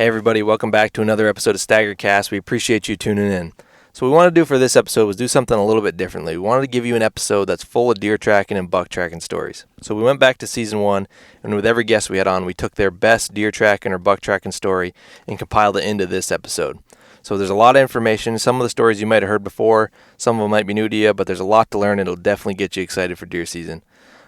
Hey everybody, welcome back to another episode of STAGR Cast. We appreciate you tuning in. So what we wanted to do for this episode was do something a little bit differently. We wanted to give you an episode that's full of deer tracking and buck tracking stories. So we went back to season 1, and with every guest we had on, we took their best deer tracking or buck tracking story and compiled it into this episode. So there's a lot of information. Some of the stories you might have heard before, some of them might be new to you, but there's a lot to learn. It'll definitely get you excited for deer season.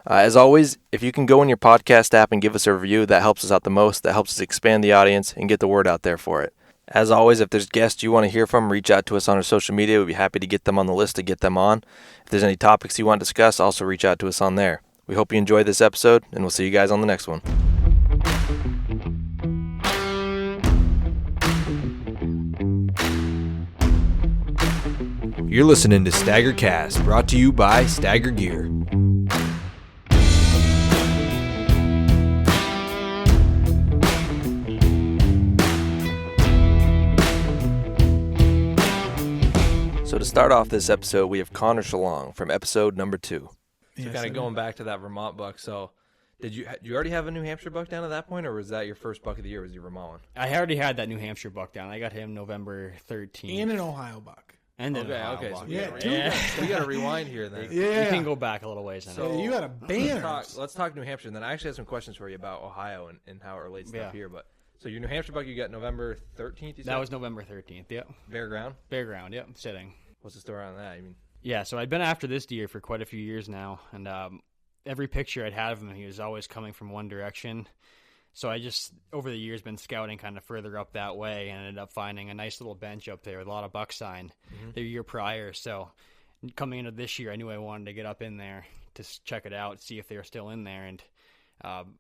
As always, if you can go in your podcast app and give us a review, that helps us out the most. That helps us expand the audience and get the word out there for it. As always, if there's guests you want to hear from, reach out to us on our social media. We'd be happy to get them on the list to get them on. If there's any topics you want to discuss, also reach out to us on there. We hope you enjoyed this episode, and we'll see you guys on the next one. You're listening to STAGR Cast, brought to you by STAGR Gear. So to start off this episode, we have Connor Shalong from episode number 2. So Yes, kind of going back to that Vermont buck, so did you already have a New Hampshire buck down at that point, or was that your first buck of the year, was your Vermont one? I already had that New Hampshire buck down. I got him November 13th. and an Ohio buck. And an Okay, Ohio okay, so buck. we Yeah, gotta, two yeah. we gotta rewind here then. Yeah, You can go back a little ways. I know. So you got a banner. Let's talk New Hampshire, and then I actually have some questions for you about Ohio and how it relates to Yeah. up here. But so your New Hampshire buck you got November 13th, you said? That was November 13th. Yep. Bare ground? Bare ground. Yep. Sitting. What's the story on that? You mean Yeah. So I'd been after this deer for quite a few years now, and every picture I'd had of him, he was always coming from one direction. So I just, over the years, been scouting kind of further up that way and ended up finding a nice little bench up there with a lot of buck sign the year prior. So coming into this year, I knew I wanted to get up in there to check it out, see if they were still in there. And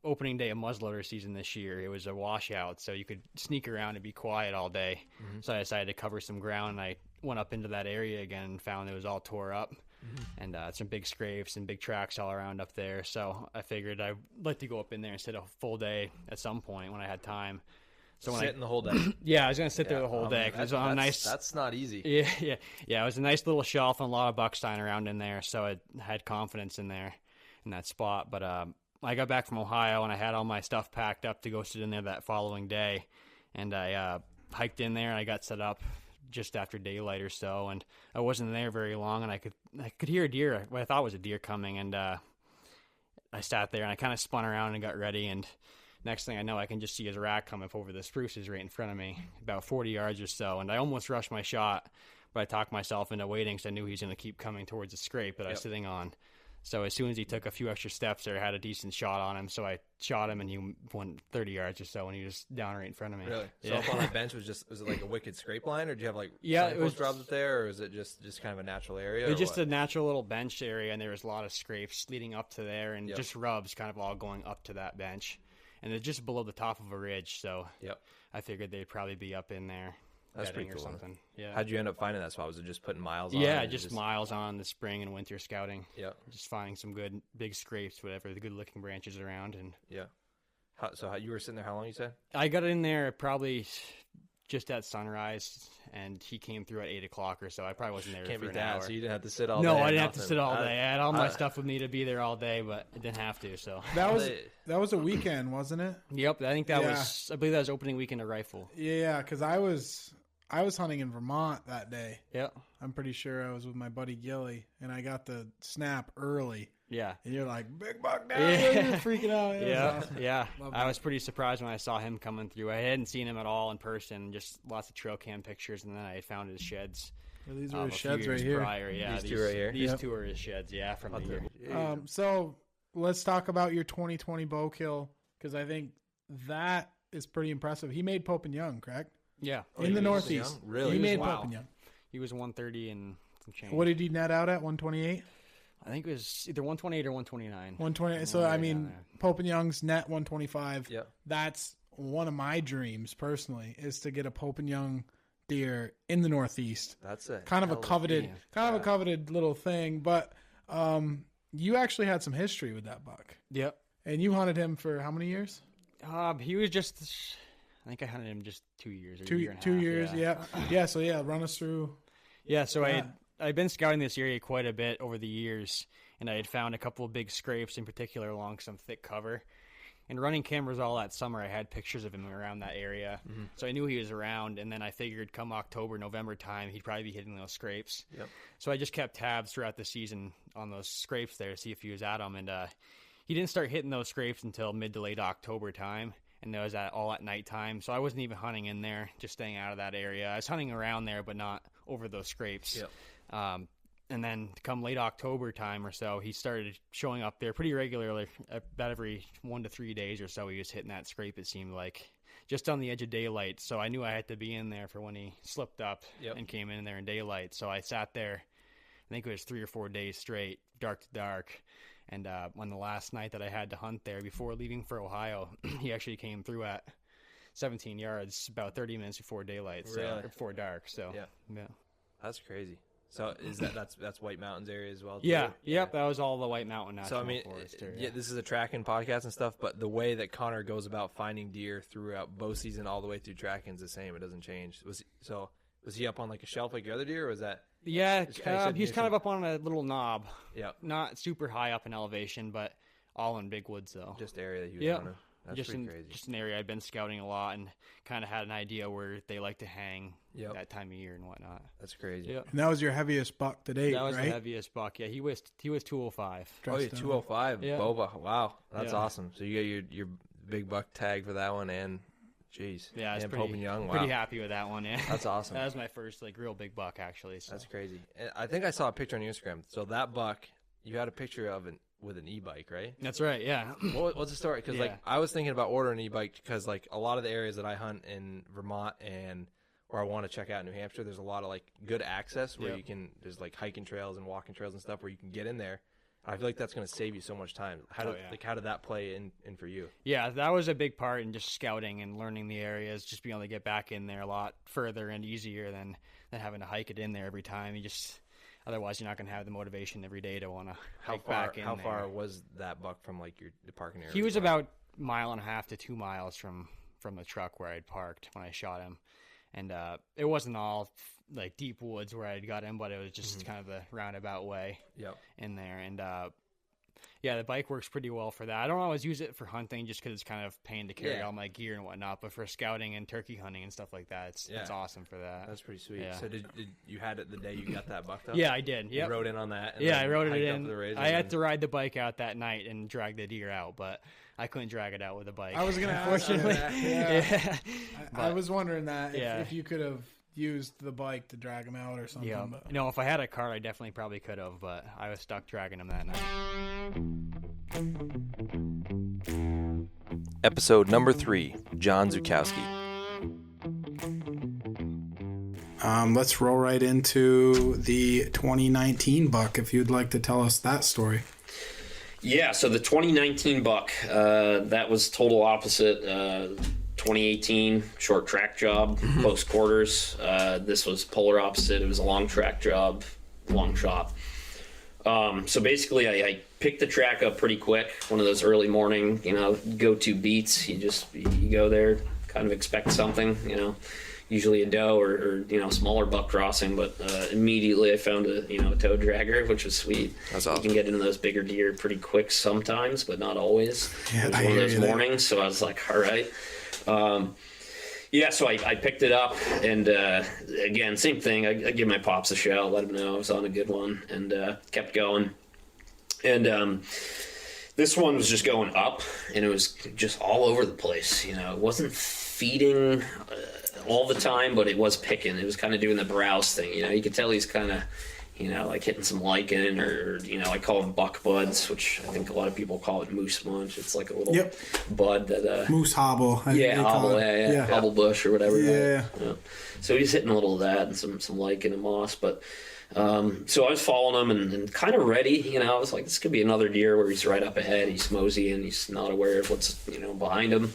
opening day of muzzleloader season this year, it was a washout, so you could sneak around and be quiet all day. So I decided to cover some ground, and I went up into that area again and found it was all tore up. And some big scrapes and big tracks all around up there. So I figured I'd like to go up in there and sit a full day at some point when I had time. So sitting the whole day? Yeah, I was going to sit there the whole day. 'Cause it was on a nice. That's not easy. Yeah. It was a nice little shelf and a lot of buck sign around in there, so I had confidence in there, in that spot. But I got back from Ohio and I had all my stuff packed up to go sit in there that following day, and I hiked in there and I got set up just after daylight or so, and I wasn't there very long, and I could hear a deer, what I thought was a deer coming, and I sat there and I kind of spun around and got ready, and next thing I know, I can just see his rack come up over the spruces right in front of me, about 40 yards or so, and I almost rushed my shot, but I talked myself into waiting because I knew he was going to keep coming towards the scrape that I was sitting on. So as soon as he took a few extra steps there, I had a decent shot on him, so I shot him, and he went 30 yards or so, and he was down right in front of me. Really? So Yeah. up on that bench was it like a wicked scrape line, or do you have like Yeah, it signpost was drops up there, or is it just kind of a natural area? It was or just what? a natural little bench area, and there was a lot of scrapes leading up to there, and Yep. just rubs kind of all going up to that bench. And it's just below the top of a ridge, so Yep. I figured they'd probably be up in there That's bedding pretty or cool. something. Yeah. How'd you end up finding that spot? Was it just putting miles on? Yeah, it, or just miles on the spring and winter scouting. Yeah. Just finding some good big scrapes, whatever, the good looking branches around. And Yeah. So you were sitting there how long, you said? I got in there probably just at sunrise, and he came through at 8 o'clock or so. I probably wasn't there Can't for be an down, hour. so you didn't have to sit all day. No, I didn't have nothing. to sit all day. I had all my I- stuff with me to be there all day, but I didn't have to. So That was They- that was a weekend, wasn't it? Yep, I think that Yeah. was. I believe that was opening weekend of rifle. Yeah, because I was hunting in Vermont that day. Yep. I'm pretty sure I was with my buddy Gilly, and I got the snap early. Yeah. And you're like, big buck down! Yeah. You're freaking out. It was Yeah, awesome. yeah. Love I that. was pretty surprised when I saw him coming through. I hadn't seen him at all in person, just lots of trail cam pictures, and then I found his sheds. Well, these were A his few sheds right years here. prior. Yeah, These two right here? These Yep. two are his sheds. Yeah, from the year. So let's talk about your 2020 bow kill, because I think that is pretty impressive. He made Pope and Young, correct? Yeah, In the he was Northeast. young? Really? He made Wow. Pope and Young. he was 130 and some change. What did he net out at? 128? I think it was either 128 or 129. 120. So, Right I down mean, there. Pope and Young's net 125. Yep. That's one of my dreams, personally, is to get a Pope and Young deer in the Northeast. That's it. Kind of a coveted little thing, but you actually had some history with that buck, Yep. and you hunted him for how many years? He was just. I think I hunted him just 2 years. Or a year and a 2 half, years, yeah. So run us through. Yeah, so Yeah. I'd been scouting this area quite a bit over the years, and I had found a couple of big scrapes in particular along some thick cover. And running cameras all that summer, I had pictures of him around that area. So I knew he was around, and then I figured come October, November time, he'd probably be hitting those scrapes. Yep. So I just kept tabs throughout the season on those scrapes there to see if he was at them. And he didn't start hitting those scrapes until mid to late October time, and that was all at nighttime. So I wasn't even hunting in there, just staying out of that area. I was hunting around there, but not over those scrapes. Yep. And then come late October time or so, he started showing up there pretty regularly. About every 1 to 3 days or so, he was hitting that scrape, it seemed like, just on the edge of daylight. So I knew I had to be in there for when he slipped up and came in there in daylight. So I sat there, I think it was 3 or 4 days straight, dark to dark. And on the last night that I had to hunt there before leaving for Ohio, he actually came through at 17 yards about 30 minutes before daylight, Really? or before dark. So yeah. That's crazy. So is that's White Mountains area as well? Yeah. too? Yep. That was all the White Mountain National So I mean, Forest area. this is a tracking podcast and stuff, but the way that Connor goes about finding deer throughout bow season all the way through tracking is the same. It doesn't change. Was he up on like a shelf like your other deer, or was that? Yeah, Just kinda said he's kind of up on a little knob. Yeah. Not super high up in elevation, but all in big woods though. Just area that he was Yeah. running. That's just pretty crazy. just an area I'd been scouting a lot and kind of had an idea where they like to hang that time of year and whatnot. That's crazy. Yeah. And that was your heaviest buck to date, That was right? the heaviest buck. Yeah, he was 205. Oh, yeah, 205. Yeah. Boba. Wow. That's Yeah. awesome. So you got your big buck tag for that one, and jeez. Yeah, I was and pretty, Pope and Young. Wow. pretty happy with that one. Yeah, That's awesome. That was my first like real big buck actually. So. That's crazy. And I think I saw a picture on Instagram. So that buck, you had a picture of it with an e-bike, right? That's right. Yeah. What's the story? Because like I was thinking about ordering an e-bike because like a lot of the areas that I hunt in Vermont and or I want to check out in New Hampshire, there's a lot of like good access where you can. There's like hiking trails and walking trails and stuff where you can get in there. I feel like that's going to save you so much time. How did that play in for you? Yeah, that was a big part in just scouting and learning the areas, just being able to get back in there a lot further and easier than having to hike it in there every time. You just otherwise you're not going to have the motivation every day to want to hike back in there. How far was that buck from like the parking area? He was about 1.5 to 2 miles from the truck where I'd parked when I shot him. And it wasn't all like deep woods where I'd got him, but it was just kind of the roundabout way in there. And yeah, the bike works pretty well for that. I don't always use it for hunting just because it's kind of pain to carry all my gear and whatnot. But for scouting and turkey hunting and stuff like that, it's awesome for that. That's pretty sweet. Yeah. So did you had it the day you got that buck though? Yeah, I did. You rode in on that. And yeah, then I rode it hiked up in. to the ridge I had to ride the bike out that night and drag the deer out, but I couldn't drag it out with a bike. I was going to ask you unfortunately. that. Yeah. I was wondering that Yeah. if you could have used the bike to drag him out or something. Yeah. But. No, if I had a cart, I definitely probably could have, but I was stuck dragging him that night. Episode number 3, John Zukowski. Let's roll right into the 2019 buck, if you'd like to tell us that story. Yeah, so the 2019 buck, that was total opposite. 2018 short track job, close quarters. This was polar opposite. It was a long track job, long shot. So basically, I picked the track up pretty quick. One of those early morning, go-to beats. You go there, kind of expect something, usually a doe or smaller buck crossing. But immediately I found a toe dragger, which was sweet. That's awesome. You can get into those bigger deer pretty quick sometimes, but not always. Yeah, it was I one of hear those you there. mornings, so I was like, all right. So I picked it up, and again, same thing. I give my pops a shout, let him know I was on a good one, and kept going. And this one was just going up, and it was just all over the place. It wasn't feeding all the time, but it was picking. It was kind of doing the browse thing. You could tell he's kind of, like hitting some lichen or I call them buck buds, which I think a lot of people call it moose munch. It's like a little bud that Moose hobble. I think they call hobble, it. yeah, hobble bush or whatever. Yeah. So he's hitting a little of that and some lichen and moss, but so I was following him and kind of ready. I was like, this could be another deer where he's right up ahead. He's moseying. He's not aware of what's behind him.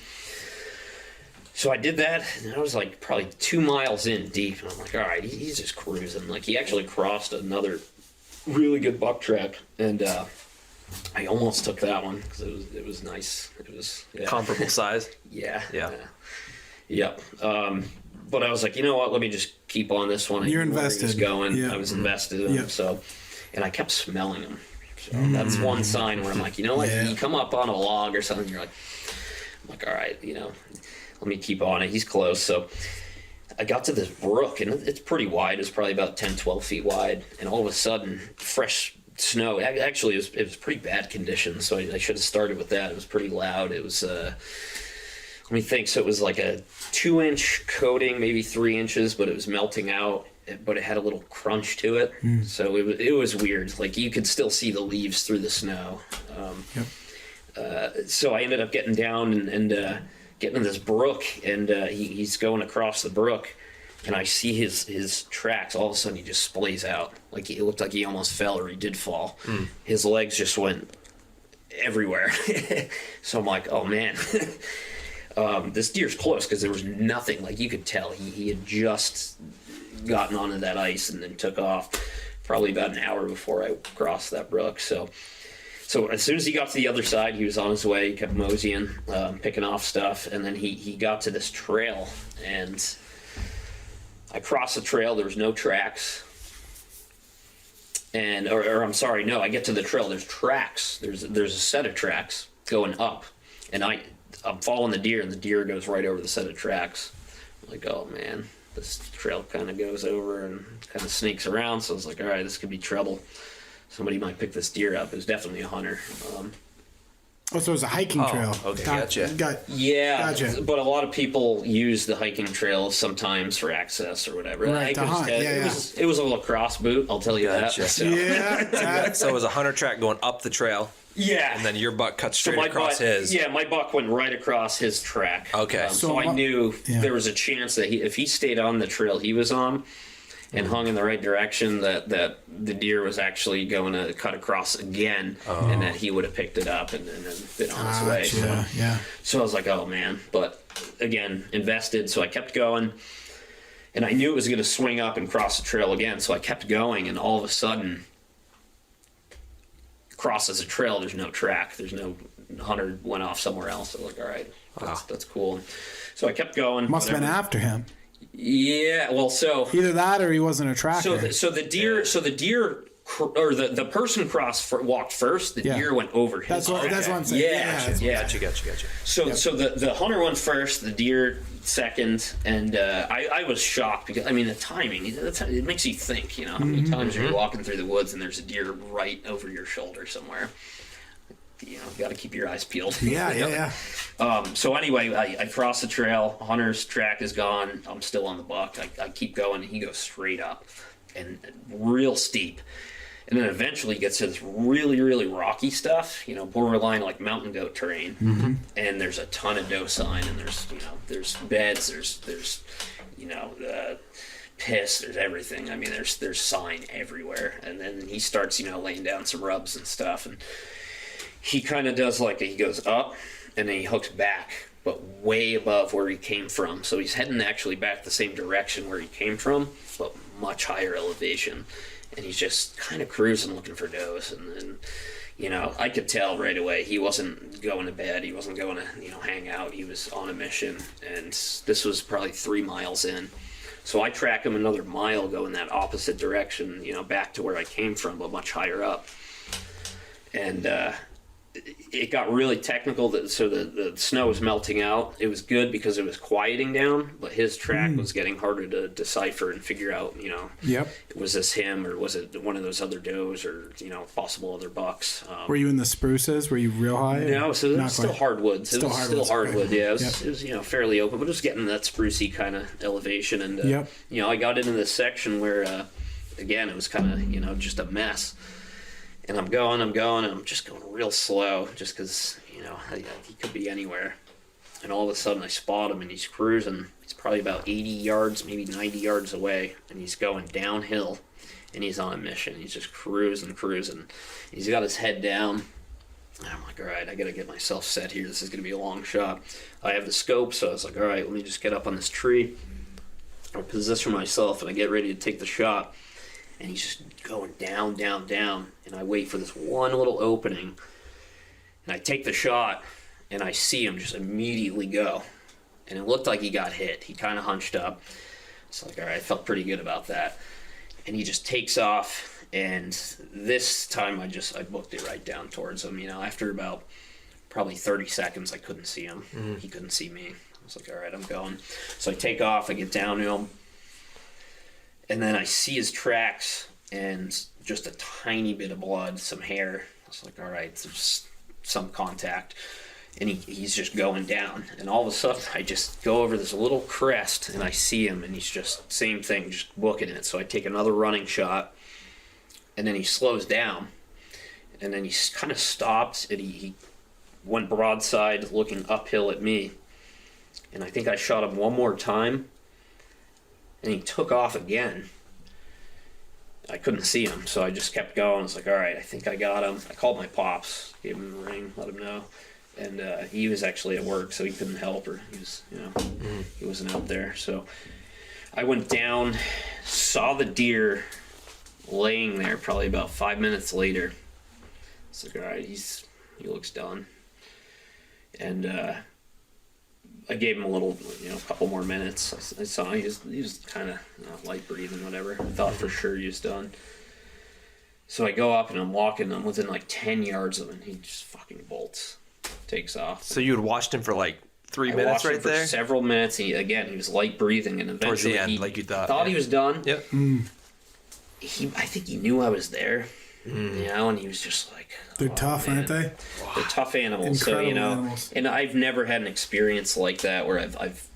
So I did that, and I was like probably 2 miles in deep, and I'm like, all right, he's just cruising. Like, he actually crossed another really good buck track, and I almost took that one because it was nice. It was Comparable size. Yeah. Yeah. But I was like, you know what? Let me just keep on this one. You're I knew where he invested. was going. Yeah. I was invested in him. So, and I kept smelling him. So that's one sign where I'm like, you know what? Yeah. You come up on a log or something, you're like, I'm like, all right, let me keep on it. He's close. So I got to this brook, and it's pretty wide. It's probably about 10, 12 feet wide. And all of a sudden, fresh snow. Actually, it was pretty bad conditions, so I should have started with that. It was pretty loud. It was, let me think. So it was like a 2-inch coating, maybe 3 inches, but it was melting out. But it had a little crunch to it. So it was weird. Like, you could still see the leaves through the snow. So I ended up getting down and getting in this brook, and he's going across the brook, and I see his tracks. All of a sudden, he just splays out. Like, it looked like he almost fell, or he did fall. His legs just went everywhere. So I'm like, oh man. This deer's close, because there was nothing. Like, you could tell he had just gotten onto that ice and then took off, probably about an hour before I crossed that brook. So as soon as he got to the other side, he was on his way. He kept moseying, picking off stuff, and then he got to this trail, and I crossed the trail. There was no tracks, or I'm sorry, no. I get to the trail. There's tracks. There's a set of tracks going up, and I'm following the deer, and the deer goes right over the set of tracks. I'm like, oh man, this trail kind of goes over and kind of sneaks around. So I was like, all right, this could be trouble. Somebody might pick this deer up. It was definitely a hunter. So it was a hiking trail. Okay, gotcha. Yeah, gotcha. But a lot of people use the hiking trail sometimes for access or whatever. Right, to hunt. It was a lacrosse boot, I'll tell you Gotcha. that. So. Yeah. So it was a hunter track going up the trail, Yeah. and then your buck cut straight my across buck, his. Yeah, my buck went right across his track. Okay. So I knew there was a chance that if he stayed on the trail he was on and hung in the right direction, that the deer was actually going to cut across again, and that he would have picked it up and then been on his way. So I was like, oh man. But again, invested, so I kept going. And I knew it was going to swing up and cross the trail again, so I kept going, and all of a sudden, crosses a trail, there's no track. There's no hunter went off somewhere else. So I was like, all right, that's cool. So I kept going. Must have been after him. Yeah, well, so either that or he wasn't a tracker. So the deer, or the person walked first. The deer went over his. That's what I'm saying. Yeah. Gotcha. So the hunter went first, the deer second, and I was shocked because the timing. It makes you think. How many times are you walking through the woods and there's a deer right over your shoulder somewhere? Got to keep your eyes peeled. Yeah. So anyway, I cross the trail. Hunter's track is gone. I'm still on the buck. I keep going, and he goes straight up and real steep. And then eventually gets to this really, really rocky stuff, borderline like mountain goat terrain. And there's a ton of doe sign, and there's beds, there's piss, there's everything. There's sign everywhere. And then he starts, laying down some rubs and stuff, and he kind of does he goes up and then he hooks back, but way above where he came from. So he's heading actually back the same direction where he came from, but much higher elevation. And he's just kind of cruising looking for does. And I could tell right away he wasn't going to bed. He wasn't going to, hang out. He was on a mission. And this was probably 3 miles in. So I track him another mile going that opposite direction, back to where I came from, but much higher up. And it got really technical. So the snow was melting out. It was good because it was quieting down, but his track was getting harder to decipher and figure out, was this him or was it one of those other does or, possible other bucks. Were you in the spruces? Were you real high? No, so it was still hardwoods. It was still hardwood, yeah. It was fairly open, but it was getting that sprucey kind of elevation. And, I got into this section where, again, it was kind of, just a mess. And I'm going, and I'm just going real slow, just because, he could be anywhere. And all of a sudden, I spot him, and he's cruising. He's probably about 80 yards, maybe 90 yards away, and he's going downhill, and he's on a mission. He's just cruising. He's got his head down. And I'm like, all right, I got to get myself set here. This is going to be a long shot. I have the scope, so I was like, all right, let me just get up on this tree. I position myself, and I get ready to take the shot. And he's just going down, and I wait for this one little opening, and I take the shot, and I see him just immediately go, and it looked like he got hit. He kind of hunched up. It's like, all right, I felt pretty good about that, and he just takes off, and this time I booked it right down towards him. After about probably 30 seconds. I couldn't see him. He couldn't see me. I was like, all right, I'm going. So I take off. I get down to him. And then I see his tracks and just a tiny bit of blood, some hair. I was like, all right, there's some contact. And he's just going down. And all of a sudden, I just go over this little crest, and I see him, and he's just, same thing, just booking it. So I take another running shot, and then he slows down. And then he kind of stops, and he went broadside looking uphill at me. And I think I shot him one more time, and he took off again. I couldn't see him, so I just kept going. I was like, all right, I think I got him. I called my pops, gave him a ring, let him know. And he was actually at work, so he couldn't help her. He was, he wasn't out there. So I went down, saw the deer laying there probably about 5 minutes later. It's like, all right, he looks done. And I gave him a little, a couple more minutes. I saw he was kind of light breathing, whatever. I thought for sure he was done. So I go up and I'm walking. I'm within like 10 yards of him. He just fucking bolts, takes off. So you had watched him for like 3 I minutes watched him right for there? several minutes. He was light breathing, and Towards eventually the end, he like you thought he was done. Yep. I think he knew I was there, and he was just like, They're tough, man. aren't they? They're tough animals. Incredible So animals. and I've never had an experience like that where I've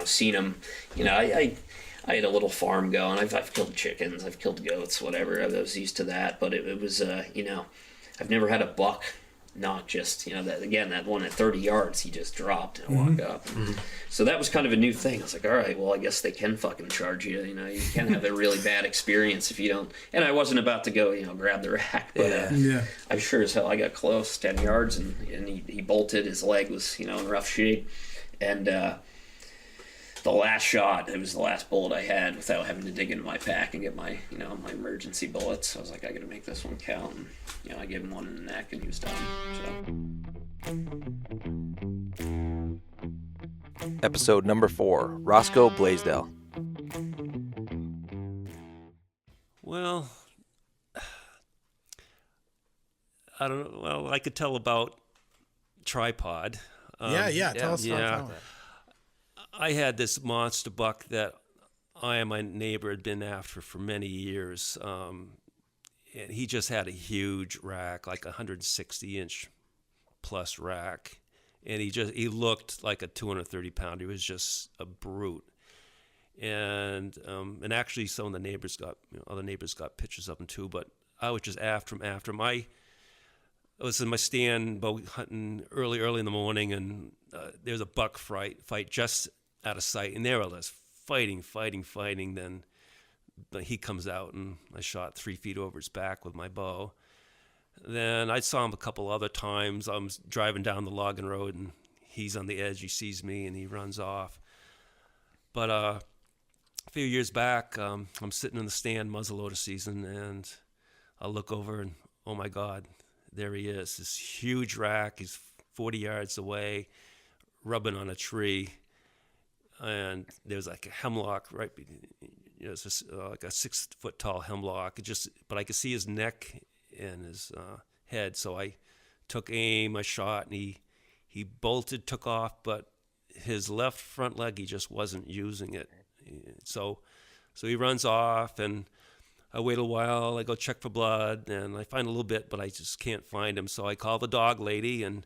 seen them. I had a little farm going. I've killed chickens, I've killed goats, whatever. I was used to that, but it was I've never had a buck. Not just, that one at 30 yards, he just dropped and walked up. So that was kind of a new thing. I was like, all right, well, I guess they can fucking charge you. You can have a really bad experience if you don't. And I wasn't about to go, grab the rack. But I'm sure as hell I got close, 10 yards, and he bolted. His leg was, in rough shape. And the last shot, it was the last bullet I had without having to dig into my pack and get my, my emergency bullets. So I was like, I got to make this one count. And, I gave him one in the neck, and he was done. So. Episode number 4, Roscoe Blaisdell. Well, I don't know. Well, I could tell about tripod. Tell us about that. I had this monster buck that I and my neighbor had been after for many years. And he just had a huge rack, like a 160-inch plus rack. And he looked like a 230-pounder. He was just a brute. And actually some of the neighbors other neighbors got pictures of him too, but I was just after him. I was in my stand bow hunting early in the morning, and there's a buck fight just out of sight, and they were just fighting. Then he comes out, and I shot 3 feet over his back with my bow. Then I saw him a couple other times. I'm driving down the logging road, and he's on the edge. He sees me, and he runs off. But a few years back, I'm sitting in the stand muzzleloader season, and I look over, and oh my God, there he is. This huge rack. He's 40 yards away, rubbing on a tree. And there's like a hemlock right, it's just like a 6 foot tall hemlock. But I could see his neck and his head. So I took aim, I shot, and he bolted, took off, but his left front leg, he just wasn't using it. So he runs off, and I wait a while. I go check for blood, and I find a little bit, but I just can't find him. So I call the dog lady, and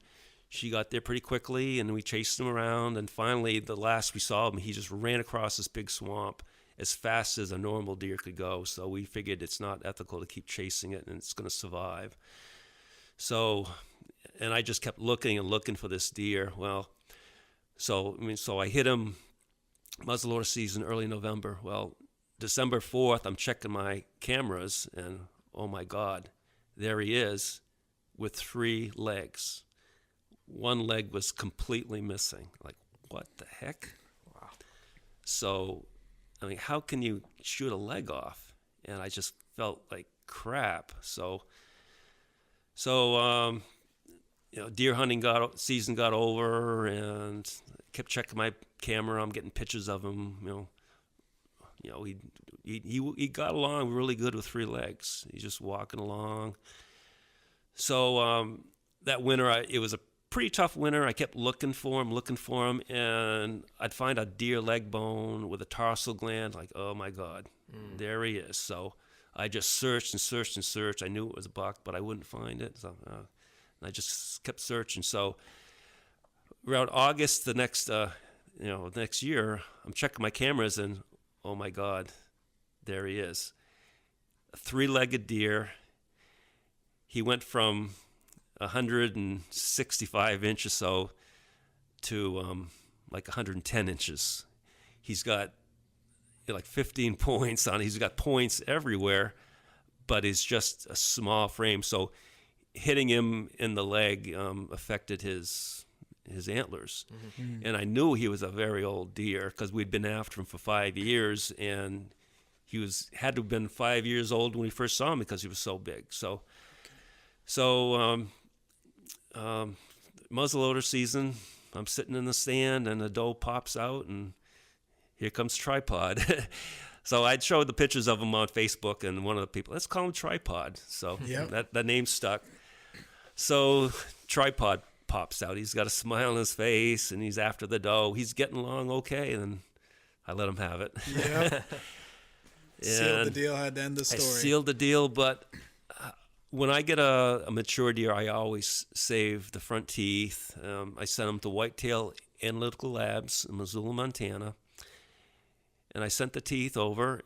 she got there pretty quickly, and we chased him around. And finally, the last we saw him, he just ran across this big swamp as fast as a normal deer could go. So we figured it's not ethical to keep chasing it, and it's going to survive. So, and I just kept looking for this deer. Well, so I hit him muzzleloader season early November. Well, December 4th, I'm checking my cameras, and oh my God, there he is with 3 legs. One leg was completely missing. Like, what the heck? Wow. So, how can you shoot a leg off? And I just felt like crap. So deer hunting season got over, and kept checking my camera. I'm getting pictures of him. He got along really good with 3 legs. He's just walking along. So that winter, it was a pretty tough winter. I kept looking for him, and I'd find a deer leg bone with a tarsal gland. Like, oh my God, there he is. So I just searched and searched and searched. I knew it was a buck, but I wouldn't find it. So I just kept searching. So around August, the next year, I'm checking my cameras, and oh my God, there he is. A 3-legged deer. He went from 165 inches or so to like 110 inches. He's got like 15 points on it. He's got points everywhere, but it's just a small frame. So hitting him in the leg affected his antlers. Mm-hmm. And I knew he was a very old deer because we'd been after him for 5 years, and he had to have been 5 years old when we first saw him because he was so big. So muzzleloader season, I'm sitting in the stand, and the doe pops out, and here comes Tripod. So I'd showed the pictures of him on Facebook, and one of the people, let's call him Tripod. So that name stuck. So Tripod pops out. He's got a smile on his face, and he's after the doe. He's getting along okay, and I let him have it. Yep. Sealed the deal, had to end the story. I sealed the deal, but when I get a mature deer, I always save the front teeth. I sent them to Whitetail Analytical Labs in Missoula, Montana. And I sent the teeth over,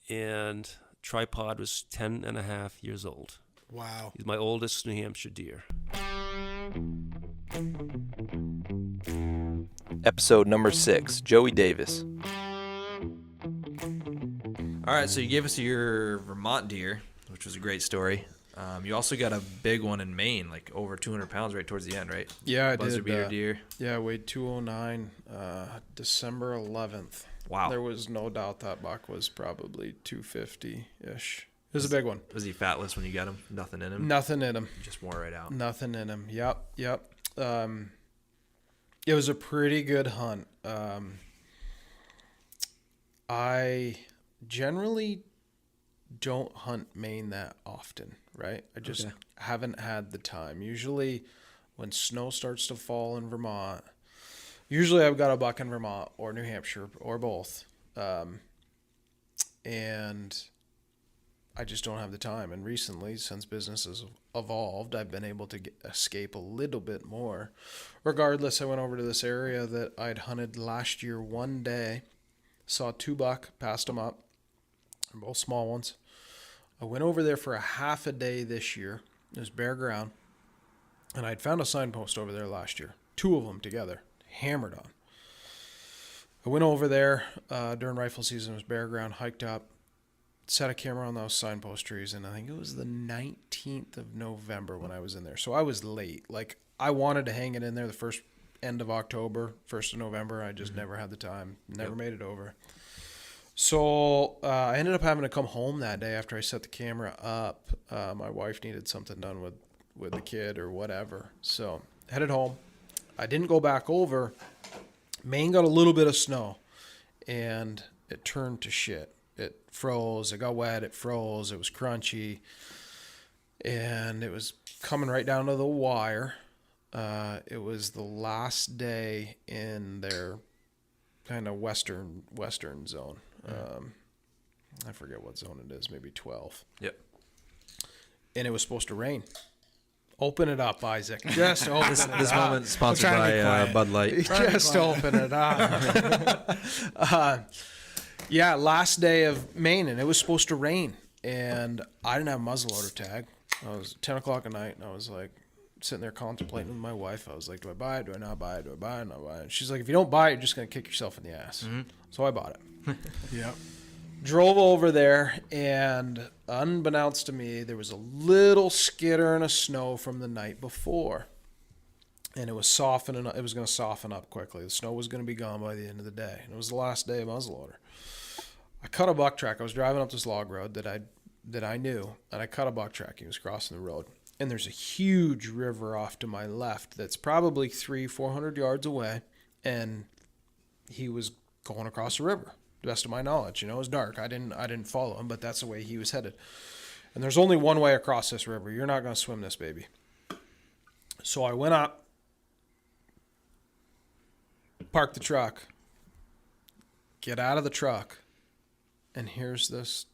and Tripod was 10 and a half years old. Wow. He's my oldest New Hampshire deer. Episode number 6, Joey Davis. All right, so you gave us your Vermont deer, which was a great story. You also got a big one in Maine, like over 200 pounds right towards the end, right? Yeah, I Buzzard did. beater deer. Yeah, I weighed 209, December 11th. Wow. There was no doubt that buck was probably 250-ish. It was a big one. Was he fatless when you got him? Nothing in him? Nothing in him. Just wore right out. Nothing in him. Yep. It was a pretty good hunt. I generally don't hunt Maine that often, right? I just haven't had the time. Usually when snow starts to fall in Vermont, usually I've got a buck in Vermont or New Hampshire or both. And I just don't have the time. And recently, since business has evolved, I've been able to escape a little bit more. Regardless, I went over to this area that I'd hunted last year one day, saw 2 buck, passed them up. They're both small ones. I went over there for a half a day this year. It was bare ground. And I'd found a signpost over there last year. 2 of them together, hammered on. I went over there during rifle season. It was bare ground, hiked up, set a camera on those signpost trees, and I think it was the 19th of November when I was in there. So I was late. Like, I wanted to hang it in there the first end of October, 1st of November. I just never had the time. Never made it over. So I ended up having to come home that day after I set the camera up. My wife needed something done with the kid or whatever. So headed home. I didn't go back over. Maine got a little bit of snow, and it turned to shit. It froze. It got wet. It froze. It was crunchy. And it was coming right down to the wire. It was the last day in their kind of western zone. I forget what zone it is, maybe 12. Yep. And it was supposed to rain. Open it up, Isaac. Just open it up. This moment sponsored by Bud Light. Just open it up. Yeah, last day of Maine, and it was supposed to rain. And I didn't have a muzzleloader tag. I was 10 o'clock at night, and I was like sitting there contemplating with my wife. I was like, do I buy it? Do I not buy it? Do I buy it? Not buy it? And she's like, if you don't buy it, you're just going to kick yourself in the ass. Mm-hmm. So I bought it. Yep. Drove over there, and unbeknownst to me, there was a little skitter of snow from the night before. And it was softening. It was going to soften up quickly. The snow was going to be gone by the end of the day. And it was the last day of muzzleloader. I cut a buck track. I was driving up this log road that I knew, and I cut a buck track. He was crossing the road. And there's a huge river off to my left that's probably 300-400 yards away, and he was going across the river. The best of my knowledge, it was dark. I didn't follow him, but that's the way he was headed. And there's only one way across this river. You're not going to swim this baby. So I went up, Park the truck. Get out of the truck. And here's this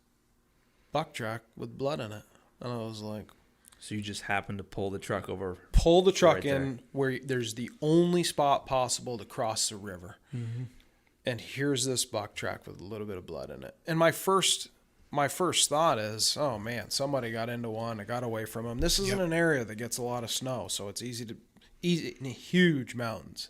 buck track with blood in it. And I was like, So you just happened to pull the truck over. pull the truck Right in where there's the only spot possible to cross the river. Mm-hmm. And here's this buck track with a little bit of blood in it. And my first thought is, oh man, somebody got into one. I got away from them. This isn't an area that gets a lot of snow, so it's easy in huge mountains.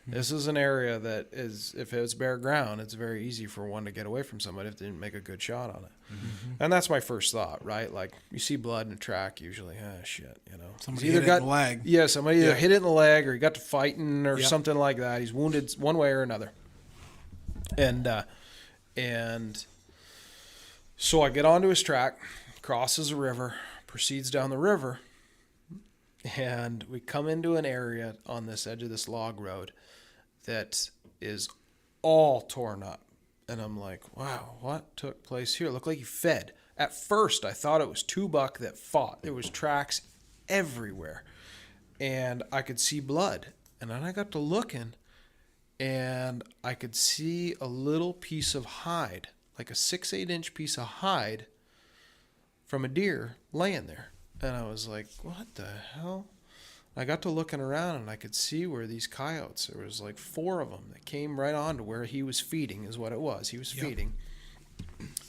This is an area that is, if it's bare ground, it's very easy for one to get away from somebody if they didn't make a good shot on it. Mm-hmm. And that's my first thought, right? Like, you see blood in a track, usually, shit, you know. Somebody He's hit it in the leg. Yeah, somebody either hit it in the leg or he got to fighting or Yep. something like that. He's wounded one way or another. And so I get onto his track, crosses a river, proceeds down the river, and we come into an area on this edge of this log road that is all torn up. And I'm like, wow, what took place here? It looked like he fed. At first, I thought it was two buck that fought. There was tracks everywhere. And I could see blood. And then I got to looking, and I could see a little piece of hide, like a 6-8 inch piece of hide from a deer laying there. And I was like, what the hell? I got to looking around, and I could see where these coyotes, there was like 4 of them that came right on to where he was feeding, is what it was. He was feeding.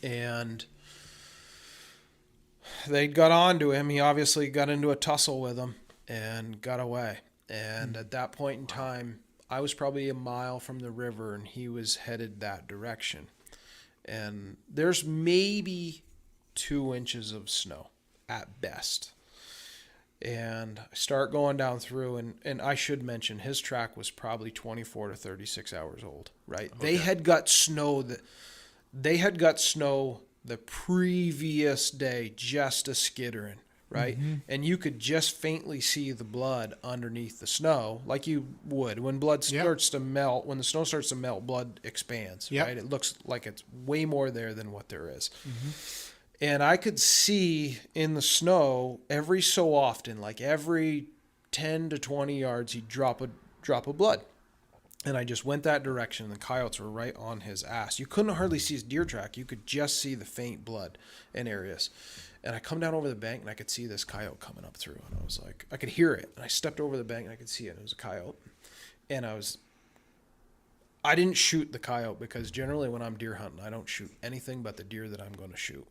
And they got on to him. He obviously got into a tussle with them and got away. And at that point in time, I was probably a mile from the river, and he was headed that direction. And there's maybe 2 inches of snow at best. And I start going down through, and I should mention his track was probably 24 to 36 hours old, right? Okay. They had got snow the previous day, just a skittering, right? Mm-hmm. And you could just faintly see the blood underneath the snow, like you would when blood starts to melt. When the snow starts to melt, blood expands, right? It looks like it's way more there than what there is. Mm-hmm. And I could see in the snow every so often, like every 10 to 20 yards, he'd drop a blood. And I just went that direction, and the coyotes were right on his ass. You couldn't hardly see his deer track. You could just see the faint blood in areas. And I come down over the bank, and I could see this coyote coming up through. And I was like, I could hear it. And I stepped over the bank, and I could see it. It was a coyote. And I didn't shoot the coyote, because generally when I'm deer hunting, I don't shoot anything but the deer that I'm going to shoot.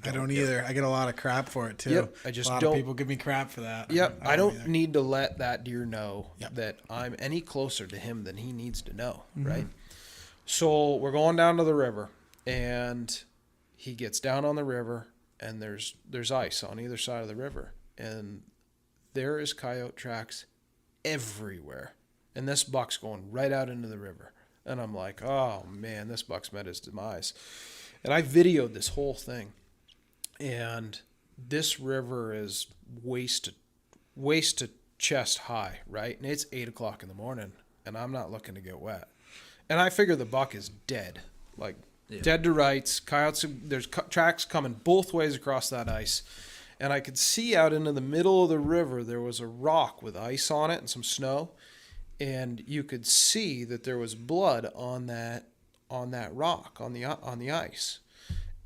I don't either. I get a lot of crap for it too. Yep, I just a lot don't. of people give me crap for that. Yep, I don't need to let that deer know that I'm any closer to him than he needs to know, right? So we're going down to the river, and he gets down on the river, and there's ice on either side of the river, and there is coyote tracks everywhere, and this buck's going right out into the river, and I'm like, oh man, this buck's met his demise. And I videoed this whole thing. And this river is waist to chest high, right? And it's 8 o'clock in the morning, and I'm not looking to get wet. And I figure the buck is dead, like dead to rights. Coyotes, there's tracks coming both ways across that ice. And I could see out into the middle of the river, there was a rock with ice on it and some snow. And you could see that there was blood on that rock, on the ice.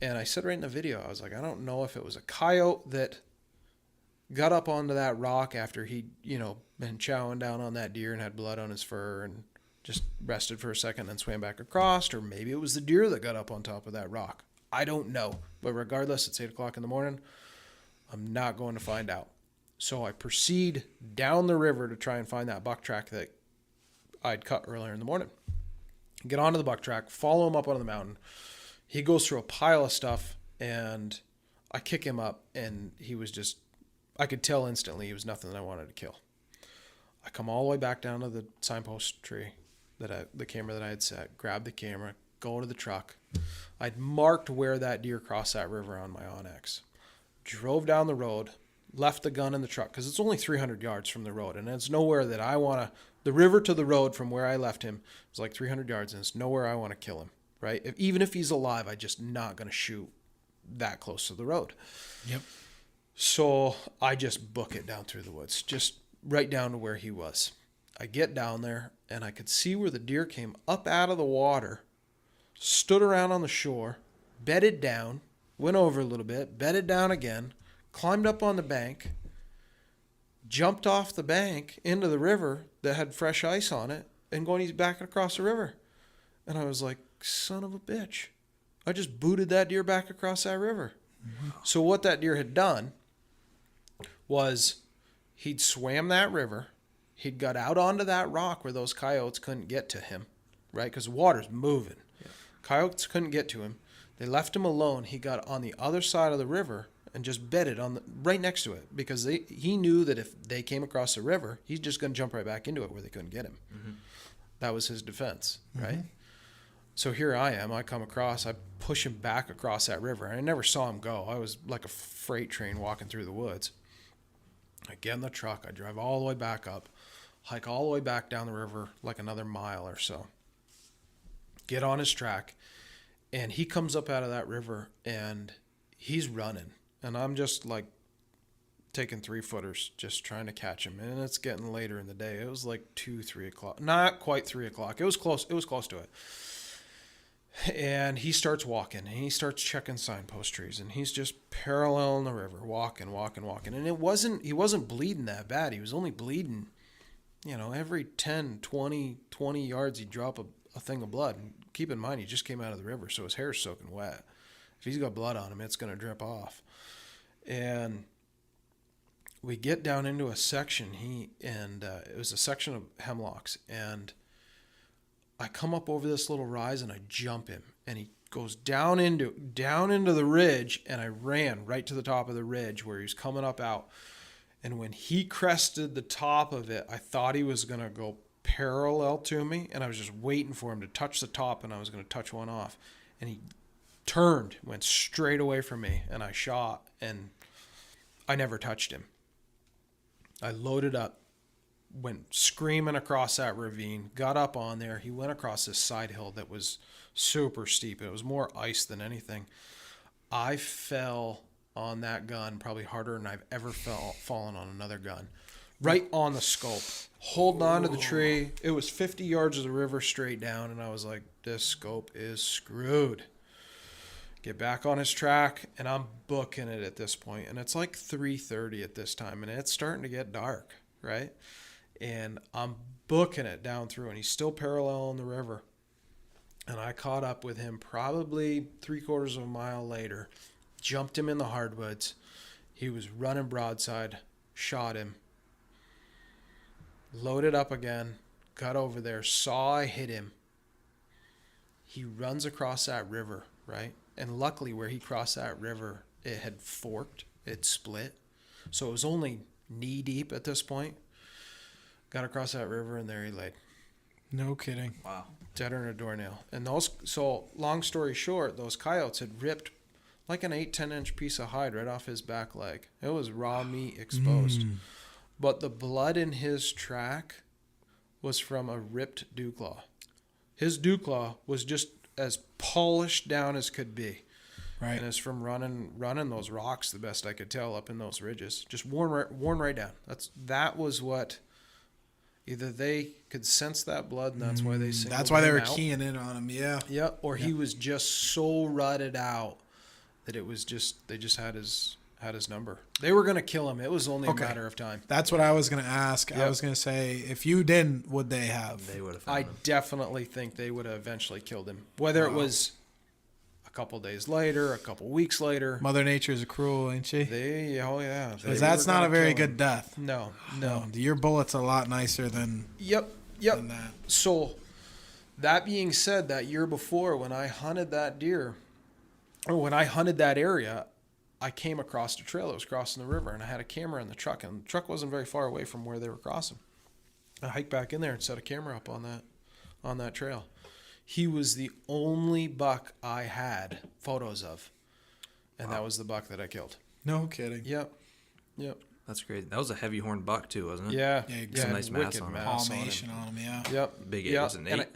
And I said right in the video, I was like, I don't know if it was a coyote that got up onto that rock after he'd, been chowing down on that deer and had blood on his fur and just rested for a second and then swam back across, or maybe it was the deer that got up on top of that rock. I don't know. But regardless, it's 8 o'clock in the morning. I'm not going to find out. So I proceed down the river to try and find that buck track that I'd cut earlier in the morning. Get onto the buck track, follow him up on the mountain. He goes through a pile of stuff, and I kick him up, and he was just, I could tell instantly he was nothing that I wanted to kill. I come all the way back down to the signpost tree, the camera that I had set, grab the camera, go to the truck. I'd marked where that deer crossed that river on my Onyx. Drove down the road, left the gun in the truck, because it's only 300 yards from the road, and it's nowhere that I want to, the river to the road from where I left him was like 300 yards, and it's nowhere I want to kill him, right? Even if he's alive, I'm just not going to shoot that close to the road. Yep. So I just book it down through the woods, just right down to where he was. I get down there, and I could see where the deer came up out of the water, stood around on the shore, bedded down, went over a little bit, bedded down again, climbed up on the bank, jumped off the bank into the river that had fresh ice on it, and going back across the river. And I was like, son of a bitch. I just booted that deer back across that river. Mm-hmm. So what that deer had done was he'd swam that river. He'd got out onto that rock where those coyotes couldn't get to him, right? Because the water's moving. Yeah. Coyotes couldn't get to him. They left him alone. He got on the other side of the river and just bedded right next to it, because he knew that if they came across the river, he's just going to jump right back into it where they couldn't get him. Mm-hmm. That was his defense, right? Mm-hmm. So here I am. I come across. I push him back across that river. And I never saw him go. I was like a freight train walking through the woods. I get in the truck. I drive all the way back up, hike all the way back down the river like another mile or so. Get on his track. And he comes up out of that river, and he's running. And I'm just like taking 3-footers, just trying to catch him. And it's getting later in the day. It was like 2, 3 o'clock. Not quite 3 o'clock. It was close. It was close to it. And he starts walking, and he starts checking signpost trees, and he's just paralleling the river, walking. And he wasn't bleeding that bad. He was only bleeding, every 10, 20 yards he'd drop a thing of blood. And keep in mind, he just came out of the river, so his hair's soaking wet. If he's got blood on him, it's going to drip off. And we get down into a section, it was a section of hemlocks, and I come up over this little rise and I jump him, and he goes down into the ridge, and I ran right to the top of the ridge where he was coming up out. And when he crested the top of it, I thought he was going to go parallel to me, and I was just waiting for him to touch the top, and I was going to touch one off. And he turned, went straight away from me, and I shot, and I never touched him. I loaded up, went screaming across that ravine, got up on there. He went across this side hill that was super steep. It was more ice than anything. I fell on that gun probably harder than I've ever fallen on another gun. Right on the scope, holding on to the tree. It was 50 yards of the river straight down, and I was like, this scope is screwed. Get back on his track, and I'm booking it at this point. And it's like 3:30 at this time, and it's starting to get dark, right? And I'm booking it down through, and he's still parallel in the river. And I caught up with him probably 3/4 of a mile later, jumped him in the hardwoods. He was running broadside, shot him, loaded up again, got over there, saw I hit him. He runs across that river, right? And luckily where he crossed that river, it had forked, it split. So it was only knee deep at this point. Got across that river, and there he laid. No kidding. Wow. Deader than a doornail. And so long story short, those coyotes had ripped like an 8-10 inch piece of hide right off his back leg. It was raw meat exposed. But the blood in his track was from a ripped dew claw. His dew claw was just as polished down as could be. Right. And it's from running those rocks, the best I could tell, up in those ridges. Just worn right down. That was what... Either they could sense that blood, and that's why they singled That's why they were out. keying in on him, yeah. Yeah, or he was just so rutted out that it was just they just had his number. They were going to kill him. It was only a matter of time. That's what I was going to ask. Yep. I was going to say, if you didn't, would they have? They would have. I definitely think they would have eventually killed him. Whether it was a couple days later, a couple weeks later. Mother Nature is cruel, ain't she? Because that's not a very good death. No. Your bullet's a lot nicer than Yep. than that. So, that being said, that year before, when I hunted that deer, or when I hunted that area, I came across a trail that was crossing the river, and I had a camera in the truck, and the truck wasn't very far away from where they were crossing. I hiked back in there and set a camera up on that trail. He was the only buck I had photos of, and that was the buck that I killed. No kidding. Yep. That's great. That was a heavy horned buck too, wasn't it? Yeah. Some nice mass on him. Palmation on him, yeah. Yep. Big 8. Was it an 8?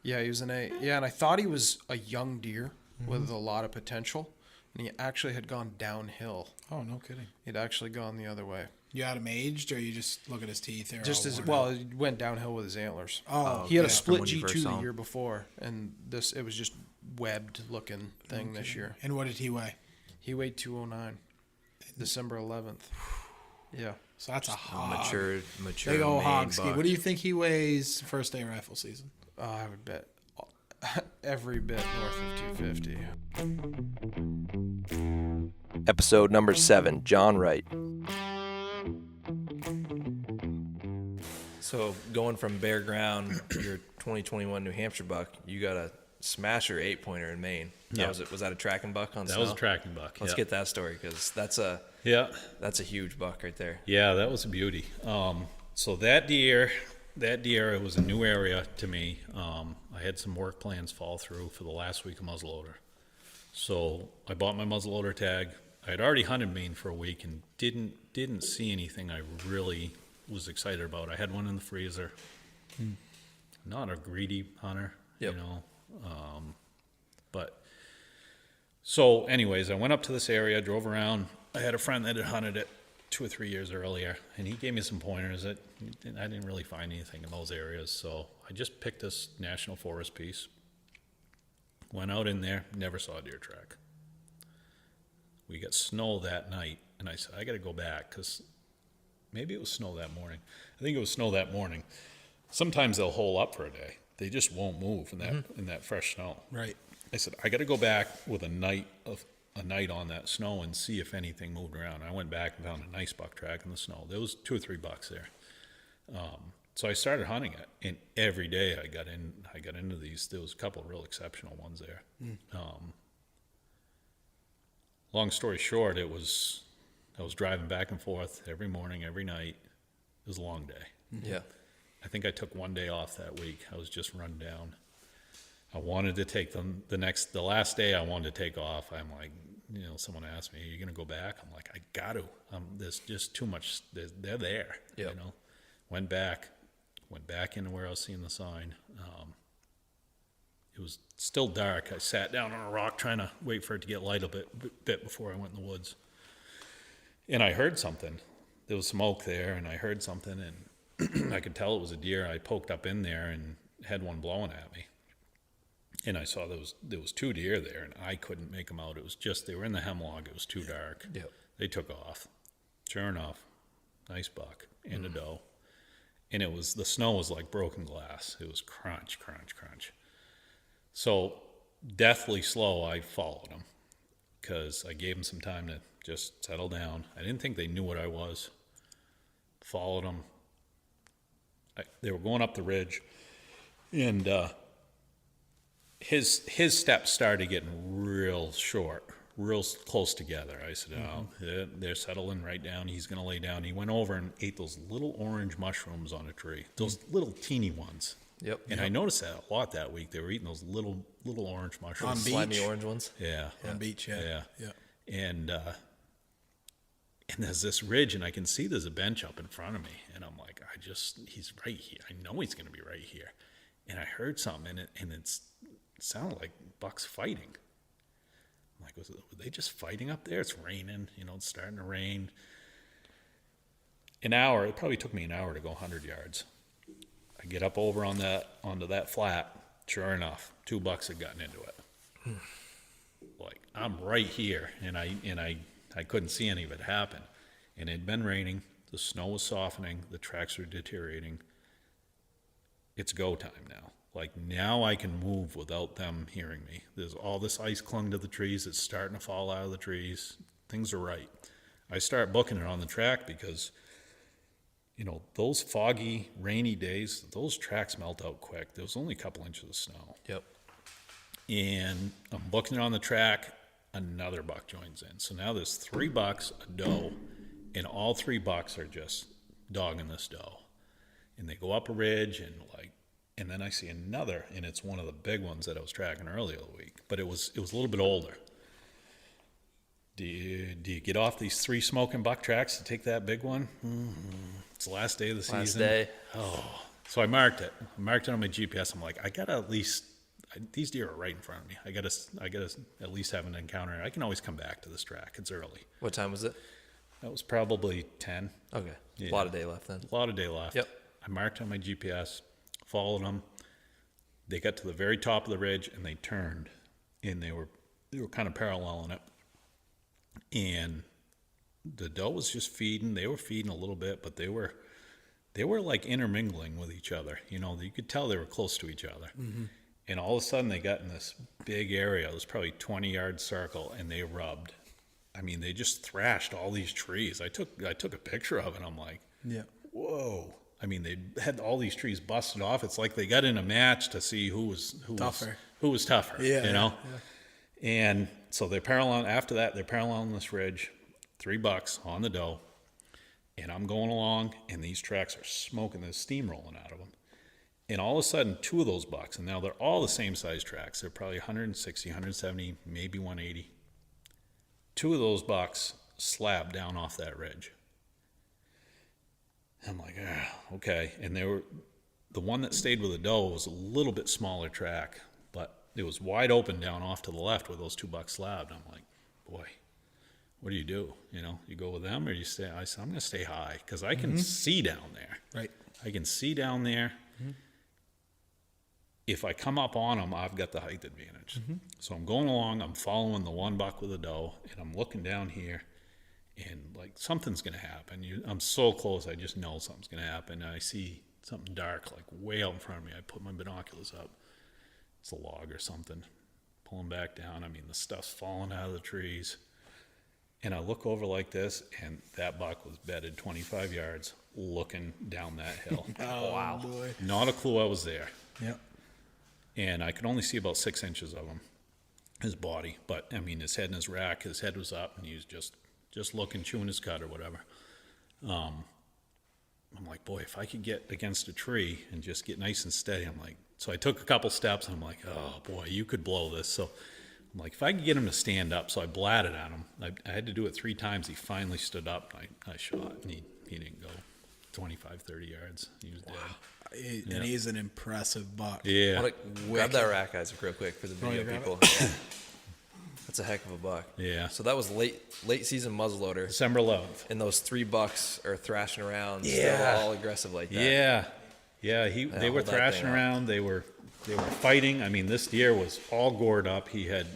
He was an 8. Yeah, and I thought he was a young deer with a lot of potential. and he actually had gone downhill. Oh, no kidding. He'd actually gone the other way. You had him aged, or you just look at his teeth? They're Just all as worn well, out? he went downhill with his antlers. Oh, He had a yeah. split From when you first G2 saw the him. year before, and it was just webbed looking thing this year. And what did he weigh? He weighed 209, December 11th. Yeah. So that's a hog. Mature Big old main hog ski. buck. What do you think he weighs first day rifle season? I would bet every bit north of 250. Episode number 7, John Wright. So going from bare ground, your 2021 New Hampshire buck, you got a smasher 8-pointer in Maine. Yeah. Was that a tracking buck on That snow? was a tracking buck. Let's yeah. get that story, because that's a huge buck right there. Yeah, that was a beauty. So that deer, it was a new area to me. I had some work plans fall through for the last week of muzzleloader. So I bought my muzzleloader tag. I had already hunted Maine for a week and didn't see anything I really was excited about. I had one in the freezer. Not a greedy hunter, Yep. you know. But so anyways, I went up to this area, drove around. I had a friend that had hunted it 2 or 3 years earlier, and he gave me some pointers that I didn't really find anything in those areas. So I just picked this national forest piece, went out in there, never saw a deer track. We got snow that night, and I said, I got to go back, because maybe it was snow that morning. I think it was snow that morning. Sometimes they'll hole up for a day. They just won't move in that fresh snow. Right. I said, I got to go back with a night on that snow and see if anything moved around. I went back and found a nice buck track in the snow. There was 2 or 3 bucks there. So I started hunting it, and every day I got into these. There was a couple of real exceptional ones there. Long story short, I was driving back and forth every morning, every night. It was a long day. Yeah. I think I took 1 day off that week. I was just run down. I wanted to take them the last day I wanted to take off. I'm like, someone asked me, are you going to go back? I'm like, I got to. There's just too much. They're there, Yep. Went back into where I was seeing the sign. It was still dark. I sat down on a rock trying to wait for it to get light a bit before I went in the woods. And I heard something. There was smoke there, and I heard something, and I could tell it was a deer. I poked up in there and had one blowing at me. And I saw there was 2 deer there, and I couldn't make them out. It was just, they were in the hemlock. It was too dark. Yep. They took off. Sure enough, nice buck and a doe. And the snow was like broken glass. It was crunch, crunch, crunch. So deathly slow, I followed them because I gave them some time to just settle down. I didn't think they knew what I was. Followed them. They were going up the ridge, and his steps started getting real short, real close together. I said, they're settling right down. He's going to lay down. He went over and ate those little orange mushrooms on a tree, those little teeny ones. Yep. And I noticed that a lot that week. They were eating those little orange mushrooms. On beach? Slimy orange ones. Yeah. On beach, yeah. And there's this ridge, and I can see there's a bench up in front of me. And I'm like, he's right here. I know he's going to be right here. And I heard something, and it sounded like bucks fighting. I'm like, were they just fighting up there? It's raining, it's starting to rain. It probably took me an hour to go 100 yards. I get up over onto that flat. Sure enough, 2 bucks had gotten into it. Like, I'm right here, and I couldn't see any of it happen. And it had been raining. The snow was softening. The tracks were deteriorating. It's go time now. Like, now I can move without them hearing me. There's all this ice clung to the trees. It's starting to fall out of the trees. Things are right. I start booking it on the track because, those foggy, rainy days, those tracks melt out quick. There was only a couple inches of snow. Yep. And I'm booking it on the track. Another buck joins in. So now there's 3 bucks, a doe, and all 3 bucks are just dogging this doe. And they go up a ridge, and then I see another, and it's one of the big ones that I was tracking earlier the week. But it was a little bit older. Do you get off these 3 smoking buck tracks to take that big one? It's the last day of the season. Last day. Oh, so I marked it. I marked it on my GPS. I'm like, I gotta at least these deer are right in front of me. I gotta at least have an encounter. I can always come back to this track. It's early. What time was it? That was probably 10. Okay. Yeah. A lot of day left then. A lot of day left. Yep. I marked on my GPS, followed them. They got to the very top of the ridge and they turned, and they were kind of paralleling it. And the doe was just feeding. They were feeding a little bit, but they were like intermingling with each other. You know, you could tell they were close to each other. Mm-hmm. And all of a sudden they got in this big area. It was probably 20-yard circle, and they rubbed. I mean, they just thrashed all these trees. I took a picture of it. I'm like, Yeah. whoa. I mean, they had all these trees busted off. It's like they got in a match to see who was Tougher. Yeah, you know. Yeah. And so they're paralleling. After that, they're paralleling this ridge, $3 on the doe, and I'm going along, and these tracks are smoking. There's steam rolling out of them, and all of a sudden, 2 of those bucks, and now they're all the same size tracks. They're probably 160, 170, maybe 180. 2 of those bucks slabbed down off that ridge. I'm like, okay. And the one that stayed with the doe was a little bit smaller track, but it was wide open down off to the left where those 2 bucks slabbed. I'm like, boy, what do? You know, you go with them or you stay? I said, I'm going to stay high because I can see down there. Right. I can see down there. Mm-hmm. If I come up on them, I've got the height advantage. Mm-hmm. So I'm going along, I'm following the 1 buck with a doe, and I'm looking down here, and like something's going to happen. I'm so close, I just know something's going to happen. And I see something dark, like way out in front of me. I put my binoculars up. It's a log or something. Pulling back down. I mean, the stuff's falling out of the trees. And I look over like this, and that buck was bedded 25 yards looking down that hill. Oh, wow. Boy. Not a clue I was there. Yep. And I could only see about 6 inches of him, his body. But, I mean, his head in his rack, his head was up, and he was just looking, chewing his cud or whatever. I'm like, boy, if I could get against a tree and just get nice and steady, I'm like, so I took a couple steps, and I'm like, oh, boy, you could blow this. So I'm like, if I could get him to stand up, so I blatted at him. I had to do it 3 times. He finally stood up, and I shot, and he didn't go 25, 30 yards. He was dead. And he's an impressive buck. Yeah. Grab that rack, Isaac, real quick for the video grab people. That's a heck of a buck. Yeah. So that was late season muzzleloader, December 11th. and those 3 bucks are thrashing around, Yeah. still all aggressive like that. Yeah. Yeah, they were hold that thrashing thing up. around. They were fighting. I mean, this deer was all gored up. He had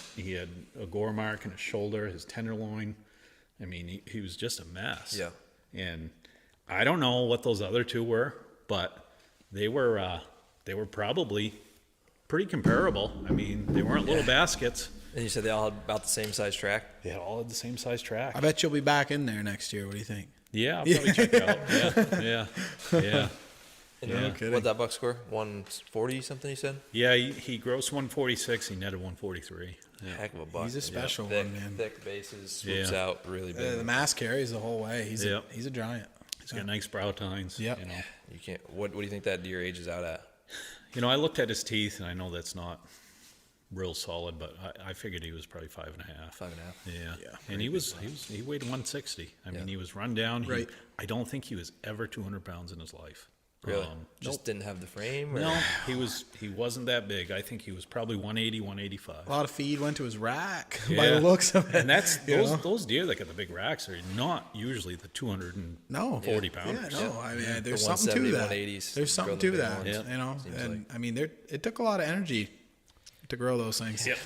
a gore mark in his shoulder, his tenderloin. I mean, he was just a mess. Yeah. And I don't know what those other 2 were, but they were probably pretty comparable. I mean, they weren't little baskets. And you said they all had about the same size track? They all had the same size track. I bet you'll be back in there next year. What do you think? Yeah, I'll probably check it out. Yeah. And Yeah. what'd that buck score? 140 something you said? Yeah, he grossed 146. He netted 143. Yeah. Heck of a buck. He's a special thick, one, man. Thick bases, swoops Yeah. out really big. The mass carries the whole way. He's Yep. a giant. He's got nice brow tines. Yep. You know. You can't. What do you think that deer ages out at? You know, I looked at his teeth, and I know that's not real solid, but I figured he was probably 5.5. 5.5. Yeah. And he weighed 160. I mean, he was run down. Right. I don't think he was ever 200 pounds in his life. Really? Just didn't have the frame? Or? No, he wasn't that big. I think he was probably 180, 185. A lot of feed went to his rack by Yeah. the looks of it. And that's you know? those deer that got the big racks are not usually the 240 pounders. Yeah, no, I mean, The there's something to 170, that. 180s, There's something grow to the big that, ones. Yeah. you know. Seems And like. I mean, it took a lot of energy to grow those things. Yep.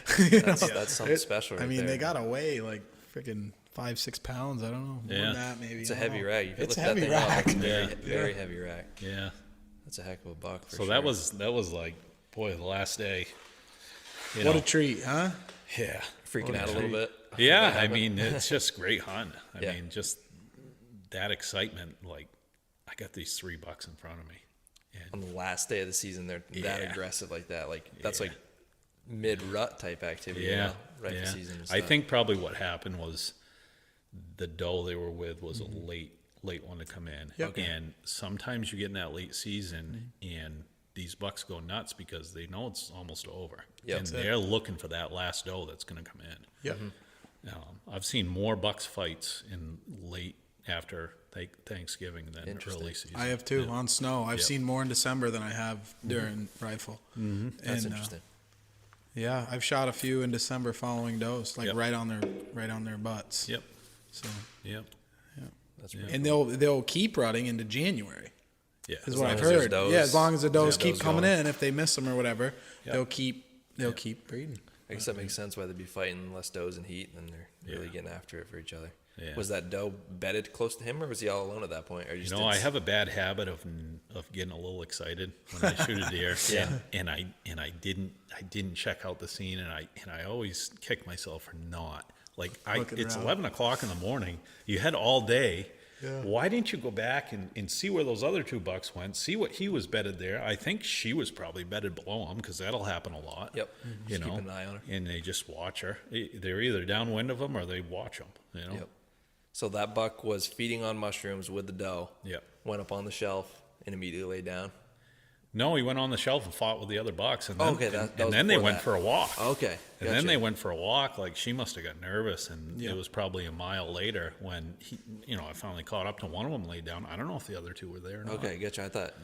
That's something special. I right mean, there. they gotta weigh like freaking 5-6 pounds. I don't know, more Yeah. than that maybe. It's a I don't heavy know. rack. You could It's a lift that heavy thing up. rack. It's a very, Yeah. very heavy rack. Yeah. That's a heck of a buck. For So sure. that was like, boy, the last day. You What know, a treat, huh? yeah. freaking out a little bit. Yeah, I mean, it's just great hunting. I Yeah. mean, just that excitement. Like, I got these 3 bucks in front of me. On the last day of the season, they're that Yeah. aggressive like that. Like that's Yeah. like mid-rut type activity. Yeah, You know? Right yeah. for season. and I stuff. think probably what happened was the doe they were with was a late one to come in. Yep. And sometimes you get in that late season and these bucks go nuts because they know it's almost over. Yep. And That's it. they're looking for that last doe that's going to come in. Yep. I've seen more bucks fights in late after Thanksgiving than Interesting. early season. I have too on snow. I've Yep. seen more in December than I have during rifle. Mm-hmm. That's And, interesting. Yeah, I've shot a few in December following does, like Yep. right on their butts. Yep. So, Yep. That's pretty and they'll keep rutting into January. Yeah. Is As what long I've as there's heard. does- Yeah, as long as the does there's keep does coming going. in, if they miss them or whatever, Yep. they'll keep breeding. I guess that makes sense why they'd be fighting less does and heat, and they're really Yeah. getting after it for each other. Yeah. Was that doe bedded close to him, or was he all alone at that point? Or You just know, I have a bad habit of getting a little excited when I shoot a deer. Yeah. And I didn't check out the scene, and I always kick myself for not. Like Looking it's around. 11:00 in the morning. You had all day. Yeah. Why didn't you go back and see where those other two bucks went? See what he was bedded there. I think she was probably bedded below him, because that'll happen a lot. Yep. You Just know, keep an eye on her. and they just watch her. They're either downwind of them or they watch them. You know. Yep. So that buck was feeding on mushrooms with the doe. Yep. Went up on the shelf and immediately laid down. No, he went on the shelf and fought with the other bucks, and then, Okay, that and was then they before went that. for a walk. Okay. And then gotcha. they went for a walk. Like, she must have got nervous, and it was probably a mile later when I finally caught up to one of them laid down. I don't know if the other two were there or not. Okay, gotcha. I thought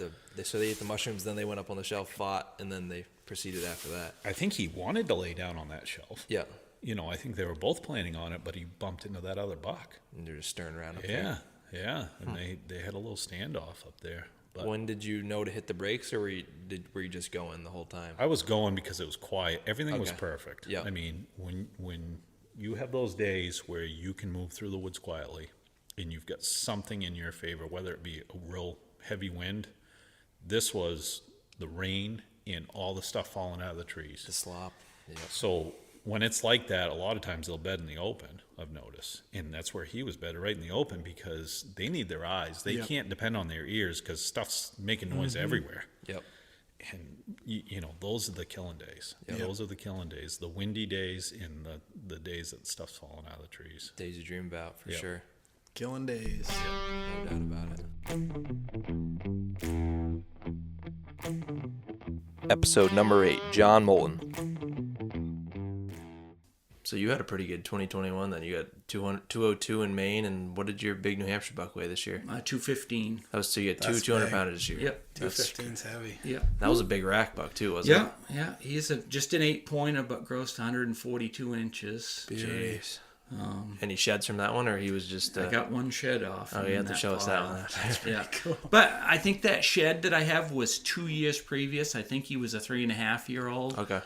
so they ate the mushrooms, then they went up on the shelf, fought, and then they proceeded after that. I think he wanted to lay down on that shelf. Yeah. I think they were both planning on it, but he bumped into that other buck. And they're just stirring around up there. Yeah. And they had a little standoff up there. But When did you know to hit the brakes, or were you just going the whole time? I was going because it was quiet. Everything was Okay. perfect. Yeah. I mean, when you have those days where you can move through the woods quietly and you've got something in your favor, whether it be a real heavy wind, this was the rain and all the stuff falling out of the trees. The slop. Yeah. So when it's like that, a lot of times they'll bed in the open, I've noticed. And that's where he was bedded, right in the open, because they need their eyes. They can't depend on their ears, because stuff's making noise everywhere. Yep. And, those are the killing days. Yep. Those are the killing days. The windy days and the days that stuff's falling out of the trees. Days you dream about, for Yep. sure. Killing days. No doubt about it. Episode number 8, John Moulton. So you had a pretty good 2021 then. You got 202 in Maine, and what did your big New Hampshire buck weigh this year? 215. That was, so you got That's 200 big. pounders this year. Yep. 215's heavy. Yeah. That was a big rack buck too, wasn't it? Yeah. He's just an 8-pointer, but grossed 142 inches. Jeez. Any sheds from that one, or he was just? I got one shed off. Oh, you have to show us that one. Yeah. But I think that shed that I have was 2 years previous. I think he was a 3.5-year-old. Okay.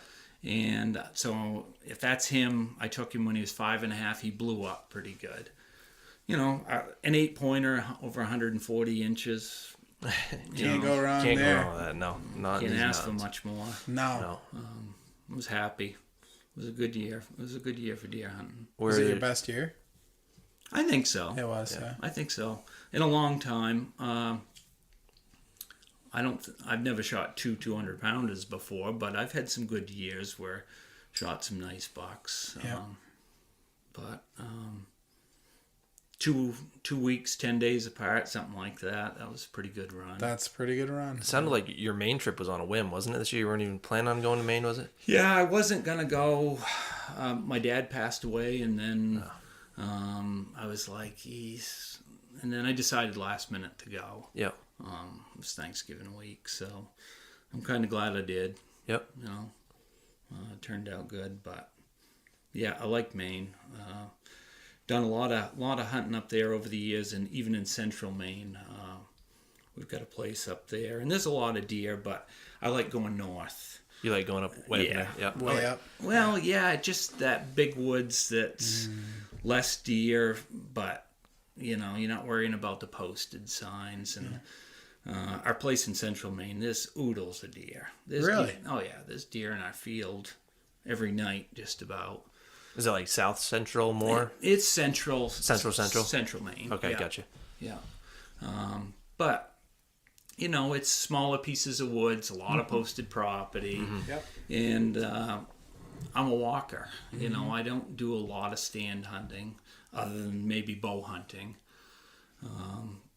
And so if that's him, I took him when he was 5.5. He blew up pretty good. An 8-pointer over 140 inches. Can't go wrong Can't there. go wrong with that. No, not in Can't these ask for mountains. much more. No. No. I was happy. It was a good year. It was a good year for deer hunting. Was it your best year? I think so. It was, yeah. I think so. In a long time. I've never shot 200 pounders before, but I've had some good years where shot some nice bucks. Yeah. But 2 weeks, 10 days apart, something like that. That was a pretty good run. That's a pretty good run. It sounded like your Maine trip was on a whim, wasn't it? This year you weren't even planning on going to Maine, was it? Yeah, I wasn't gonna go. My dad passed away, and then I was like, "Geez," and then I decided last minute to go. Yeah. It was Thanksgiving week, so I'm kind of glad I did. Yep. It turned out good, but yeah, I like Maine. Done a lot of hunting up there over the years, and even in central Maine, we've got a place up there, and there's a lot of deer, but I like going north. You like going up way Yeah. up there? Yeah. Way up. Well, yeah, just that big woods that's less deer, but you're not worrying about the posted signs. And our place in central Maine, there's oodles of deer. Really? There's deer in our field every night, just about. Is it like south central more? It's central. Central Maine. Okay, yeah. gotcha. Yeah. But it's smaller pieces of woods, a lot of posted property. Yep. And I'm a walker. I don't do a lot of stand hunting other than maybe bow hunting.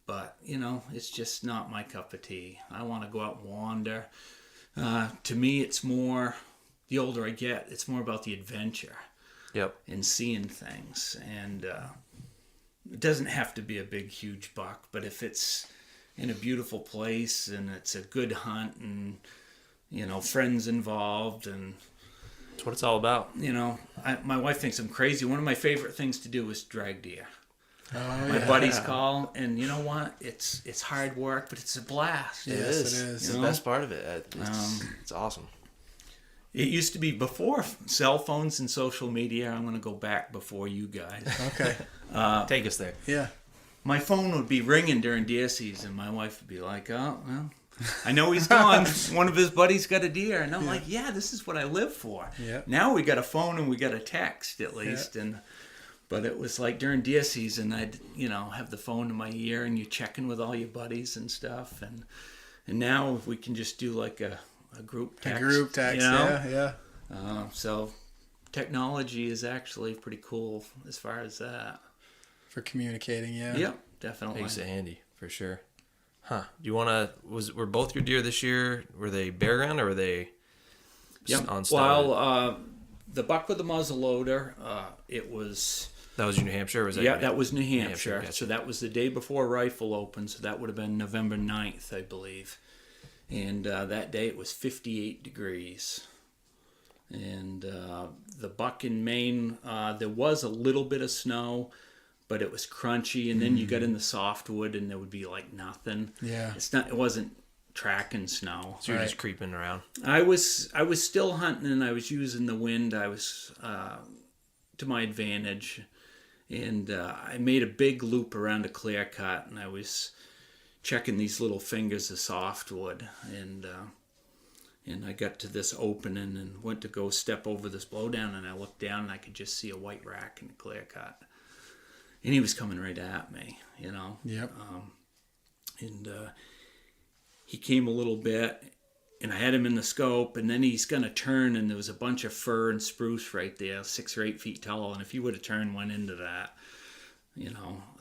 But, it's just not my cup of tea. I want to go out and wander. To me, it's more, the older I get, it's more about the adventure Yep. and seeing things. And it doesn't have to be a big, huge buck, but if it's in a beautiful place and it's a good hunt and, friends involved and, That's what it's all about. You know, my wife thinks I'm crazy. One of my favorite things to do is drag deer. Oh, My buddies call, and you know what? It's hard work, but it's a blast. Yes, it is. It's You the know? best part of it. It's awesome. It used to be before cell phones and social media. I'm going to go back before you guys. Okay. Take us there. Yeah. My phone would be ringing during deer season. My wife would be like, "Oh, well, I know he's gone. One of his buddies got a deer," and I'm like, "Yeah, this is what I live for." Yeah. Now we got a phone and we got a text at least, but it was like during deer season, I'd have the phone in my ear and you're checking with all your buddies and stuff, and now we can just do like a group text. A group text. Yeah. So technology is actually pretty cool as far as that. For communicating. Yeah. Yep, definitely. Makes it handy for sure. Huh? Do you want to? Were both your deer this year? Were they bare ground or were they on stud? Well, the buck with the muzzle loader, it was. That was your New Hampshire, or was that? Yeah, that was New Hampshire. Gotcha. So that was the day before rifle open. So that would have been November 9th, I believe. And that day it was 58 degrees. And the buck in Maine, there was a little bit of snow, but it was crunchy. And then you got in the softwood, and there would be like nothing. Yeah. It wasn't tracking snow. So you're just creeping around. I was still hunting, and I was using the wind. I was to my advantage, and I made a big loop around a clear cut, and I was checking these little fingers of softwood, and I got to this opening and went to go step over this blowdown, and I looked down and I could just see a white rack in the clear cut, and he was coming right at me, Yep. and he came a little bit, and I had him in the scope, and then he's going to turn, and there was a bunch of fir and spruce right there, 6 or 8 feet tall, and if he would have turned, went into that,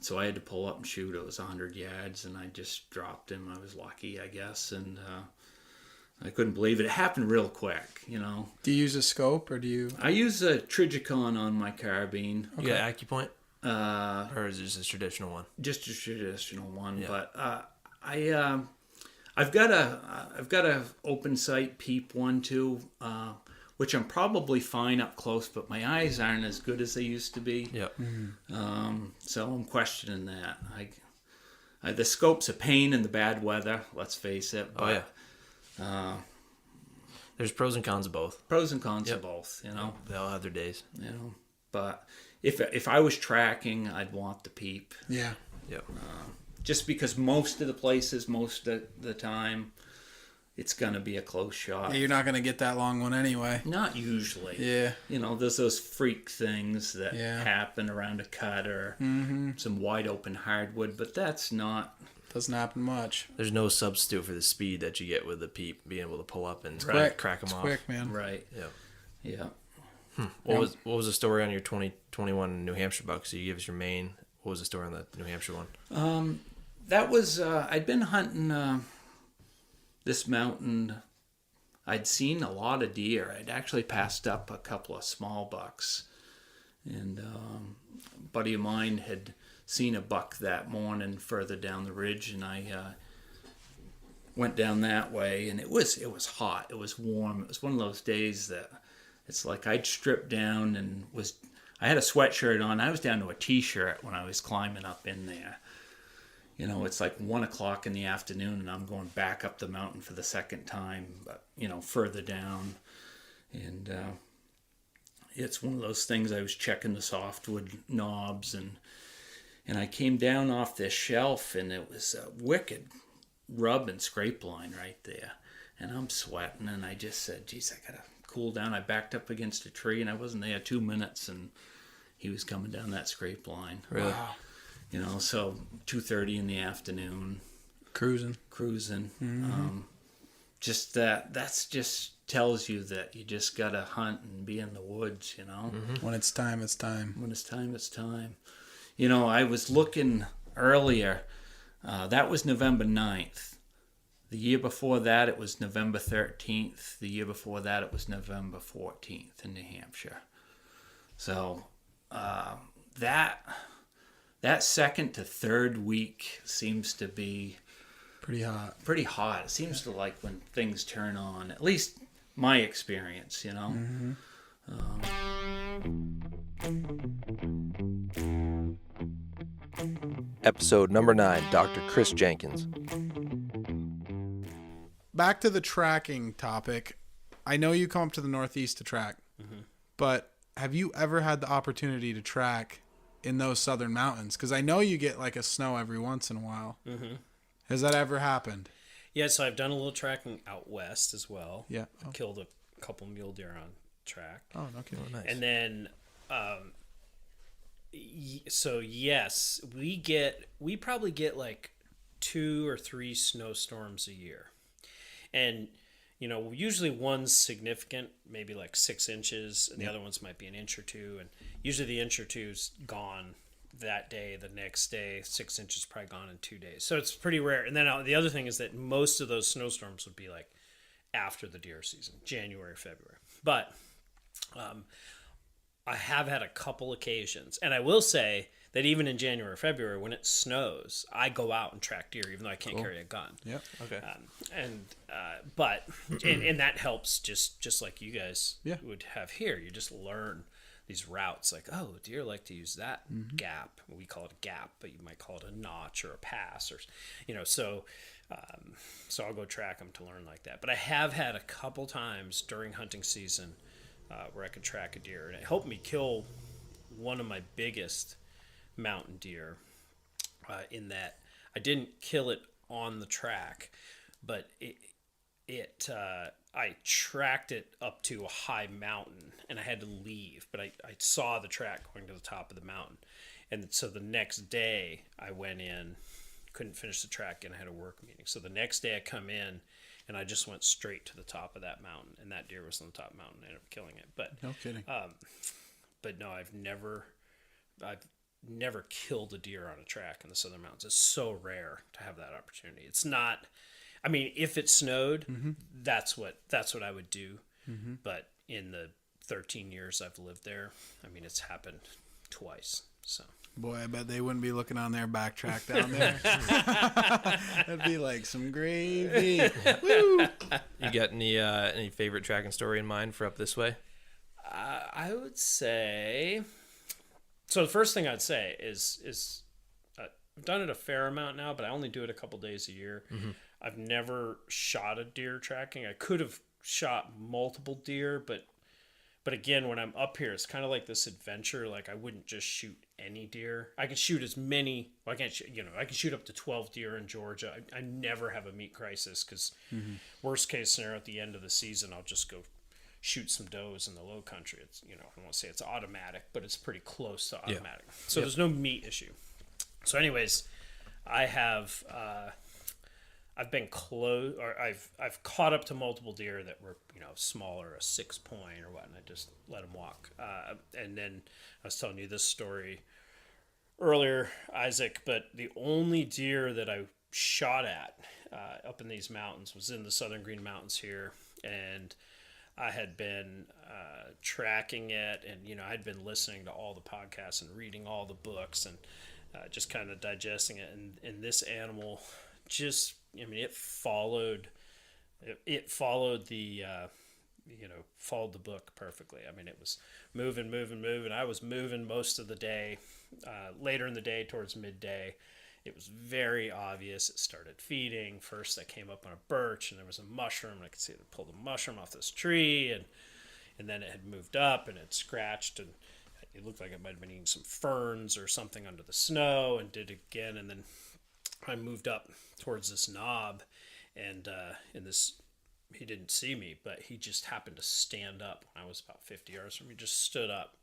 so I had to pull up and shoot. It was 100 yards, and I just dropped him. I was lucky, I guess, and I couldn't believe it. It happened real quick, Do you use a scope or do you? I use a Trigicon on my carbine. You got AccuPoint, Uh, or is it just a traditional one? just a traditional one, Yeah. but I've got a open sight peep one too, which I'm probably fine up close, but my eyes aren't as good as they used to be. Yep. So I'm questioning that. The scope's a pain in the bad weather. Let's face it. Oh yeah. There's pros and cons of both. Pros and cons of both. They all have their days. But if I was tracking, I'd want the peep. Yeah. Yep. Just because most of the places, most of the time, it's going to be a close shot. Yeah, you're not gonna get that long one anyway. Not usually. Yeah. There's those freak things that Yeah. happen around a cut or some wide open hardwood, but that's not. Doesn't happen much. There's no substitute for the speed that you get with the peep, being able to pull up and Quick. crack them It's off. quick, man. Right. Yeah. Yeah. What was the story on your 2021 New Hampshire buck? So you gave us your main. What was the story on the New Hampshire one? That was, I'd been hunting this mountain. I'd seen a lot of deer. I'd actually passed up a couple of small bucks. And a buddy of mine had seen a buck that morning further down the ridge, and I went down that way, and it was hot. It was warm. It was one of those days that it's like I'd stripped down and I had a sweatshirt on. I was down to a t-shirt when I was climbing up in there. It's like 1 o'clock in the afternoon, and I'm going back up the mountain for the second time, but further down. And it's one of those things. I was checking the softwood knobs, and I came down off this shelf, and it was a wicked rub and scrape line right there. And I'm sweating, and I just said, geez, I gotta cool down. I backed up against a tree, and I wasn't there 2 minutes, and he was coming down that scrape line. Really? Wow. So 2:30 in the afternoon, Cruising. Just that's just tells you that you just gotta hunt and be in the woods, When it's time, it's time. When it's time, it's time. I was looking earlier, that was November 9th. The year before that, it was November 13th. The year before that, it was November 14th in New Hampshire. So that second to third week seems to be Pretty hot. pretty hot. It seems to like when things turn on, at least my experience, Episode number 9, Dr. Chris Jenkins. Back to the tracking topic. I know you come up to the Northeast to track, but have you ever had the opportunity to track in those southern mountains? Because I know you get like a snow every once in a while. Has that ever happened? Yeah, so I've done a little tracking out west as well. Yeah. I've killed a couple mule deer on track. Oh, okay. Nice. And then, so yes, we probably get like 2 or 3 snowstorms a year. And, usually one's significant, maybe like 6 inches, and the other ones might be an inch or 2. And usually the inch or 2's gone that day, the next day. 6 inches probably gone in 2 days. So it's pretty rare. And then the other thing is that most of those snowstorms would be like after the deer season, January, February. But I have had a couple occasions, and I will say that even in January, February, when it snows, I go out and track deer, even though I can't carry a gun. Yep. Okay. But that helps, just like you guys would have here. You just learn these routes, like, oh, deer like to use that gap. We call it a gap, but you might call it a notch or a pass, or so. So I'll go track them to learn like that. But I have had a couple times during hunting season where I could track a deer, and it helped me kill one of my biggest mountain deer. In that I didn't kill it on the track, but I tracked it up to a high mountain, and I had to leave, but I saw the track going to the top of the mountain. And so the next day I went in, couldn't finish the track, and I had a work meeting. So the next day I come in, and I just went straight to the top of that mountain, and that deer was on the top mountain. I ended up killing it. But No kidding. but no, I've never killed a deer on a track in the Southern Mountains. It's so rare to have that opportunity. It's not. I mean, if it snowed, that's what I would do. But in the 13 years I've lived there, I mean, it's happened twice. So. Boy, I bet they wouldn't be looking on their backtrack down there. That'd be like some gravy. Woo! You got any favorite tracking story in mind for up this way? I would say. So the first thing I'd say is I've done it a fair amount now, but I only do it a couple days a year. I've never shot a deer tracking. I could have shot multiple deer, but again, when I'm up here, it's kind of like this adventure. Like, I wouldn't just shoot any deer. I can shoot as many. Well, I can shoot up to 12 deer in Georgia. I never have a meat crisis because worst case scenario at the end of the season, I'll just go shoot some does in the low country. It's, I don't want to say it's automatic, but it's pretty close to automatic. So there's no meat issue. So anyways, I have I've been close, or I've caught up to multiple deer that were smaller, a 6 point or what, and I just let them walk. And then I was telling you this story earlier, Isaac, but the only deer that I shot at up in these mountains was in the Southern Green Mountains here, and I had been tracking it, and I'd been listening to all the podcasts and reading all the books and just kind of digesting it, and this animal just, it followed the followed the book perfectly. I mean, it was moving. I was moving most of the day. Later in the day, towards midday, it was very obvious. It started feeding. First, I came up on a birch, and there was a mushroom, and I could see it pull the mushroom off this tree, and then it had moved up, and it scratched, and it looked like it might have been eating some ferns or something under the snow, and did it again, and then I moved up towards this knob, and this, he didn't see me, but he just happened to stand up when I was about 50 yards from me. Just stood up,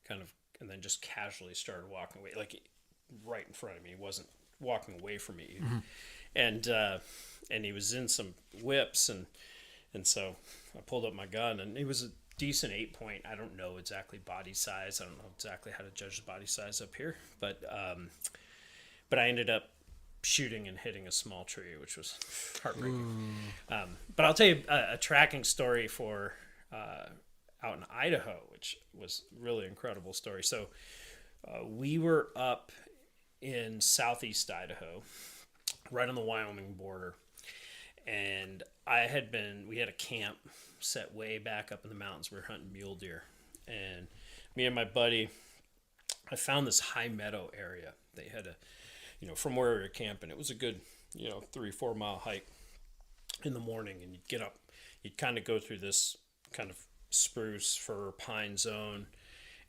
kind of, and then just casually started walking away, like right in front of me. He wasn't walking away from me, and he was in some whips, and so I pulled up my gun, and he was a decent 8 point. I don't know exactly body size. I don't know exactly how to judge the body size up here, but I ended up shooting and hitting a small tree, which was heartbreaking. But I'll tell you a tracking story for out in Idaho, which was really incredible story. So we were up in southeast Idaho, right on the Wyoming border, and we had a camp set way back up in the mountains. We were hunting mule deer, and me and my buddy, I found this high meadow area. They had from where we were camping, it was a good 3-4 mile hike in the morning, and you'd get up, you'd kind of go through this kind of spruce, fir, pine zone,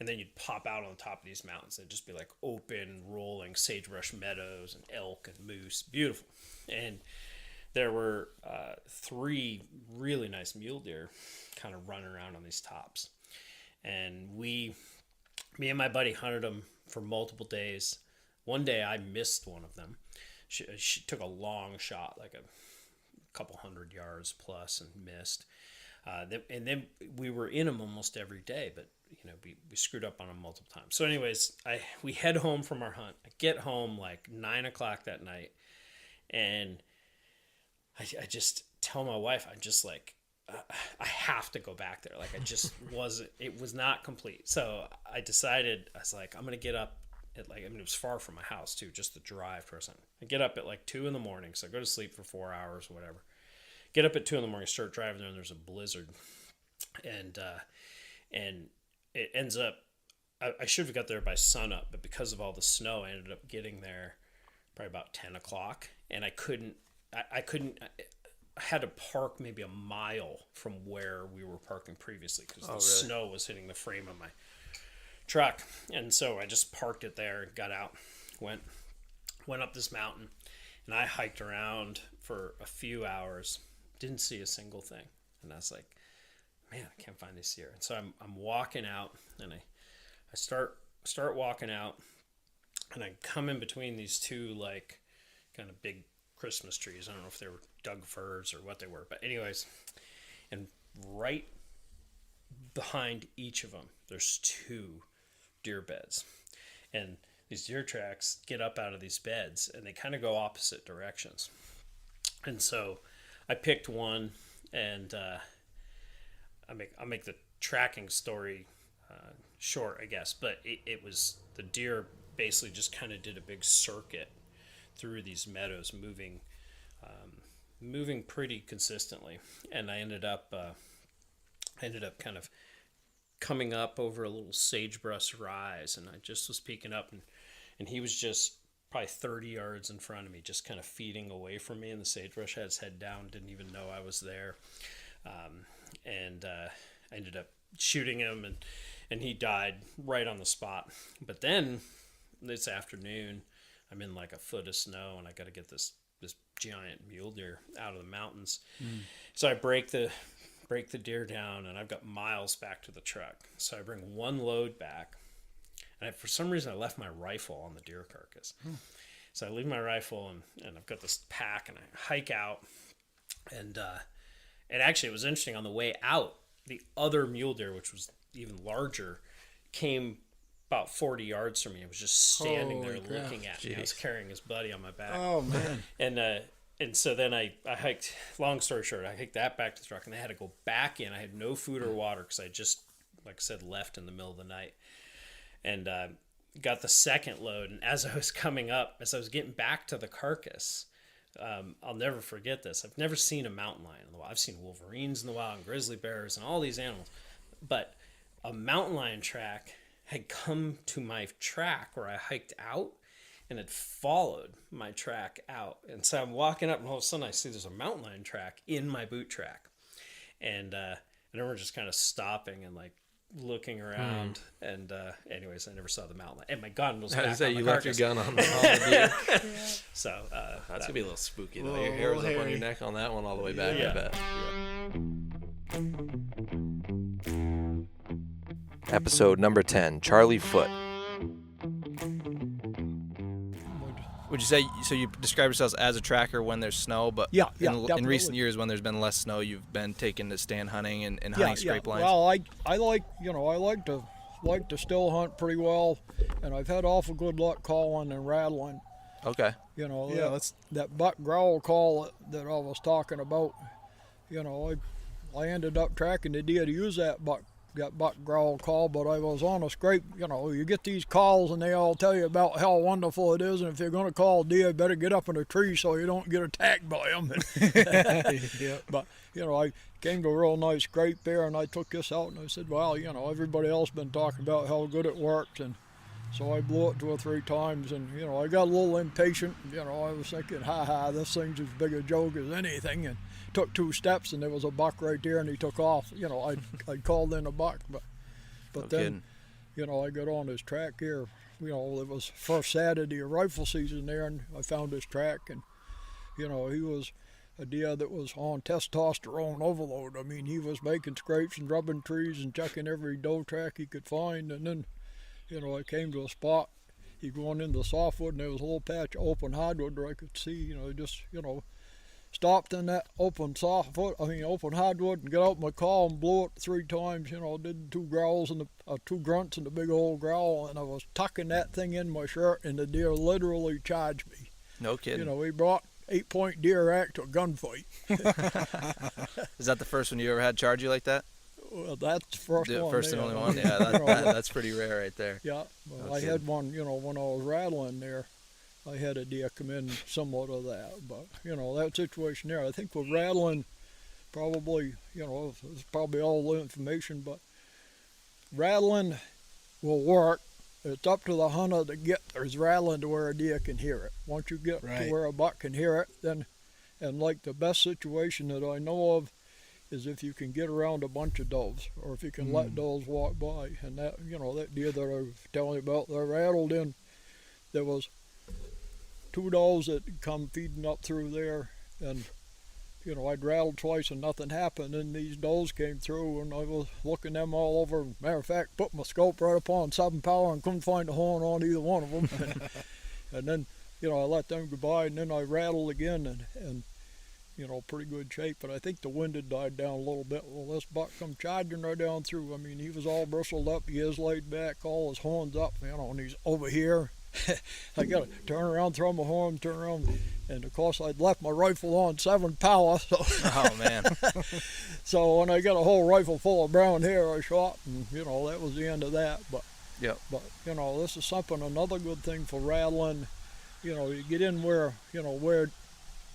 and then you'd pop out on top of these mountains. They'd just be like open, rolling sagebrush meadows and elk and moose. Beautiful. And there were 3 really nice mule deer kind of running around on these tops. And me and my buddy hunted them for multiple days. One day I missed one of them. She took a long shot, like a couple 100 yards plus, and missed. And then we were in them almost every day, but we screwed up on them multiple times. So anyways, we head home from our hunt. I get home like 9 o'clock that night, and I just tell my wife, I'm just like, I have to go back there. Like, it was not complete. So I decided, I was like, I'm going to get up at it was far from my house too, just the drive to our son. I get up at like 2 in the morning. So I go to sleep for 4 hours or whatever. Get up at 2 in the morning, start driving there, and there's a blizzard. And it ends up, I should have got there by sunup, but because of all the snow, I ended up getting there probably about 10 o'clock. And I had to park maybe a mile from where we were parking previously, because the snow was hitting the frame of my truck. And so I just parked it there, got out, went up this mountain, and I hiked around for a few hours, didn't see a single thing. And I was like, man, I can't find these deer. And so I'm walking out, and I start walking out, and I come in between these 2 like kind of big Christmas trees. I don't know if they were Doug firs or what they were, but anyways, and right behind each of them, there's 2 deer beds, and these deer tracks get up out of these beds, and they kind of go opposite directions. And so I picked one, and I'll make the tracking story short, I guess, but it was the deer basically just kind of did a big circuit through these meadows, moving pretty consistently. And I ended up kind of coming up over a little sagebrush rise, and I just was peeking up, and he was just probably 30 yards in front of me, just kind of feeding away from me in the sagebrush, had his head down, didn't even know I was there. And I ended up shooting him, and he died right on the spot. But then this afternoon, I'm in like a foot of snow, and I got to get this giant mule deer out of the mountains. So I break the deer down, and I've got miles back to the truck. So I bring one load back, and for some reason I left my rifle on the deer carcass. So I leave my rifle, and I've got this pack, and I hike out, and actually it was interesting. On the way out, the other mule deer, which was even larger, came about 40 yards from me. It was just standing there looking at me. I was carrying his buddy on my back. Oh man! And so then I hiked. Long story short, I hiked that back to the truck, and I had to go back in. I had no food or water because I just, like I said, left in the middle of the night, and got the second load. And as I was coming up, as I was getting back to the carcass, I'll never forget this. I've never seen a mountain lion in the wild. I've seen wolverines in the wild, and grizzly bears, and all these animals, but a mountain lion track had come to my track where I hiked out, and had followed my track out. And so I'm walking up, and all of a sudden I see there's a mountain lion track in my boot track. And everyone just kind of stopping and like looking around. And anyways, I never saw the mountain lion. And my gun was back on the you carcass. left your gun on the deer. So That's gonna be a little spooky though. Your hair was up on your neck on that one all the way back. I bet. Episode number 10, Charlie Foote. Would you say, so you describe yourselves as a tracker when there's snow, but in recent years when there's been less snow, you've been taken to stand hunting and hunting scrape lines? Well, I like to still hunt pretty well, and I've had awful good luck calling and rattling. Okay. That buck growl call that I was talking about, I ended up tracking the deer to use that buck got buck growl call, but I was on a scrape. You know, you get these calls and they all tell you about how wonderful it is, and if you're going to call deer, you better get up in a tree so you don't get attacked by them. Yep. But, you know, I came to a real nice scrape there, and I took this out, and I said, well, you know, everybody else been talking about how good it works, and so I blew it 2 or 3 times, and, you know, I got a little impatient. You know, I was thinking, this thing's as big a joke as anything, and took 2 steps, and there was a buck right there, and he took off. You know, I'd called in a buck, but then, you know, I got on his track here. You know, it was first Saturday of rifle season there, and I found his track, and, you know, he was a deer that was on testosterone overload. I mean, he was making scrapes and rubbing trees and checking every doe track he could find, and then, you know, I came to a spot, he going into the softwood, and there was a little patch of open hardwood where I could see, you know, just, you know, stopped in that open hardwood, and got out my call and blew it 3 times, you know, did 2 growls and 2 grunts and a big old growl, and I was tucking that thing in my shirt, and the deer literally charged me. No kidding. You know, he brought 8-point deer rack to a gunfight. Is that the first one you ever had charge you like that? Well, that's the first one. First and only one? Yeah, that's pretty rare right there. Yeah, well, I had one, you know, when I was rattling there, I had a deer come in somewhat of that. But, you know, that situation there, I think with rattling, probably, you know, it's probably all the information, but rattling will work. It's up to the hunter to get there's rattling to where a deer can hear it. Once you get to where a buck can hear it, then, and like the best situation that I know of is if you can get around a bunch of does, or if you can let does walk by. And that, you know, that deer that I was telling you about, that rattled in, there was 2 does that come feeding up through there, and, you know, I'd rattled twice and nothing happened, and these does came through, and I was looking them all over. Matter of fact, put my scope right up on 7 power and couldn't find a horn on either one of them. And then, you know, I let them go by, and then I rattled again, and you know, pretty good shape. But I think the wind had died down a little bit. Well, this buck come charging right down through. I mean, he was all bristled up, he is laid back, all his horns up, you know, and he's over here. I got to turn around, throw my horn, turn around, and of course I'd left my rifle on 7 power. So oh man! So when I got a whole rifle full of brown hair, I shot, and you know that was the end of that. But but you know, this is something, another good thing for rattling. You know, you get in where, you know, where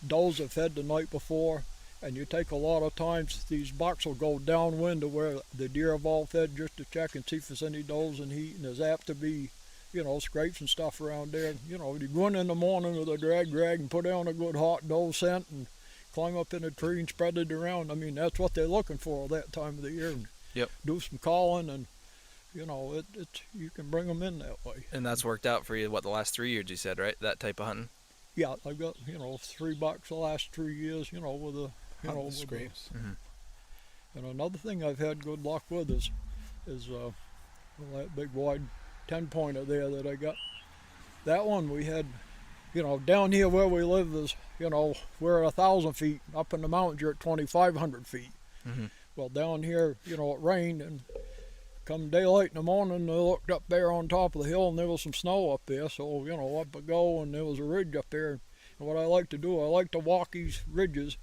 does are fed the night before, and you take a lot of times these bucks will go downwind to where the deer have all fed just to check and see if there's any does in heat, and there's apt to be, you know, scrapes and stuff around there. You know, you go in the morning with a drag and put down a good hot doe scent and climb up in a tree and spread it around. I mean, that's what they're looking for that time of the year. And do some calling, and you know, you can bring them in that way. And that's worked out for you, what, the last 3 years, you said, right? That type of hunting? Yeah, I've got, you know, 3 bucks the last 3 years, you know, with the, you know, with scrapes. And another thing I've had good luck with is that big wide 10-pointer there that I got. That one we had, you know, down here where we live is, you know, we're at 1,000 feet. Up in the mountains you're at 2,500 feet. Well, down here, you know, it rained, and come daylight in the morning, I looked up there on top of the hill, and there was some snow up there. So, you know, up I go, and there was a ridge up there. And what I like to do, I like to walk these ridges,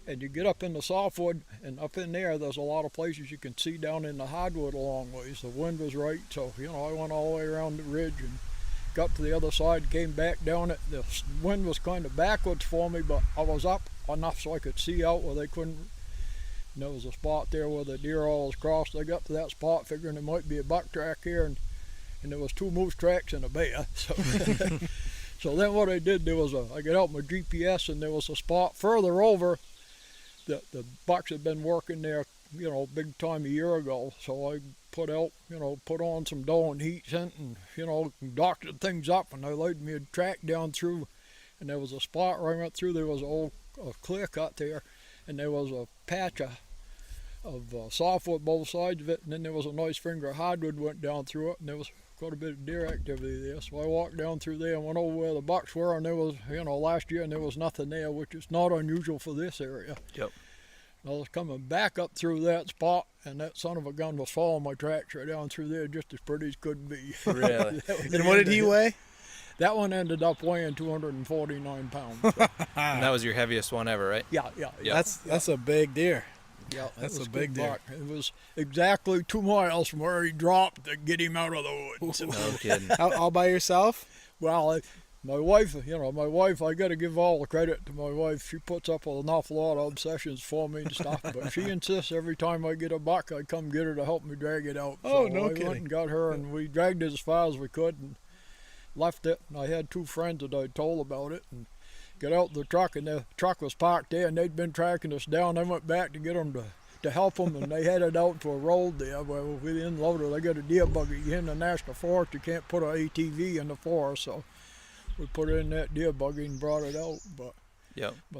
and you get up in the softwood, and up in there's a lot of places you can see down in the hardwood a long ways. The wind was right, so, you know, I went all the way around the ridge and got to the other side, came back down it. The wind was kind of backwards for me, but I was up enough so I could see out where they couldn't. And there was a spot there where the deer always crossed. I got to that spot figuring there might be a buck track here, and there was 2 moose tracks and a bear. So, so then what I did, I got out my GPS, and there was a spot further over that the bucks had been working there, you know, big time a year ago. So I put on some doe and heat scent, and, you know, doctored things up, and I laid me a track down through, and there was a spot where I went through, there was a clear cut there, and there was a patch of softwood both sides of it, and then there was a nice finger of hardwood went down through it, and there was quite a bit of deer activity there. So I walked down through there and went over where the bucks were, and there was, you know, last year, and there was nothing there, which is not unusual for this area. Yep. And I was coming back up through that spot, and that son of a gun was following my tracks right down through there, just as pretty as could be. Really? And what did he weigh? That one ended up weighing 249 pounds. So. And that was your heaviest one ever, right? Yeah. That's a big deer. Yeah, That's was a big deer. buck. It was exactly 2 miles from where he dropped to get him out of the woods. No kidding. All by yourself? Well, my wife, I got to give all the credit to my wife. She puts up with an awful lot of obsessions for me and stuff, but she insists every time I get a buck, I come get her to help me drag it out. Oh, so no I kidding. went and got her, and we dragged it as far as we could and left it. And I had 2 friends that I told about it, and got out the truck, and the truck was parked there, and they'd been tracking us down. I went back to get them to help them, and they headed out to a road there where we unloaded. I got a deer buggy in the national forest. You can't put an ATV in the forest, so we put it in that deer buggy and brought it out. But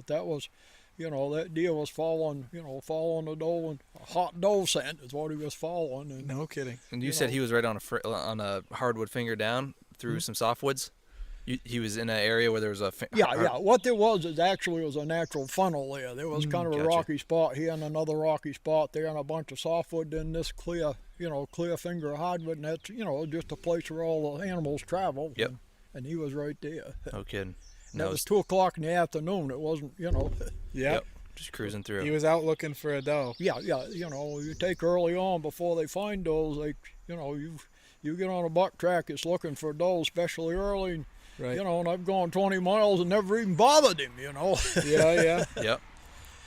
that was, that deer was following the doe, and a hot doe scent is what he was following. And, No kidding. And you said he was right on a hardwood finger down through some softwoods. He was in an area where there was a What there was is actually a natural funnel there. There was kind of a rocky spot here and another rocky spot there and a bunch of softwood, and this clear finger of hardwood, and that's just a place where all the animals travel. Yep. And he was right there. No kidding. And that was 2 o'clock in the afternoon. It wasn't, Yep. Just cruising through. He was out looking for a doe. Yeah. You take early on before they find does. You get on a buck track, it's looking for does, especially early. And, Right. And I've gone 20 miles and never even bothered him. Yeah. Yep.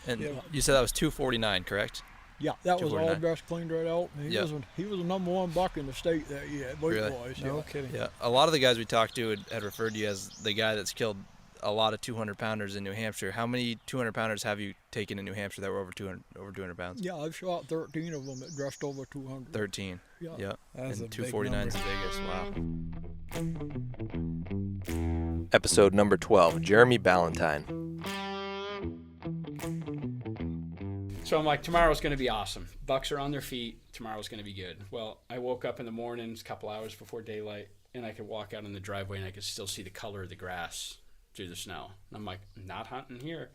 And you said that was 249, correct? Yeah, that was all 249. dressed, cleaned right out. And he was the number 1 buck in the state that year, weight-wise. No Yeah. kidding. Yeah. A lot of the guys we talked to had referred to you as the guy that's killed a lot of 200-pounders in New Hampshire. How many 200-pounders have you taken in New Hampshire that were over 200 pounds? Yeah, I've shot 13 of them that dressed over 200. 13. Yeah. And That's a big 249 is the number. biggest. Wow. Episode number 12, Jeremy Ballantyne. So I'm like, tomorrow's going to be awesome. Bucks are on their feet. Tomorrow's going to be good. Well, I woke up in the mornings, a couple hours before daylight, and I could walk out in the driveway and I could still see the color of the grass through the snow. And I'm like, not hunting here.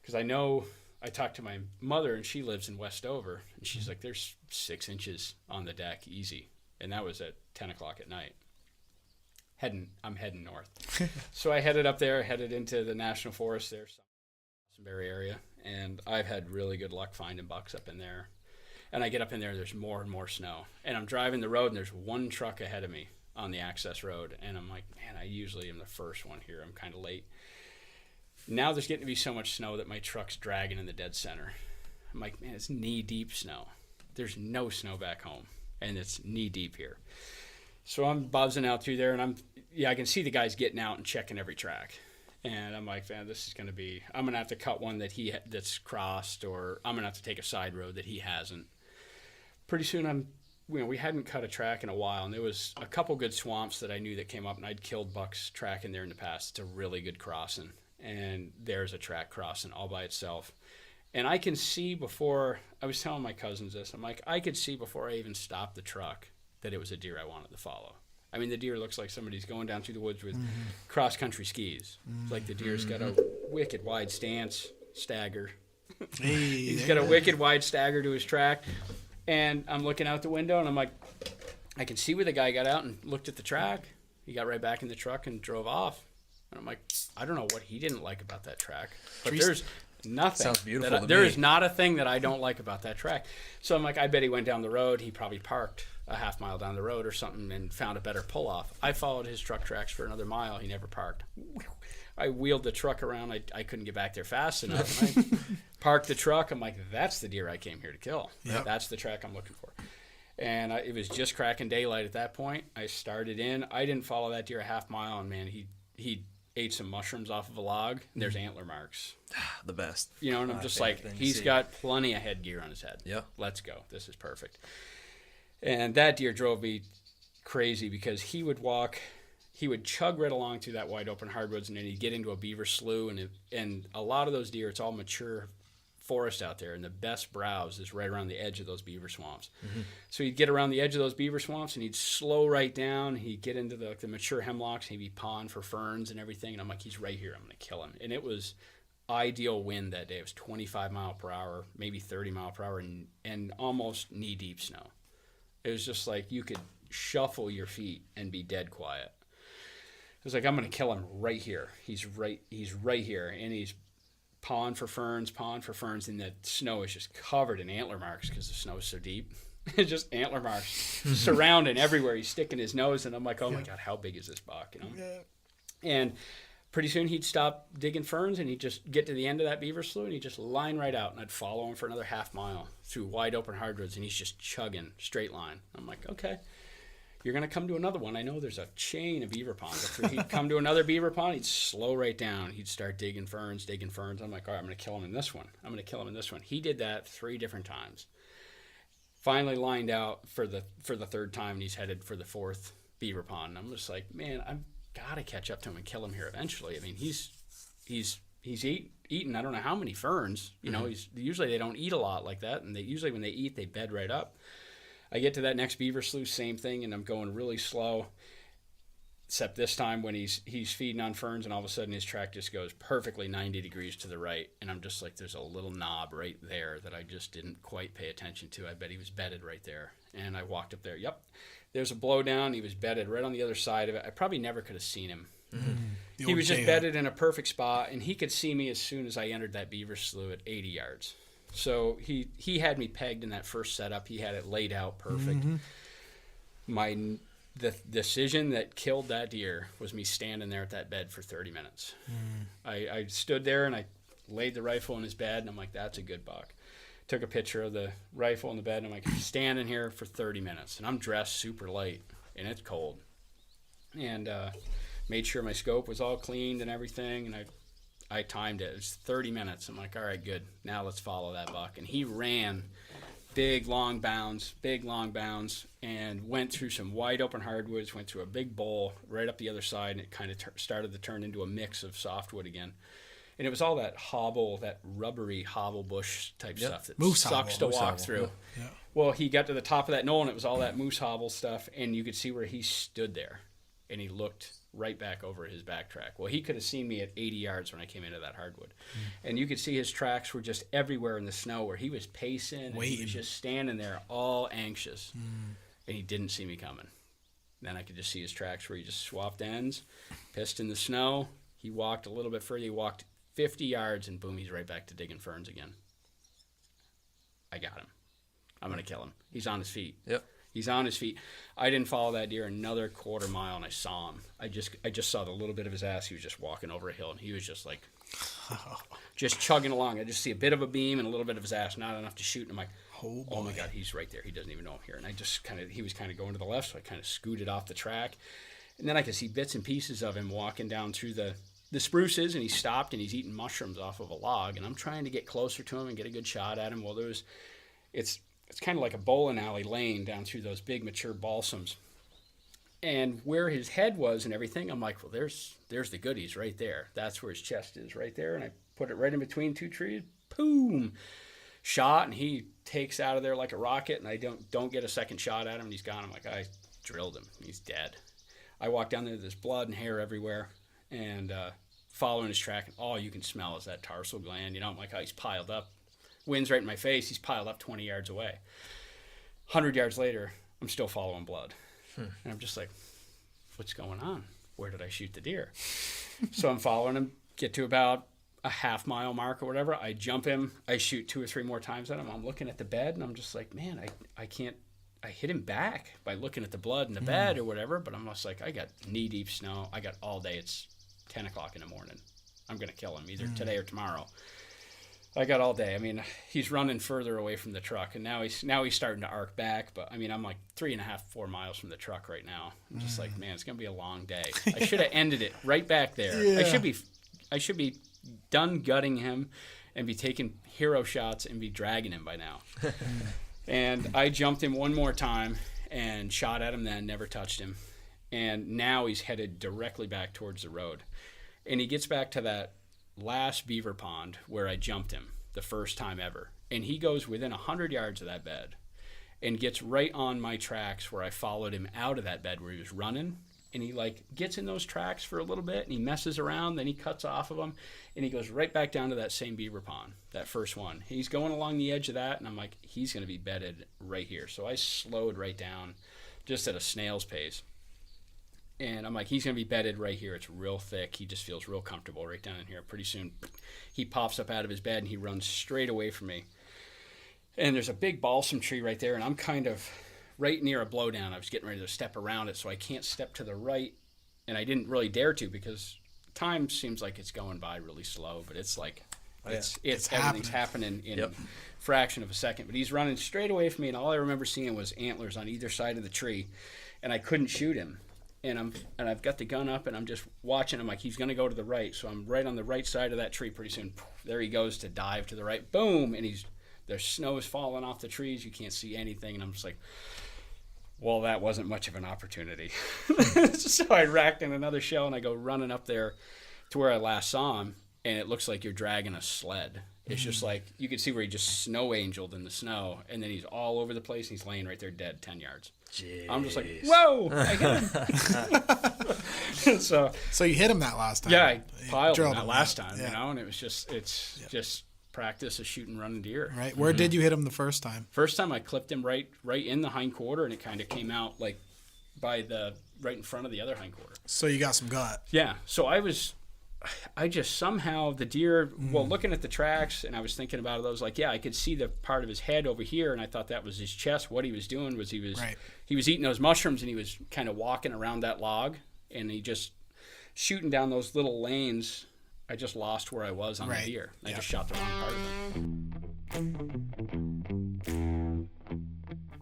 Because I talked to my mother, and she lives in Westover, and she's like, there's 6 inches on the deck, easy. And that was at 10 o'clock at night. I'm heading north. So I headed up there, headed into the national forest there, Berry area, and I've had really good luck finding bucks up in there. And I get up in there, there's more and more snow. And I'm driving the road, and there's 1 truck ahead of me on the access road. And I'm like, man, I usually am the first one here. I'm kind of late. Now there's getting to be so much snow that my truck's dragging in the dead center. I'm like, man, it's knee-deep snow. There's no snow back home, and it's knee-deep here. So I'm buzzing out through there, and I can see the guys getting out and checking every track. And I'm like, man, this is going to be, I'm going to have to cut one that's crossed, or I'm going to have to take a side road that he hasn't. Pretty soon we hadn't cut a track in a while, and there was a couple good swamps that I knew that came up, and I'd killed bucks tracking there in the past. It's a really good crossing, and there's a track crossing all by itself. And I can see before, I was telling my cousins this, I'm like, I could see before I even stopped the truck that it was a deer I wanted to follow. I mean, the deer looks like somebody's going down through the woods with cross-country skis. It's like the deer's got a wicked wide stance, stagger. He's got a wicked wide stagger to his track. And I'm looking out the window, and I'm like, I can see where the guy got out and looked at the track. He got right back in the truck and drove off. And I'm like, I don't know what he didn't like about that track. But there's nothing. Sounds beautiful to me. There is not a thing that I don't like about that track. So I'm like, I bet he went down the road. He probably parked a half mile down the road or something and found a better pull-off. I followed his truck tracks for another mile. He never parked. I wheeled the truck around. I couldn't get back there fast enough. I parked the truck. I'm like, that's the deer I came here to kill. Yep. That's the track I'm looking for. And it was just cracking daylight at that point. I started in. I didn't follow that deer a half mile, and man, he ate some mushrooms off of a log. And there's antler marks. The best. And I'm just like, he's got plenty of headgear on his head. Yeah. Let's go. This is perfect. And that deer drove me crazy because he would chug right along through that wide open hardwoods, and then he'd get into a beaver slough, and a lot of those deer, it's all mature forest out there, and the best browse is right around the edge of those beaver swamps. Mm-hmm. So he'd get around the edge of those beaver swamps, and he'd slow right down. He'd get into the mature hemlocks, and he'd be pawing for ferns and everything, and I'm like, he's right here. I'm going to kill him. And it was ideal wind that day. It was 25 mile per hour, maybe 30 mile per hour, and almost knee-deep snow. It was just like you could shuffle your feet and be dead quiet. It was like, I'm going to kill him right here. He's right here, and he's pawing for ferns, and the snow is just covered in antler marks because the snow is so deep. It's just antler marks surrounding everywhere. He's sticking his nose, and I'm like, oh my God, how big is this buck? You know? Yeah. And pretty soon he'd stop digging ferns, and he'd just get to the end of that beaver slough, and he'd just line right out, and I'd follow him for another half mile through wide open hardwoods, and he's just chugging straight line. I'm like, okay, you're going to come to another one. I know there's a chain of beaver ponds. He'd come to another beaver pond, he'd slow right down. He'd start digging ferns. I'm like, all right, I'm going to kill him in this one. He did that 3 different times. Finally lined out for the third time, and he's headed for the 4th beaver pond. And I'm just like, man, I've got to catch up to him and kill him here eventually. I mean, he's eaten I don't know how many ferns. You know, usually they don't eat a lot like that, and usually when they eat, they bed right up. I get to that next beaver slough, same thing, and I'm going really slow. Except this time when he's feeding on ferns, and all of a sudden his track just goes perfectly 90 degrees to the right, and I'm just like, there's a little knob right there that I just didn't quite pay attention to. I bet he was bedded right there, and I walked up there. Yep, there's a blowdown. He was bedded right on the other side of it. I probably never could have seen him. Mm-hmm. He was just bedded in a perfect spot, and he could see me as soon as I entered that beaver slough at 80 yards. So he had me pegged in that first setup. He had it laid out perfect. Mm-hmm. The decision that killed that deer was me standing there at that bed for 30 minutes. I stood there and I laid the rifle in his bed, and I'm like, that's a good buck. Took a picture of the rifle in the bed, and I'm like, standing here for 30 minutes, and I'm dressed super light, and it's cold. And made sure my scope was all cleaned and everything, and I timed it. It was 30 minutes. I'm like, all right, good. Now let's follow that buck. And he ran big long bounds, and went through some wide open hardwoods, went through a big bowl right up the other side, and it kind of started to turn into a mix of softwood again. And it was all that hobble, that rubbery hobble bush type stuff that sucks to walk through. Yeah. Well, he got to the top of that knoll, and it was all that moose hobble stuff, and you could see where he stood there, and he looked right back over his back track. Well, he could have seen me at 80 yards when I came into that hardwood. And you could see his tracks were just everywhere in the snow, where he was pacing, and he was just standing there all anxious. And he didn't see me coming. Then I could just see his tracks where he just swapped ends, pissed in the snow. He walked a little bit further. He walked 50 yards, and boom, he's right back to digging ferns again. I got him. I'm going to kill him. He's on his feet. Yep. He's on his feet. I didn't follow that deer another quarter mile, and I saw him. I just saw the little bit of his ass. He was just walking over a hill, and he was just like, just chugging along. I just see a bit of a beam and a little bit of his ass, not enough to shoot. And I'm like, oh my God, he's right there. He doesn't even know I'm here. And he was kind of going to the left, so I kind of scooted off the track. And then I could see bits and pieces of him walking down through the spruces, and he stopped, and he's eating mushrooms off of a log. And I'm trying to get closer to him and get a good shot at him. Well, it's kind of like a bowling alley lane down through those big mature balsams. And where his head was and everything, I'm like, well, there's the goodies right there. That's where his chest is right there. And I put it right in between 2 trees. Boom! Shot, and he takes out of there like a rocket, and I don't get a second shot at him, and he's gone. I'm like, I drilled him. He's dead. I walk down there, there's blood and hair everywhere, and following his track, and all you can smell is that tarsal gland. You know, I'm like, oh, he's piled up. Wind's right in my face. He's piled up 20 yards away. 100 yards later, I'm still following blood. And I'm just like, what's going on? Where did I shoot the deer? So I'm following him, get to about a half-mile mark or whatever. I jump him. I shoot 2 or 3 more times at him. I'm looking at the bed, and I'm just like, man, I can't. I hit him back by looking at the blood in the bed or whatever, but I'm just like, I got knee-deep snow. I got all day. It's 10 o'clock in the morning. I'm going to kill him either today or tomorrow. I got all day. I mean, he's running further away from the truck, and now he's starting to arc back. But I mean, I'm like 3.5, 4 miles from the truck right now. I'm just like, man, it's gonna be a long day. I should have ended it right back there. Yeah. I should be done gutting him, and be taking hero shots and be dragging him by now. And I jumped him one more time and shot at him. Then never touched him, and now he's headed directly back towards the road, and he gets back to that last beaver pond where I jumped him the first time ever, and he goes within 100 yards of that bed and gets right on my tracks where I followed him out of that bed where he was running, and he like gets in those tracks for a little bit, and he messes around, then he cuts off of them, and he goes right back down to that same beaver pond, that first one. He's going along the edge of that, and I'm like, he's going to be bedded right here. So I slowed right down just at a snail's pace, And I'm like, he's going to be bedded right here. It's real thick. He just feels real comfortable right down in here. Pretty soon, he pops up out of his bed, and he runs straight away from me. And there's a big balsam tree right there, and I'm kind of right near a blowdown. I was getting ready to step around it, so I can't step to the right. And I didn't really dare to because time seems like it's going by really slow, but it's like it's everything's happening in a fraction of a second. But he's running straight away from me, and all I remember seeing was antlers on either side of the tree, and I couldn't shoot him. And I've got the gun up, and I'm just watching him like he's going to go to the right. So I'm right on the right side of that tree. Pretty soon, there he goes to dive to the right. Boom! And there's snow is falling off the trees. You can't see anything. And I'm just like, well, that wasn't much of an opportunity. So I racked in another shell, and I go running up there to where I last saw him, and it looks like you're dragging a sled. It's just like you can see where he just snow angeled in the snow, and then he's all over the place, and he's laying right there dead 10 yards. Jeez. I'm just like, whoa, I hit him. So you hit him that last time. Yeah, I piled him that last time, you know, and it was just practice of shooting running deer. Right. Where did you hit him the first time? First time I clipped him right in the hind quarter, and it kind of came out like right in front of the other hind quarter. So you got some gut. Yeah. So I just somehow the deer, looking at the tracks, and I was thinking about it, I was like, yeah, I could see the part of his head over here, and I thought that was his chest. What he was doing was he was eating those mushrooms, and he was kind of walking around that log, and he just shooting down those little lanes. I just lost where I was on the deer. I just shot the wrong part of him.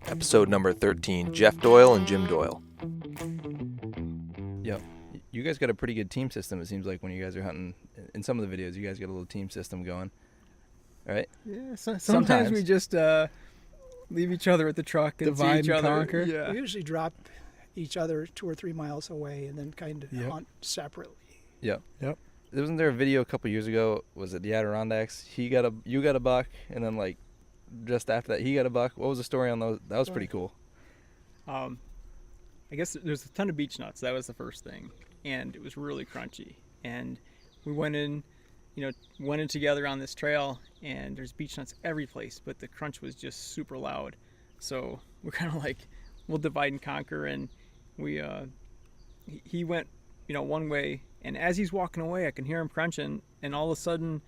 Episode number 13, Jeff Doyle and Jim Doyle. Yep. You guys got a pretty good team system, it seems like, when you guys are hunting. In some of the videos, you guys got a little team system going, right? Yeah, sometimes we just leave each other at the truck and divide see each and other. conquer. Yeah. We usually drop each other 2 or 3 miles away and then kind of hunt separately. Yep. Wasn't there a video a couple years ago? Was it the Adirondacks? You got a buck, and then like just after that, he got a buck. What was the story on those? That was pretty cool. I guess there's a ton of beech nuts. That was the first thing, and it was really crunchy. And we went in together on this trail, and there's beech nuts every place, but the crunch was just super loud. So we're kind of like, we'll divide and conquer, and he went, one way, and as he's walking away, I can hear him crunching, and all of a sudden,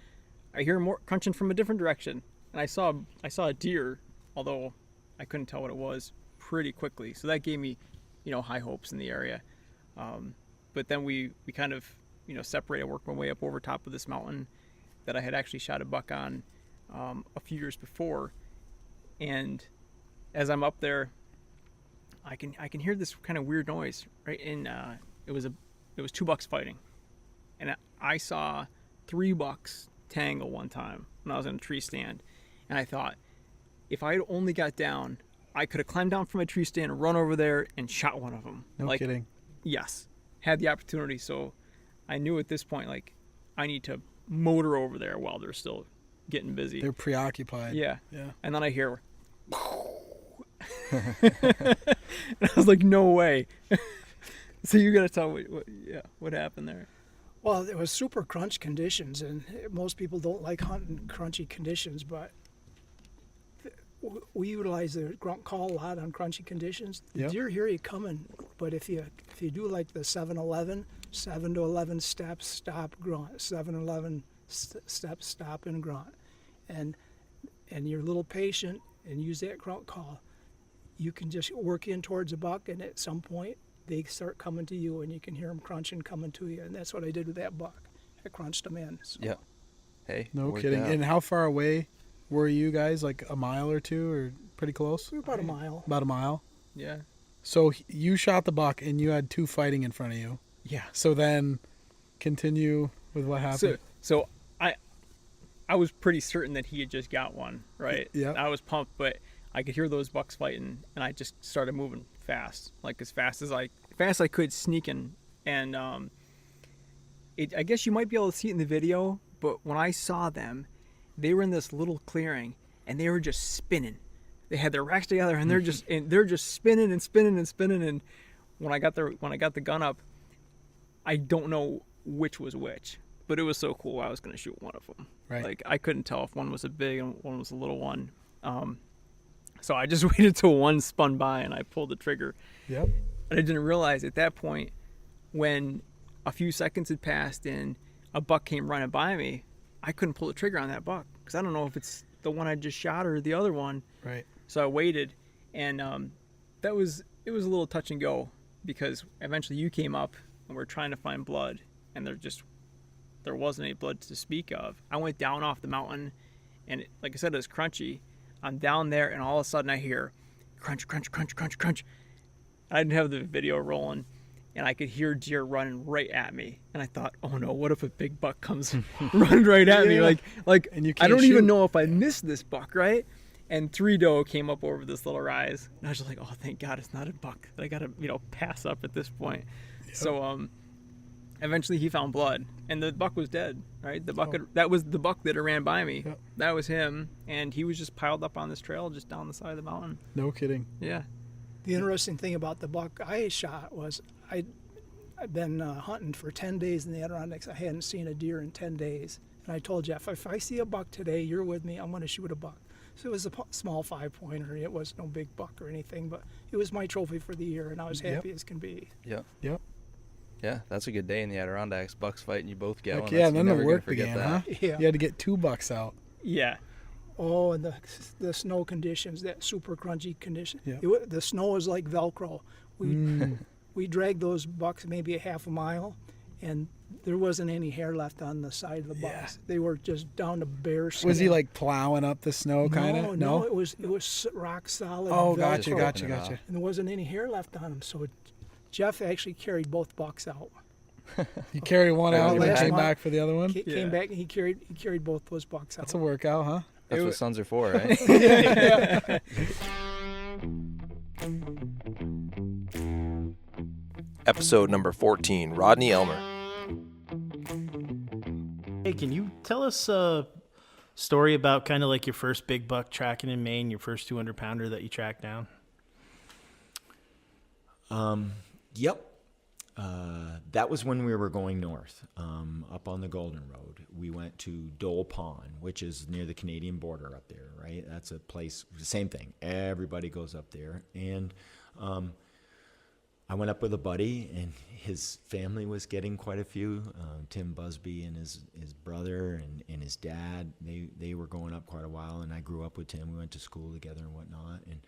I hear him crunching from a different direction, and I saw a deer, although I couldn't tell what it was, pretty quickly. So that gave me, high hopes in the area. But then we kind of, separated, worked my way up over top of this mountain that I had actually shot a buck on a few years before, and as I'm up there, I can hear this kind of weird noise, right? And it was 2 bucks fighting, and I saw 3 bucks tangle one time when I was in a tree stand, and I thought, if I had only got down, I could have climbed down from my tree stand, run over there, and shot one of them. No kidding. Yes, had the opportunity. So I knew at this point, like, I need to motor over there while they're still getting busy. They're preoccupied. Yeah. Yeah. And then I hear, and I was like, no way. So you got to tell what happened there. Well, it was super crunch conditions, and most people don't like hunting crunchy conditions, but we utilize the grunt call a lot on crunchy conditions. The deer hear you coming, but if you do like the 7-11, 7 to 11 steps, stop, grunt, 7-11 steps, stop, and grunt, and you're a little patient and use that grunt call, you can just work in towards a buck, and at some point they start coming to you, and you can hear them crunching coming to you, and that's what I did with that buck. I crunched them in. So. Yeah. Hey. No kidding. Out. And how far away were you guys? Like a mile or two, or pretty close? We were about a mile. About a mile. Yeah. So you shot the buck, and you had 2 fighting in front of you. Yeah. So then, continue with what happened. So I was pretty certain that he had just got one, right? Yeah. I was pumped, but I could hear those bucks fighting, and I just started moving fast, like as fast as I could, sneaking. And I guess you might be able to see it in the video, but when I saw them, they were in this little clearing, and they were just spinning. They had their racks together, and they're just spinning and spinning and spinning. And when I got the gun up, I don't know which was which, but it was so cool. I was going to shoot one of them. Right. Like, I couldn't tell if one was a big and one was a little one. So I just waited till one spun by, and I pulled the trigger. Yep. And I didn't realize at that point when a few seconds had passed and a buck came running by me, I couldn't pull the trigger on that buck because I don't know if it's the one I just shot or the other one. Right. So I waited, and it was a little touch and go because eventually you came up and we're trying to find blood, and there wasn't any blood to speak of. I went down off the mountain, and like I said, it was crunchy. I'm down there, and all of a sudden I hear crunch, crunch, crunch, crunch, crunch. I didn't have the video rolling, and I could hear deer running right at me. And I thought, oh no, what if a big buck comes running right at me? Like, and you I can't don't shoot. even know if I missed this buck, right? And 3 doe came up over this little rise, and I was just like, oh, thank God it's not a buck that I gotta pass up at this point. Yep. So eventually he found blood, and the buck was dead, right? That was the buck that ran by me. Yep. That was him, and he was just piled up on this trail just down the side of the mountain. No kidding. Yeah. The interesting thing about the buck I shot was I'd been hunting for 10 days in the Adirondacks. I hadn't seen a deer in 10 days. And I told Jeff, if I see a buck today, you're with me, I'm going to shoot a buck. So it was a small 5-pointer. It was no big buck or anything, but it was my trophy for the year, and I was happy as can be. Yep. Yep. Yeah, that's a good day in the Adirondacks. Bucks fighting, you both get Heck one. yeah, and You're then the never gonna work forget began, that. huh? Yeah. You had to get 2 bucks out. Yeah. Oh, and the snow conditions, that super crunchy condition. Yeah. The snow was like Velcro. We dragged those bucks maybe a half a mile, and there wasn't any hair left on the side of the bucks. Yeah. They were just down to bare skin. Was he like plowing up the snow kind of? No, it was rock solid. Oh, Velcro, gotcha. And there wasn't any hair left on them, so Jeff actually carried both bucks out. You carry one out and then came back for the other one? Came back and he carried both those bucks out. That's a workout, huh? That's what sons are for, right? Yeah. Episode number 14, Rodney Elmer. Hey, can you tell us a story about kind of like your first big buck tracking in Maine, your first 200-pounder that you tracked down? Yep. That was when we were going north, up on the Golden Road. We went to Dole Pond, which is near the Canadian border up there, right? That's a place, same thing. Everybody goes up there. And I went up with a buddy, and his family was getting quite a few. Tim Busby and his brother and his dad, they were going up quite a while, and I grew up with Tim. We went to school together and whatnot, and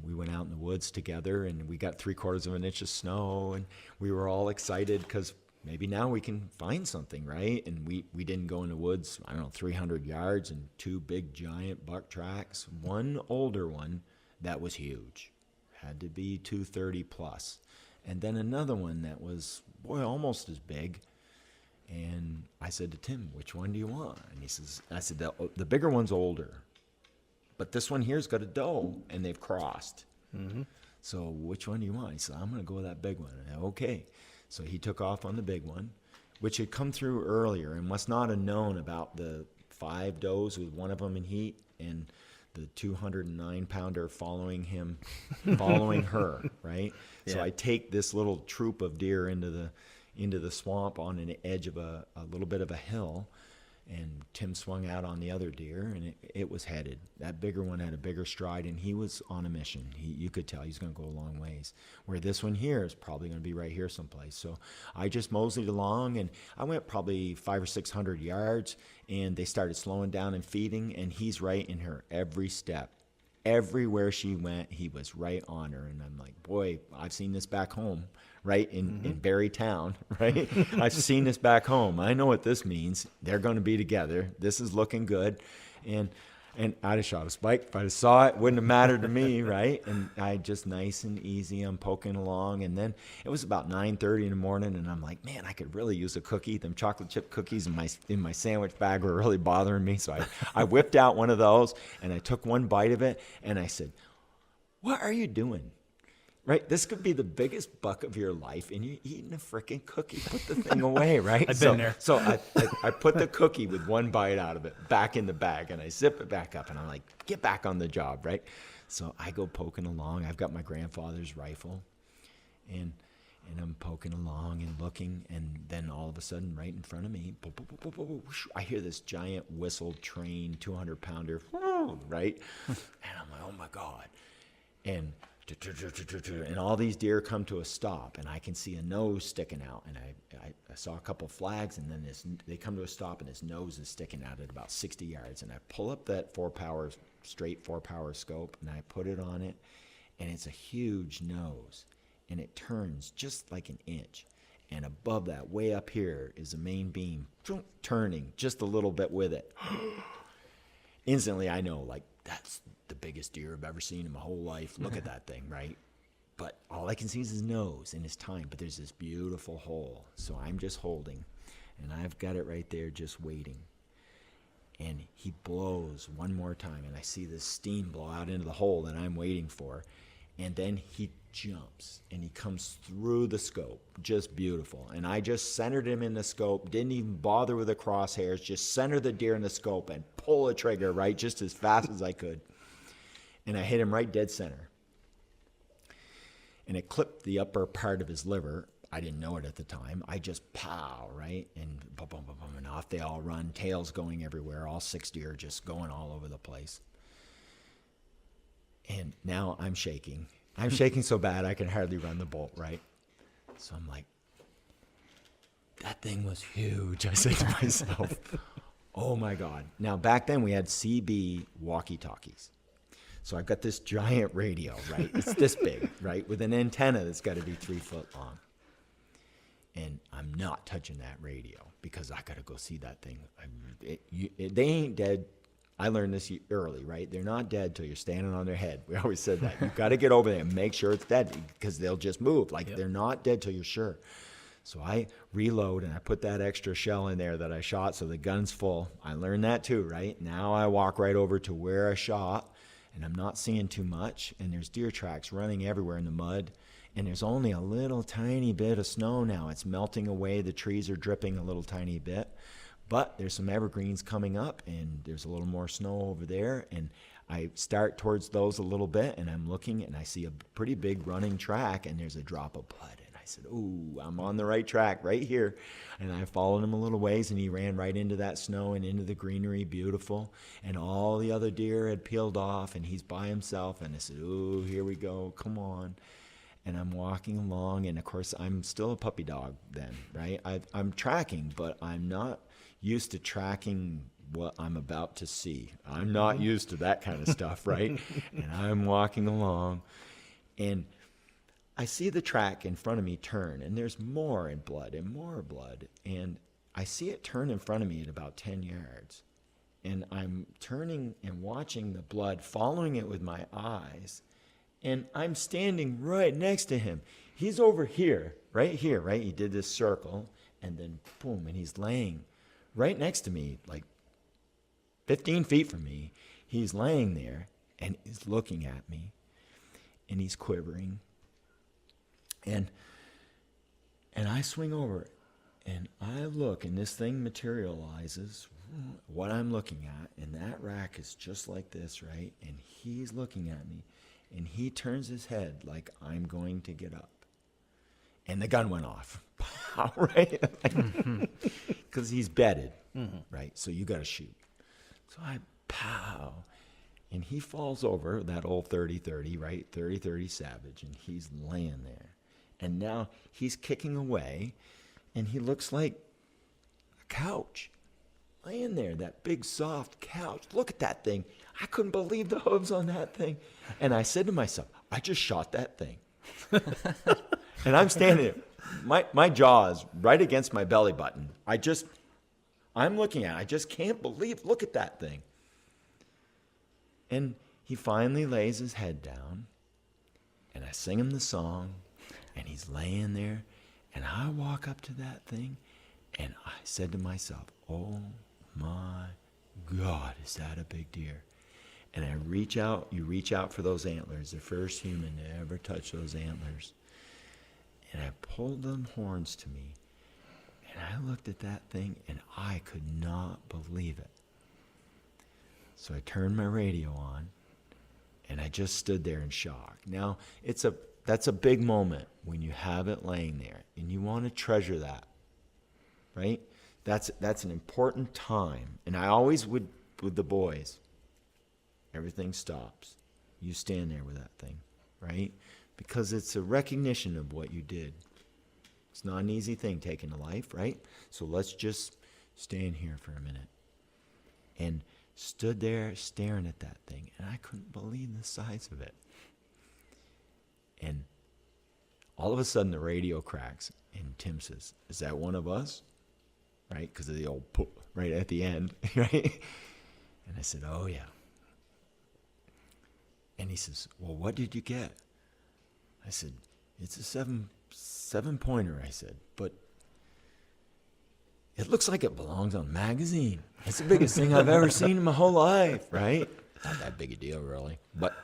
we went out in the woods together, and we got 3/4 of an inch of snow, and we were all excited because maybe now we can find something, right? And we didn't go in the woods, 300 yards, and 2 big giant buck tracks. One older one that was huge, had to be 230 plus, and then another one that was, almost as big. And I said to Tim, which one do you want? And I said, the bigger one's older, but this one here's got a doe, and they've crossed. Mm-hmm. So which one do you want? He said, I'm going to go with that big one. I said, okay. So he took off on the big one, which had come through earlier and must not have known about the 5 does with one of them in heat and the 209-pounder following her, right? Yeah. So I take this little troop of deer into the swamp on an edge of a little bit of a hill, and Tim swung out on the other deer, and it was headed. That bigger one had a bigger stride, and he was on a mission. You could tell he's going to go a long ways, where this one here is probably going to be right here someplace. So I just moseyed along, and I went probably 500 or 600 yards, and they started slowing down and feeding, and he's right in her every step. Everywhere she went, he was right on her, and I'm like, boy, I've seen this back home. Right, in Barrytown, right? I've seen this back home. I know what this means. They're going to be together. This is looking good. And I'd have shot a spike. If I saw it, wouldn't have mattered to me, right? And I just nice and easy, I'm poking along. And then it was about 9:30 in the morning, and I'm like, man, I could really use a cookie. Them chocolate chip cookies in my sandwich bag were really bothering me. So I whipped out one of those, and I took one bite of it, and I said, what are you doing? Right, this could be the biggest buck of your life, and you're eating a freaking cookie. Put the thing away, right? I've been there. So I put the cookie with one bite out of it back in the bag, and I zip it back up, and I'm like, get back on the job, right? So I go poking along. I've got my grandfather's rifle, and I'm poking along and looking, and then all of a sudden, right in front of me, I hear this giant whistle train 200-pounder, right? And I'm like, oh my God. And and all these deer come to a stop, and I can see a nose sticking out, and I saw a couple flags, and then they come to a stop, and his nose is sticking out at about 60 yards, and I pull up that straight 4-power scope, and I put it on it, and it's a huge nose, and it turns just like an inch, and above that, way up here, is the main beam turning just a little bit with it. Instantly, I know, like, that's the biggest deer I've ever seen in my whole life. Look at that thing, right? But all I can see is his nose and his tine. But there's this beautiful hole. So I'm just holding. And I've got it right there just waiting. And he blows one more time. And I see this steam blow out into the hole that I'm waiting for. And then he jumps. And he comes through the scope. Just beautiful. And I just centered him in the scope. Didn't even bother with the crosshairs. Just center the deer in the scope and pull the trigger, right? Just as fast as I could. And I hit him right dead center. And it clipped the upper part of his liver. I didn't know it at the time. I just pow, right? And boom, boom, boom, boom, and off they all run, tails going everywhere, all 6 deer just going all over the place. And now I'm shaking. I'm shaking so bad I can hardly run the bolt, right? So I'm like, that thing was huge. I said to myself, oh my God. Now back then we had CB walkie-talkies. So I've got this giant radio, right? It's this big, right? With an antenna that's got to be 3 foot long. And I'm not touching that radio because I got to go see that thing. They ain't dead. I learned this early, right? They're not dead till you're standing on their head. We always said that. You've got to get over there and make sure it's dead because they'll just move. Like, they're not dead till you're sure. So I reload and I put that extra shell in there that I shot so the gun's full. I learned that too, right? Now I walk right over to where I shot. And I'm not seeing too much, and there's deer tracks running everywhere in the mud, and there's only a little tiny bit of snow now. It's melting away. The trees are dripping a little tiny bit, but there's some evergreens coming up, and there's a little more snow over there, and I start towards those a little bit, and I'm looking, and I see a pretty big running track, and there's a drop of blood. I said, ooh, I'm on the right track right here. And I followed him a little ways, and he ran right into that snow and into the greenery, beautiful. And all the other deer had peeled off, and he's by himself. And I said, ooh, here we go, come on. And I'm walking along, and of course, I'm still a puppy dog then, right? I'm tracking, but I'm not used to tracking what I'm about to see. I'm not used to that kind of stuff, right? And I'm walking along, and I see the track in front of me turn, and there's more and more blood. And I see it turn in front of me at about 10 yards. And I'm turning and watching the blood, following it with my eyes. And I'm standing right next to him. He's over here, right? He did this circle, and then boom, and he's laying right next to me, like 15 feet from me. He's laying there, and he's looking at me, and he's quivering. And I swing over, and I look, and this thing materializes what I'm looking at, and that rack is just like this, right? And he's looking at me, and he turns his head like I'm going to get up. And the gun went off, right? Because he's bedded, right? So you got to shoot. So I pow. And he falls over, that old 30-30, right? 30-30 Savage, and he's laying there. And now he's kicking away, and he looks like a couch laying there, that big soft couch. Look at that thing. I couldn't believe the hooves on that thing. And I said to myself, I just shot that thing. And I'm standing there. My jaw is right against my belly button. I'm looking at it. I just can't believe, look at that thing. And he finally lays his head down, and I sing him the song. And he's laying there, and I walk up to that thing, and I said to myself, oh my God, is that a big deer? And I reach out, you reach out for those antlers, the first human to ever touch those antlers. And I pulled them horns to me, and I looked at that thing, and I could not believe it. So I turned my radio on, and I just stood there in shock. Now, that's a big moment when you have it laying there, and you want to treasure that, right? That's an important time. And I always would, with the boys, everything stops. You stand there with that thing. right? Because it's a recognition of what you did. It's not an easy thing taking a life, right? So let's just stand here for a minute. And stood there staring at that thing, and I couldn't believe the size of it. And all of a sudden the radio cracks, and Tim says, "Is that one of us?" Right? Because of the old poof right at the end, right? And I said, "Oh, yeah." And he says, "Well, what did you get?" I said, "It's a seven pointer," I said, "but it looks like it belongs on a magazine. It's the biggest thing I've ever seen in my whole life," right? Not that big a deal, really. But,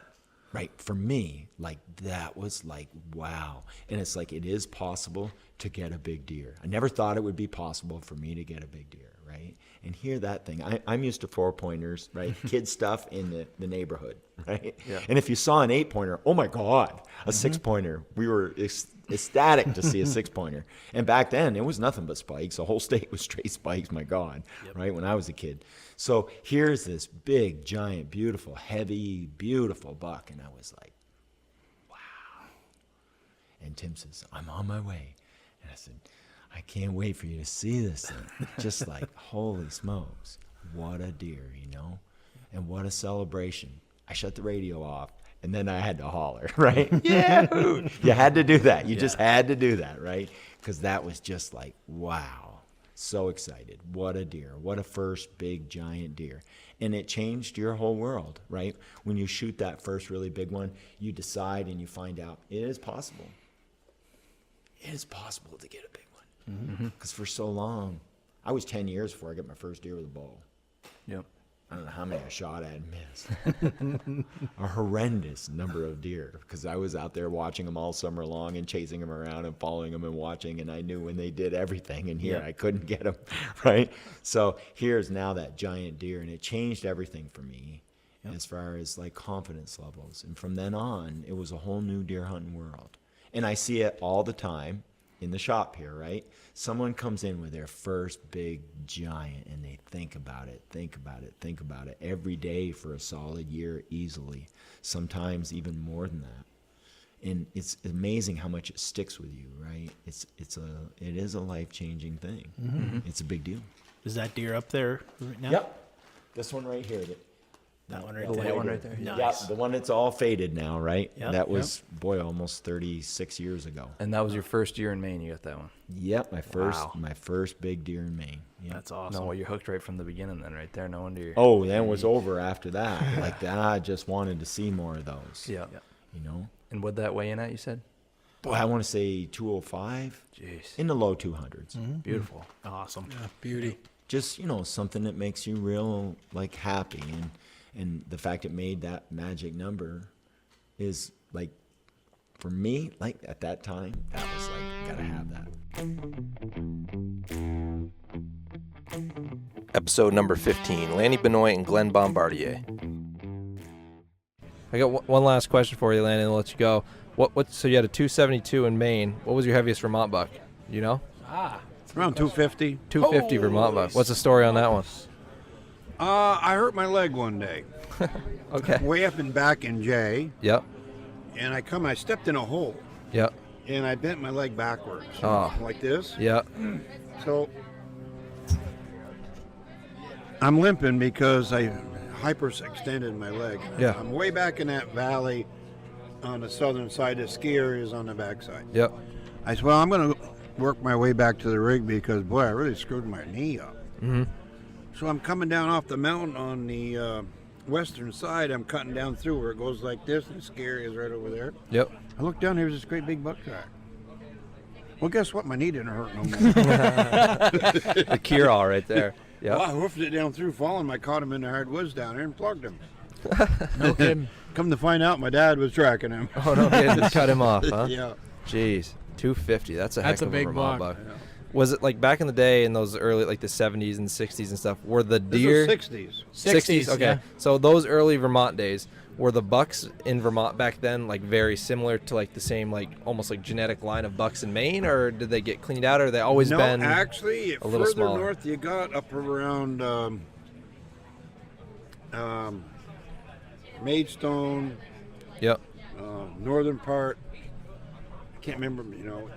right, for me, like, that was like, wow. And it's like, it is possible to get a big deer. I never thought it would be possible for me to get a big deer, right? And hear that thing. I'm used to 4-pointers, right? Kid stuff in the neighborhood, right? Yeah. And if you saw an 8-pointer, oh my God, a 6-pointer. We were ecstatic to see a 6-pointer. And back then, it was nothing but spikes. The whole state was straight spikes, my God, right, when I was a kid. So here's this big, giant, beautiful, heavy, beautiful buck. And I was like, wow. And Tim says, "I'm on my way." And I said, "I can't wait for you to see this thing." Just like, holy smokes, what a deer, you know? And what a celebration. I shut the radio off. And then I had to holler, right? Yeah, you had to do that. You just had to do that, right? Because that was just like, wow, so excited. What a deer. What a first big, giant deer. And it changed your whole world, right? When you shoot that first really big one, you decide and you find out it is possible. It is possible to get a big one. Because for so long, I was 10 years before I got my first deer with a bow. Yep. I don't know how many I shot at and missed. A horrendous number of deer, because I was out there watching them all summer long and chasing them around and following them and watching, and I knew when they did everything, and here I couldn't get them, right? So here's now that giant deer, and it changed everything for me as far as like confidence levels. And from then on, it was a whole new deer hunting world. And I see it all the time in the shop here, right? Someone comes in with their first big giant, and they think about it every day for a solid year easily, sometimes even more than that. And it's amazing how much it sticks with you, right? It is a life-changing thing. It's a big deal. Is that deer up there right now? Yep. This one right here. That one right there. That one right there. Yeah, Nice. the one that's all faded now, right? Yep. That was, boy, almost 36 years ago. And that was your first year in Maine. You got that one. Yep, my first big deer in Maine. Yep. That's awesome. No, well, you're hooked right from the beginning, then, right there. No wonder you're. Oh, then it was over after that. Like that, I just wanted to see more of those. Yeah. You know. And what'd that weigh in at? You said. Boy, I want to say 205. Jeez. In the low 200s. Beautiful. Awesome. Yeah, beauty. Just something that makes you real like happy, and the fact it made that magic number is like, for me, like at that time, that was like, gotta have that. Episode number 15, Lanny Benoit and Glenn Bombardier. I got one last question for you, Lanny, and I'll let you go. So you had a 272 in Maine. What was your heaviest Vermont buck? You know? Around 250. 250 Vermont buck. What's the story on that one? I hurt my leg one day. Okay. Way up and back in J. Yep. And I stepped in a hole. Yep. And I bent my leg backwards. Oh. Like this. Yep. So I'm limping because I hyperextended my leg. Yeah. I'm way back in that valley on the southern side. The ski area is on the backside. Yep. I said, well, I'm going to work my way back to the rig because, boy, I really screwed my knee up. Mm-hmm. So I'm coming down off the mountain on the western side. I'm cutting down through where it goes like this, and the ski area is right over there. Yep. I look down, there's this great big buck track. Well, guess what? My knee didn't hurt no more. The cure-all right there. Yeah. Well, I hoofed it down through falling. I caught him in the hardwoods down there and plugged him. No kidding. Come to find out, my dad was tracking him. Oh, no kidding. Just cut him off, huh? Yeah. Jeez. 250. That's a heck of a big Vermont buck. buck. Yeah. Was it like back in the day in those early, like the 70s and 60s and stuff, were the deer... This was 60s. 60s, okay. Yeah. So those early Vermont days, were the bucks in Vermont back then like very similar to like the same like almost like genetic line of bucks in Maine, or did they get cleaned out, or they always been actually a little further smaller? north you got up around Maidstone, Yep. northern part. I can't remember,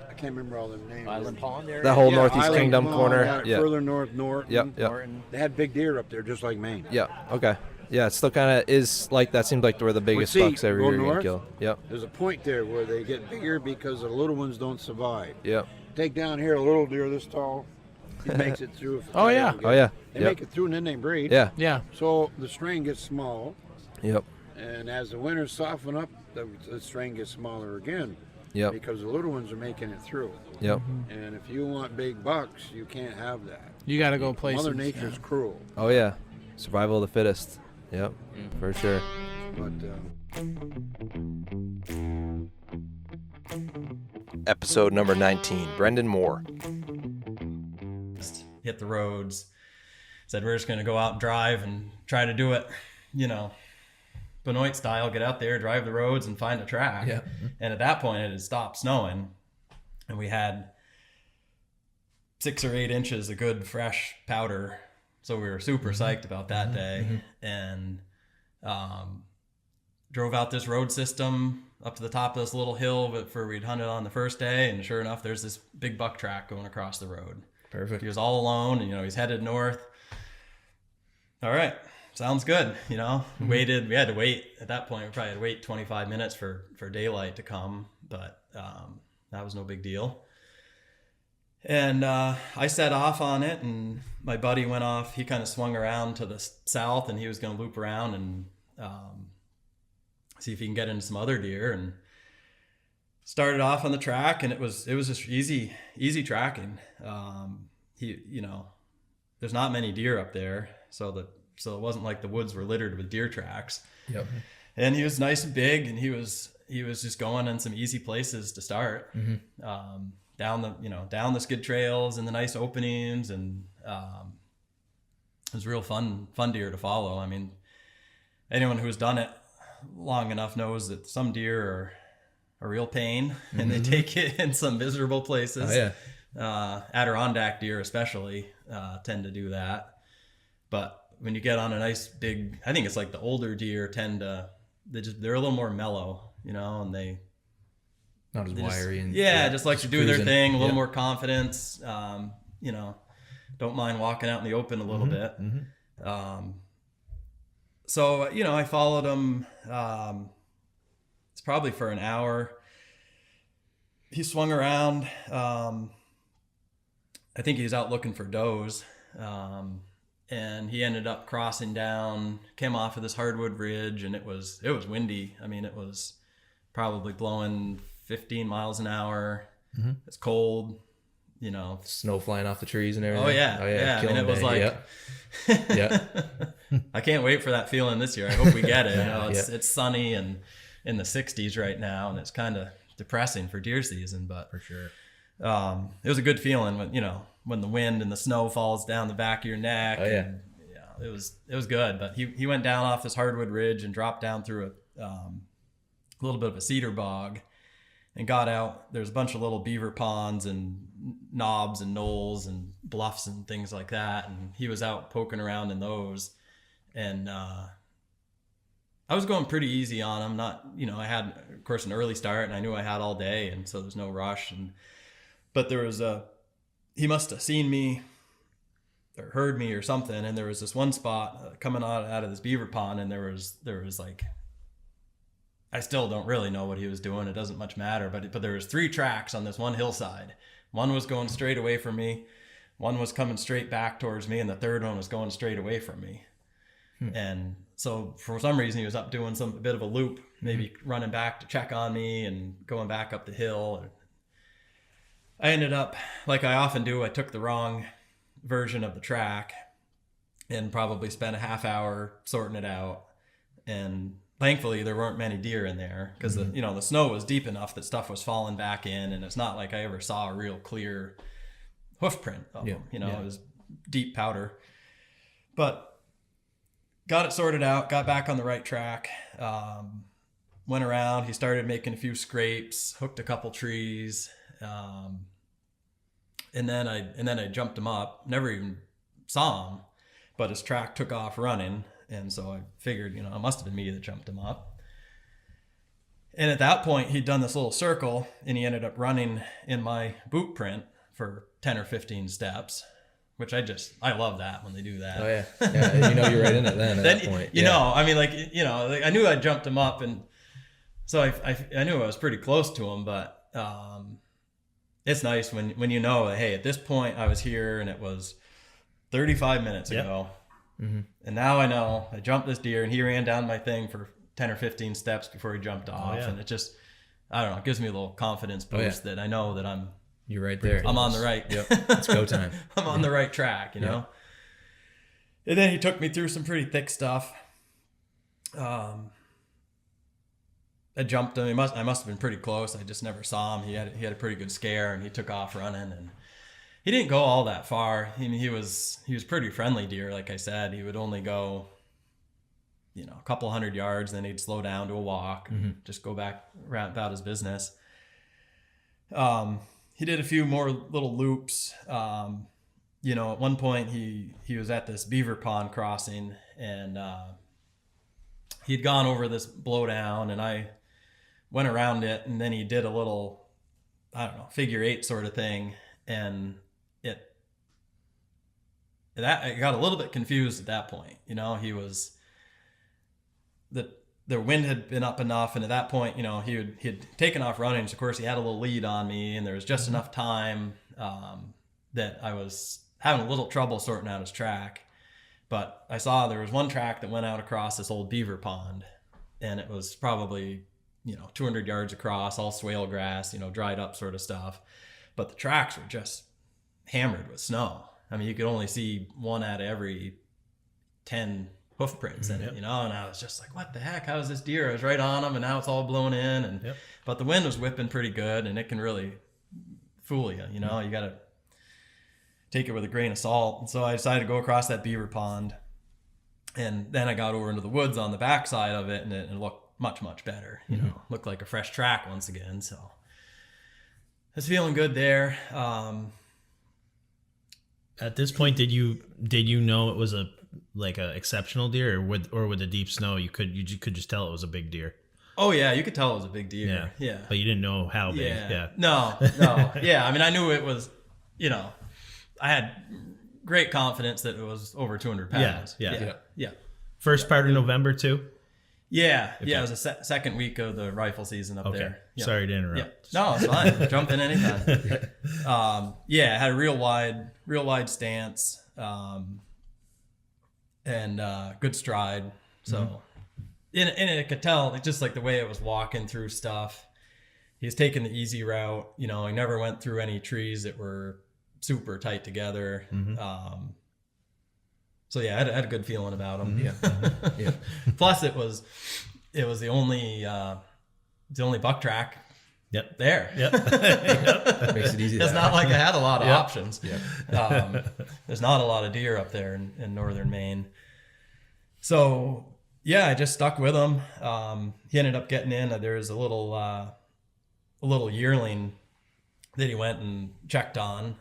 I can't remember all them names. Island Pond area. That whole Northeast Island Kingdom Pond, corner. Yeah. Further north, Norton. Yep. Norton. They had big deer up there, just like Maine. Yeah. Okay. Yeah, it still kind of is like that. Seems like where the biggest bucks every year get killed. Yep. There's a point there where they get bigger because the little ones don't survive. Yep. Take down here a little deer this tall, he makes it through. Oh yeah. They make it through and then they breed. Yeah. Yeah. So the strain gets small. Yep. And as the winters soften up, the strain gets smaller again. Yep. Because the little ones are making it through. Yep. And if you want big bucks, you can't have that. You got to go places. Mother Nature's cruel. Oh yeah. Survival of the fittest. Yep. For sure. But Episode number 19. Brendan Moore. Hit the roads. Said we're just going to go out and drive and try to do it, Benoit style. Get out there, drive the roads, and find a track. Yeah. And at that point, it had stopped snowing, and we had 6 or 8 inches of good fresh powder. So we were super psyched about that day, and drove out this road system up to the top of this little hill where we'd hunted on the first day, and sure enough, there's this big buck track going across the road. Perfect. He was all alone, and he's headed north. All right, sounds good. Waited. We had to wait at that point. We probably had to wait 25 minutes for daylight to come, but that was no big deal. And I set off on it, and my buddy went off. He kind of swung around to the south, and he was going to loop around and see if he can get into some other deer. And started off on the track, and it was just easy tracking. There's not many deer up there, so it wasn't like the woods were littered with deer tracks. Yep. And he was nice and big, and he was just going in some easy places to start. Down the skid trails and the nice openings, and it was real fun deer to follow. I mean, anyone who's done it long enough knows that some deer are a real pain, and they take it in some miserable places. Oh yeah. Adirondack deer especially tend to do that. But when you get on a nice big, I think it's like the older deer they're a little more mellow, and they not as wiry and just like to do their thing, a little Yeah. more confidence. Don't mind walking out in the open a little bit. So I followed him. It's probably for an hour. He swung around. I think he was out looking for does, and he ended up crossing down. Came off of this hardwood ridge, and it was windy. I mean, it was probably blowing 15 miles an hour. It's cold, snow flying off the trees and everything. Oh yeah. I mean, it was like, yeah. I can't wait for that feeling this year. I hope we get it. It's sunny and in the 60s right now, and it's kind of depressing for deer season, but for sure. It was a good feeling when the wind and the snow falls down the back of your neck. Oh yeah. And, it was good. But he went down off this hardwood ridge and dropped down through a little bit of a cedar bog, and got out. There's a bunch of little beaver ponds and knobs and knolls and bluffs and things like that, and he was out poking around in those. And I was going pretty easy on him. Not, I had, of course, an early start, and I knew I had all day, and so there's no rush. But there was he must have seen me or heard me or something, and there was this one spot coming out of this beaver pond, and there was like, I still don't really know what he was doing. It doesn't much matter, but there was 3 tracks on this one hillside. One was going straight away from me, one was coming straight back towards me, and the third one was going straight away from me. And so for some reason he was up doing a bit of a loop, maybe running back to check on me and going back up the hill. I ended up, like I often do, I took the wrong version of the track and probably spent a half hour sorting it out. And thankfully there weren't many deer in there, because the snow was deep enough that stuff was falling back in, and it's not like I ever saw a real clear hoof print of them. It was deep powder. But got it sorted out, got back on the right track, went around. He started making a few scrapes, hooked a couple trees, and then I jumped him up. Never even saw him, but his track took off running. And so I figured, it must have been me that jumped him up. And at that point, he'd done this little circle, and he ended up running in my boot print for 10 or 15 steps, which I love that when they do that. Oh yeah, you know you're right in it then at that point. You know, I mean, like, I knew I jumped him up, and so I knew I was pretty close to him, but it's nice when you know, hey, at this point I was here, and it was 35 minutes ago, and now I know I jumped this deer, and he ran down my thing for 10 or 15 steps before he jumped off, and it just, I don't know, it gives me a little confidence boost that I know that you're right there. I'm on the right. Yep. It's go time. I'm on the right track, you know. And then he took me through some pretty thick stuff. I jumped him. I must have been pretty close. I just never saw him. He had a pretty good scare, and he took off running. And he didn't go all that far. I mean, he was pretty friendly deer, like I said. He would only go, you know, a couple hundred yards, then he'd slow down to a walk, and just go back around about his business. He did a few more little loops. You know, at one point he was at this beaver pond crossing, and he'd gone over this blowdown, and I went around it, and then he did a little, I don't know, figure 8 sort of thing, and it got a little bit confused at that point. You know, the wind had been up enough, and at that point, you know, he'd taken off running. So of course, he had a little lead on me, and there was just enough time that I was having a little trouble sorting out his track. But I saw there was one track that went out across this old beaver pond, and it was probably, you know, 200 yards across, all swale grass, you know, dried up sort of stuff. But the tracks were just hammered with snow. I mean, you could only see one out of every 10 hoof prints in it, you know, and I was just like, what the heck? How is this deer? I was right on him, and now it's all blown in, and but the wind was whipping pretty good, and it can really fool you, you know. You got to take it with a grain of salt. And so I decided to go across that beaver pond, and then I got over into the woods on the backside of it, and it looked much better, you know, looked like a fresh track once again. So I was feeling good there. At this point, did you know it was a exceptional deer, or with the deep snow you could just tell it was a big deer? Oh yeah, you could tell it was a big deer. Yeah. But you didn't know how big. Yeah. No. Yeah, I mean, I knew it was, you know, I had great confidence that it was over 200 pounds. Yeah. First part of November too? Yeah. Okay. Yeah, it was the second week of the rifle season up there. Yeah. Sorry to interrupt. Yeah. No, it's fine. Jump in anytime. Yeah, it had a real wide stance. And good stride. So, and I could tell, just like the way it was walking through stuff, he was taking the easy route. You know, he never went through any trees that were super tight together. So yeah, I had a good feeling about him. Yeah. Plus, it was the only buck track. There. That makes it easy. It's not like I had a lot of options. There's not a lot of deer up there in northern Maine. So yeah, I just stuck with him. He ended up getting in. There was a little yearling that he went and checked on.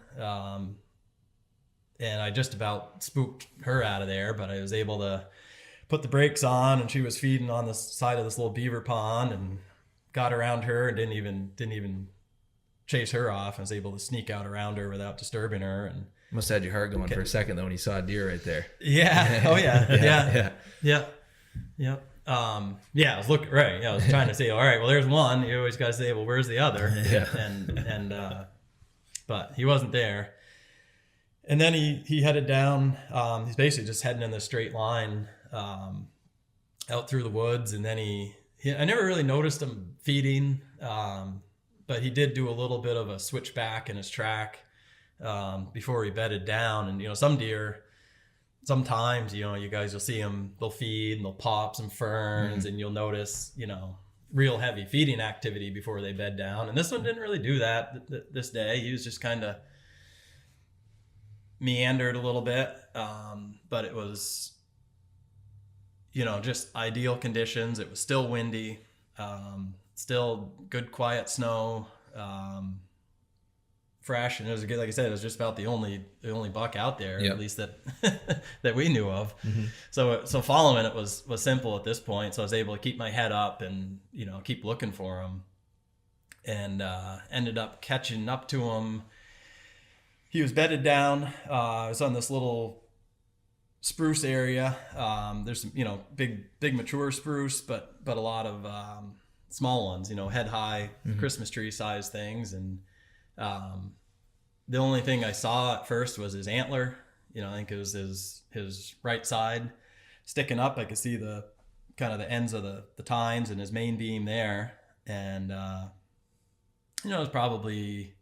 And I just about spooked her out of there, but I was able to put the brakes on, and she was feeding on the side of this little beaver pond, and got around her and didn't even chase her off. I was able to sneak out around her without disturbing her. And must have had your heart going for a second though when you saw a deer right there. Yeah. Oh yeah. Yeah. I was looking right. Yeah, I was trying to say, all right, well, there's one. You always got to say, well, where's the other? And but he wasn't there. And then he headed down. He's basically just heading in this straight line out through the woods, and then I never really noticed him feeding, but he did do a little bit of a switchback in his track before he bedded down. And, you know, some deer, sometimes, you know, you guys will see them, they'll feed and they'll pop some ferns, and you'll notice, you know, real heavy feeding activity before they bed down. And this one didn't really do that this day. He was just kind of meandered a little bit, but it was, you know, just ideal conditions. It was still windy, still good quiet snow fresh, and it was good. Like I said, it was just about the only buck out there, Yep. at least that that we knew of. Mm-hmm. So following it was simple at this point. So I was able to keep my head up and keep looking for him, and ended up catching up to him. He was bedded down. I was on this little spruce area. There's some big mature spruce, but a lot of small ones, head high, Christmas tree size things. And the only thing I saw at first was his antler. I think it was his right side sticking up. I could see the kind of the ends of the tines and his main beam there. And it was probably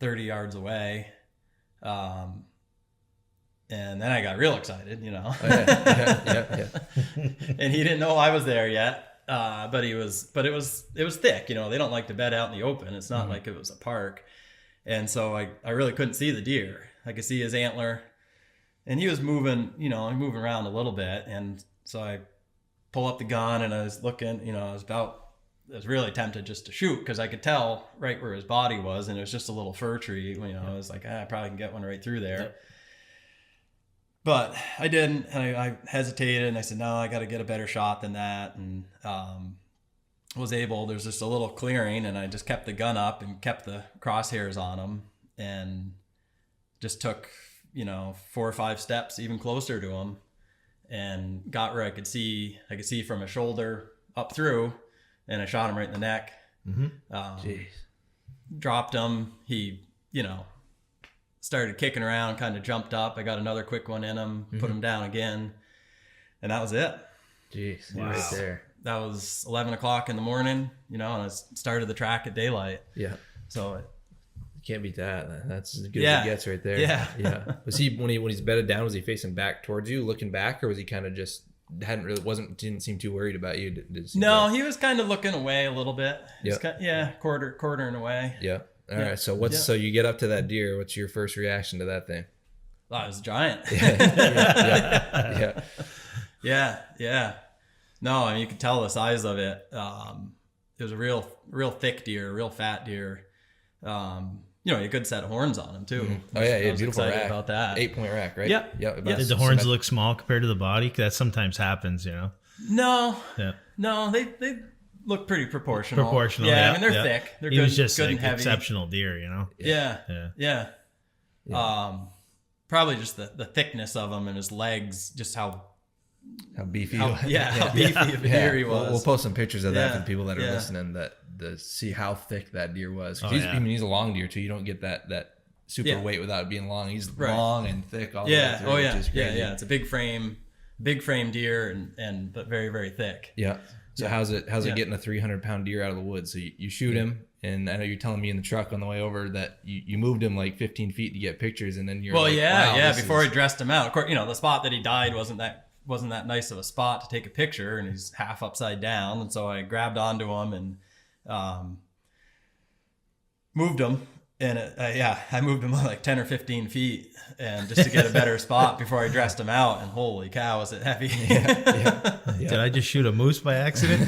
30 yards away. And then I got real excited, Oh, yeah. And he didn't know I was there yet. But it was thick, they don't like to bed out in the open. It's not like it was a park. And so I really couldn't see the deer. I could see his antler, and he was moving around a little bit. And so I pull up the gun, and I was looking, I was really tempted just to shoot, because I could tell right where his body was, and it was just a little fir tree. I was like, I probably can get one right through there. Yep. But I didn't, and I hesitated, and I said, no, I got to get a better shot than that. And was able, there's just a little clearing, and I just kept the gun up and kept the crosshairs on him, and just took, 4 or 5 steps even closer to him, and got where I could see from his shoulder up through, and I shot him right in the neck. Jeez. Dropped him. He, started kicking around, kind of jumped up. I got another quick one in him, put him down again, and that was it. Jeez, wow. Right there. That was 11 o'clock in the morning, and I started the track at daylight. Yeah. So you can't beat that. That's as good as it gets right there. Yeah. Yeah. Was he when he's bedded down? Was he facing back towards you, looking back, or was he kind of just didn't seem too worried about you? No, he was kind of looking away a little bit. Yeah. Quartering away. Yeah. All right. So so you get up to that deer. What's your first reaction to that thing? Oh, it was a giant. Yeah. No, I mean, you could tell the size of it. It was a real thick deer, real fat deer. A good set of horns on him too. Mm-hmm. Oh yeah, beautiful rack. About that 8-point rack, right? Yeah. Did the horns look small compared to the body? 'Cause that sometimes happens, No. Yeah. No, they look pretty proportional. Yeah, I mean, they're thick. They're he good, was just good like and heavy. exceptional deer, Yeah. Probably just the thickness of him and his legs, just how beefy. How beefy of a deer he was. We'll post some pictures of that for the people that are listening to see how thick that deer was. He's a long deer too. You don't get that super weight without it being long. He's long and thick all the way through. Which is crazy. It's a big frame deer and but very, very thick. Yeah. So how's it getting a 300-pound deer out of the woods? So you shoot him, and I know you're telling me in the truck on the way over that you moved him like 15 feet to get pictures, and then you're before I dressed him out. Of course, the spot that he died wasn't that nice of a spot to take a picture, and he's half upside down, and so I grabbed onto him and moved him. And I moved him like 10 or 15 feet, and just to get a better spot before I dressed him out. And holy cow, was it heavy! Did I just shoot a moose by accident?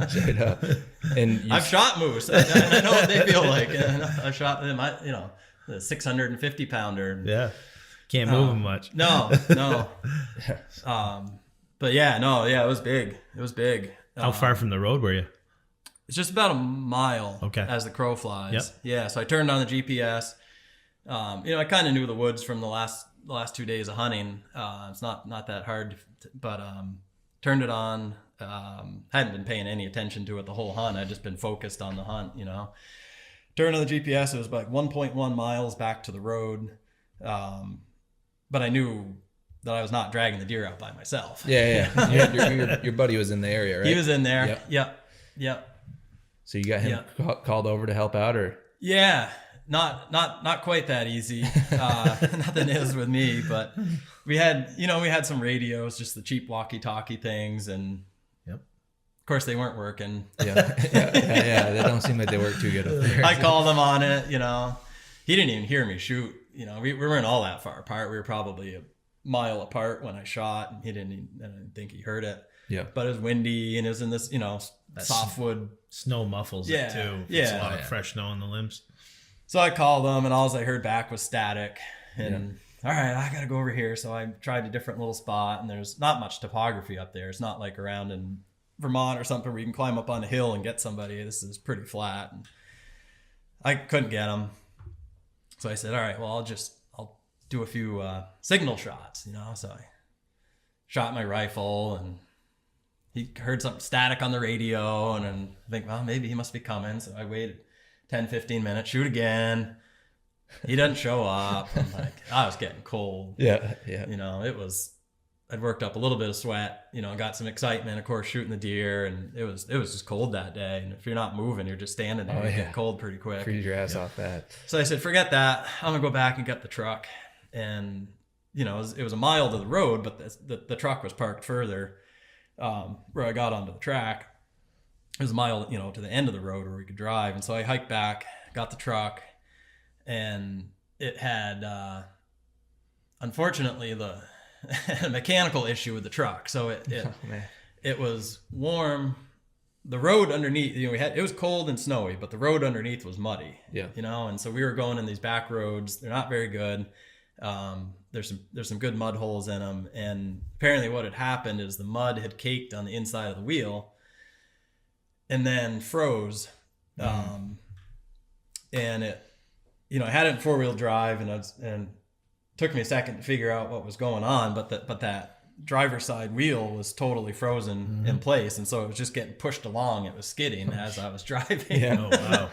Straight up. And I've shot moose. I know what they feel like. I shot them. The 650 pounder. Yeah, can't move them much. No. But it was big. It was big. How far from the road were you? It's just about a mile. Okay. As the crow flies. Yep. Yeah. So I turned on the GPS. I kind of knew the woods from the last 2 days of hunting. It's not that hard, but turned it on. Hadn't been paying any attention to it the whole hunt. I'd just been focused on the hunt. Turned on the GPS. It was like 1.1 miles back to the road. But I knew that I was not dragging the deer out by myself. Yeah. Your buddy was in the area, right? He was in there. Yep. So you got him called over to help out, or? Yeah, not quite that easy. Nothing is with me, but we had some radios, just the cheap walkie-talkie things, and of course they weren't working. Yeah. They don't seem like they work too good up there. I called him on it. He didn't even hear me shoot. We weren't all that far apart. We were probably a mile apart when I shot, and I didn't think he heard it. Yeah. But it was windy, and it was in this, softwood. Snow muffles it too. Yeah. It's a lot of fresh snow on the limbs. So I called them, and all I heard back was static. And all right, I got to go over here. So I tried a different little spot, and there's not much topography up there. It's not like around in Vermont or something where you can climb up on a hill and get somebody. This is pretty flat. And I couldn't get them. So I said, all right, well, I'll do a few signal shots, So I shot my rifle, and he heard something static on the radio, and then I think, well, maybe he must be coming. So I waited 10, 15 minutes, shoot again. He doesn't show up. I'm like, I was getting cold. Yeah. I'd worked up a little bit of sweat, got some excitement, of course, shooting the deer, and it was just cold that day. And if you're not moving, you're just standing there, you get cold pretty quick. Freeze your ass off that. So I said, forget that. I'm gonna go back and get the truck. And it was a mile to the road, but the truck was parked further where I got onto the track. It was a mile, to the end of the road where we could drive. And so I hiked back, got the truck, and it had, unfortunately, the mechanical issue with the truck. So it was warm. The road underneath, it was cold and snowy, but the road underneath was muddy. Yeah. And so we were going in these back roads. They're not very good. There's some good mud holes in them. And apparently what had happened is the mud had caked on the inside of the wheel and then froze. And it, I had it in 4-wheel drive, and took me a second to figure out what was going on, but that driver's side wheel was totally frozen in place, and so it was just getting pushed along. It was skidding as I was driving. Yeah. Oh, wow.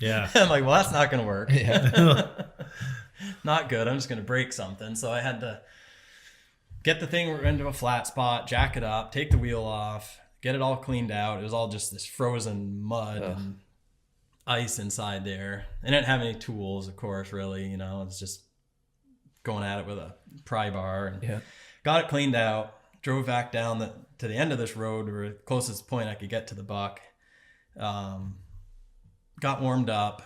Yeah. I'm like, well, that's not going to work. Yeah. Not good. I'm just going to break something. So I had to get the thing into a flat spot, jack it up, take the wheel off, get it all cleaned out. It was all just this frozen mud and ice inside there. I didn't have any tools, of course, really. It was just going at it with a pry bar, and got it cleaned out, drove back down to the end of this road, or the closest point I could get to the buck. Got warmed up.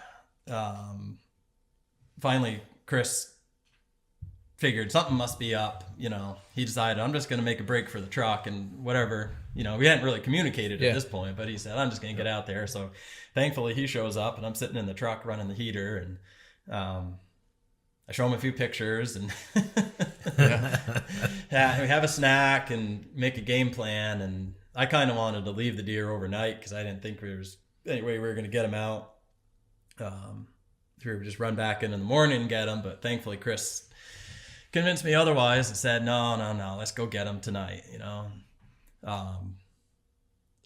Finally, Chris figured something must be up. He decided, I'm just going to make a break for the truck, and whatever, we hadn't really communicated at this point, but he said, I'm just going to get out there. So thankfully he shows up, and I'm sitting in the truck running the heater, and I show him a few pictures, and we have a snack and make a game plan. And I kind of wanted to leave the deer overnight because I didn't think there was any way we were going to get him out. We would just run back in the morning and get him, but thankfully Chris convinced me otherwise and said, no, let's go get him tonight.